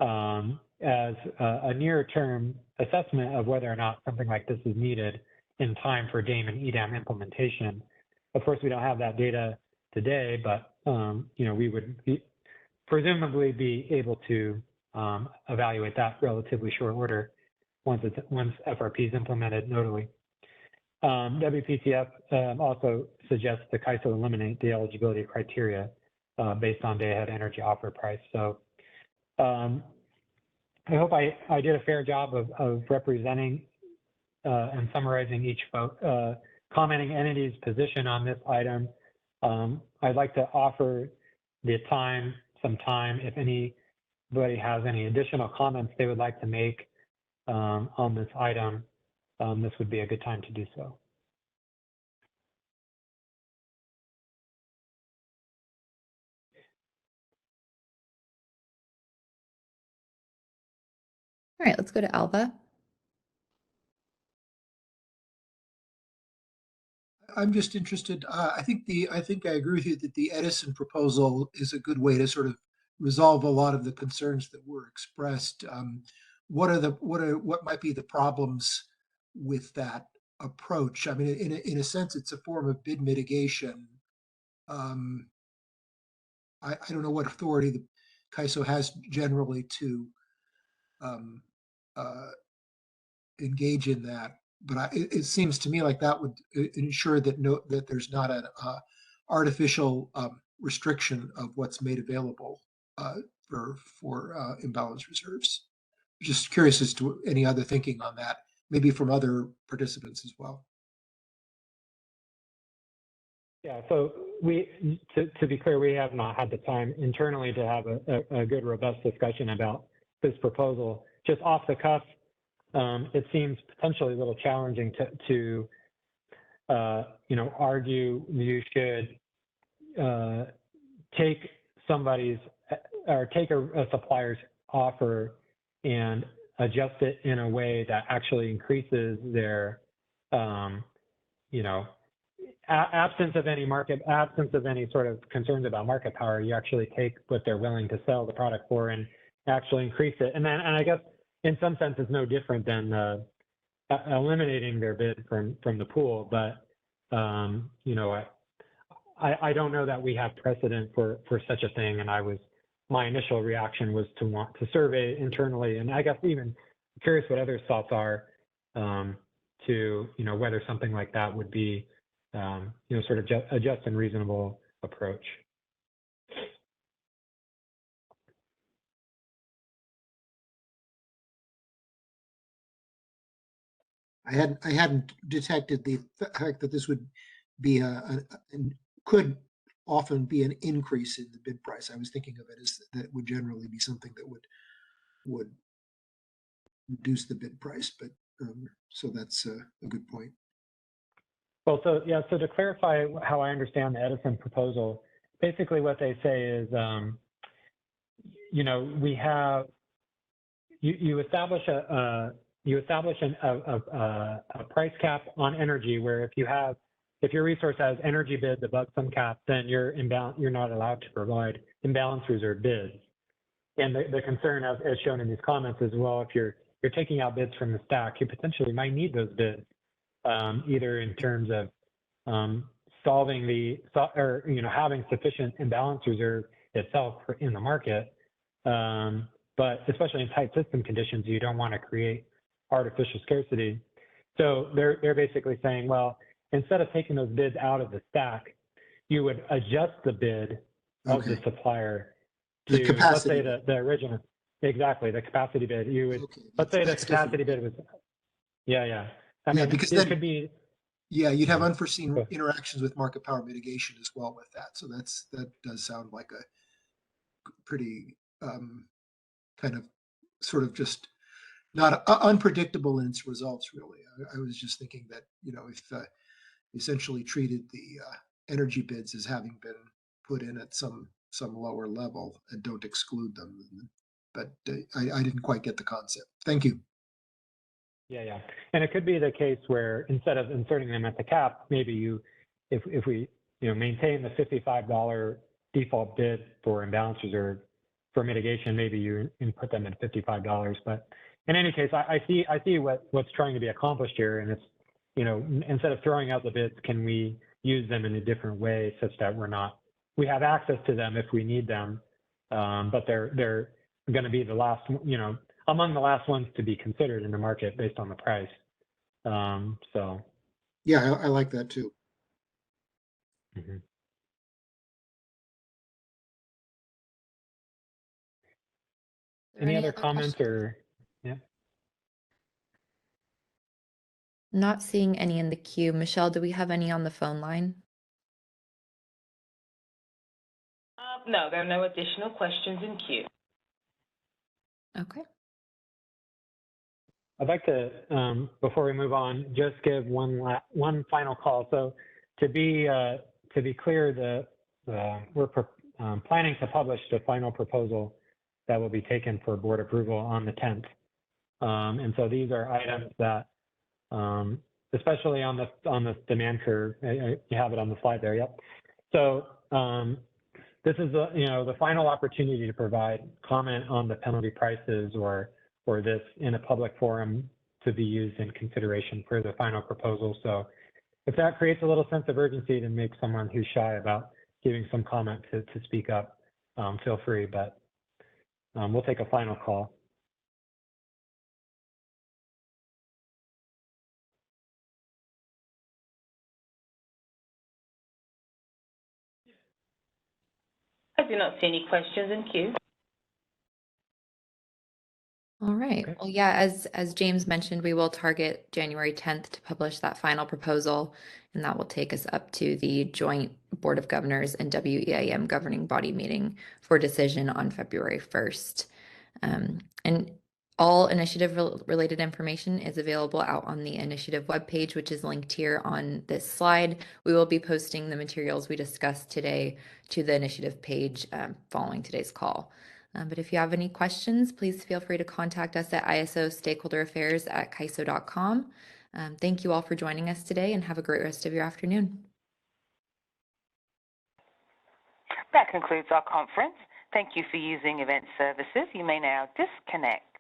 as a near-term assessment of whether or not something like this is needed in time for DAME and EDAM implementation. Of course, we don't have that data today, but we would presumably be able to evaluate that relatively short order once FRP is implemented nodally. WPTF also suggests the CAISO eliminate the eligibility criteria based on day-ahead energy offer price. So I hope I did a fair job of representing and summarizing each commenting entity's position on this item. I'd like to offer some time if anybody has any additional comments they would like to make on this item. This would be a good time to do so. All right, let's go to Alva. I'm just interested. I think I agree with you that the Edison proposal is a good way to sort of resolve a lot of the concerns that were expressed. What might be the problems with that approach? I mean, in a sense, it's a form of bid mitigation. I don't know what authority the CAISO has generally to engage in that, but it seems to me like that would ensure that there's not an artificial restriction of what's made available for imbalance reserves. Just curious as to any other thinking on that, maybe from other participants as well. Yeah, so to be clear, we have not had the time internally to have a good, robust discussion about this proposal. Just off the cuff, it seems potentially a little challenging to argue you should take a supplier's offer and adjust it in a way that actually increases their, absence of any sort of concerns about market power. You actually take what they're willing to sell the product for and actually increase it. And I guess in some sense it's no different than eliminating their bid from the pool. But I don't know that we have precedent for such a thing. And my initial reaction was to want to survey internally, and I guess even curious what others' thoughts are to whether something like that would be sort of a just and reasonable approach. I hadn't detected the fact that this would be could often be an increase in the bid price. I was thinking of it as that would generally be something that would reduce the bid price, but so that's a good point. Well, so to clarify how I understand the Edison proposal, basically what they say is, we have you establish a price cap on energy where if your resource has energy bids above some cap, then you're not allowed to provide imbalance reserve bids. And the concern, as shown in these comments, is, well, if you're taking out bids from the stack, you potentially might need those bids, either in terms of having sufficient imbalance reserve itself in the market, but especially in tight system conditions, you don't want to create artificial scarcity. So they're basically saying, well, instead of taking those bids out of the stack, you would adjust the bid of the supplier to, let's say, the original, exactly, the capacity bid. You would, let's say the capacity bid was, I mean, because it then, could be. Yeah, you'd have unforeseen interactions with market power mitigation as well with that. So that does sound like a pretty kind of sort of just not unpredictable in its results, really. I was just thinking that, if essentially treated the energy bids as having been put in at some lower level and don't exclude them. But I didn't quite get the concept. Thank you. Yeah. And it could be the case where instead of inserting them at the cap, maybe if we maintain the $55 default bid for imbalance reserve. For mitigation, maybe you input them at $55. But in any case, I see what's trying to be accomplished here, and it's, instead of throwing out the bids, can we use them in a different way such that we have access to them if we need them, but they're going to be the last, among the last ones to be considered in the market based on the price. So. Yeah, I like that too. Mm-hmm. Any other comments or, yeah? Not seeing any in the queue. Michelle, do we have any on the phone line? No, there are no additional questions in queue. Okay. I'd like to, before we move on, just give one final call. So to be clear, we're planning to publish the final proposal that will be taken for board approval on the 10th. And so these are items that, especially on the demand curve, you have it on the slide there. Yep. So this is the final opportunity to provide comment on the penalty prices or this in a public forum to be used in consideration for the final proposal. So if that creates a little sense of urgency to make someone who's shy about giving some comment to speak up, feel free, but we'll take a final call. I do not see any questions in queue. All right. Okay. Well, yeah, as James mentioned, we will target January 10th to publish that final proposal, and that will take us up to the joint Board of Governors and WEIM governing body meeting for decision on February 1st. And all initiative-related information is available out on the initiative webpage, which is linked here on this slide. We will be posting the materials we discussed today to the initiative page following today's call. But if you have any questions, please feel free to contact us at isostakeholderaffairs@kaiso.com. Thank you all for joining us today and have a great rest of your afternoon. That concludes our conference. Thank you for using Event Services. You may now disconnect.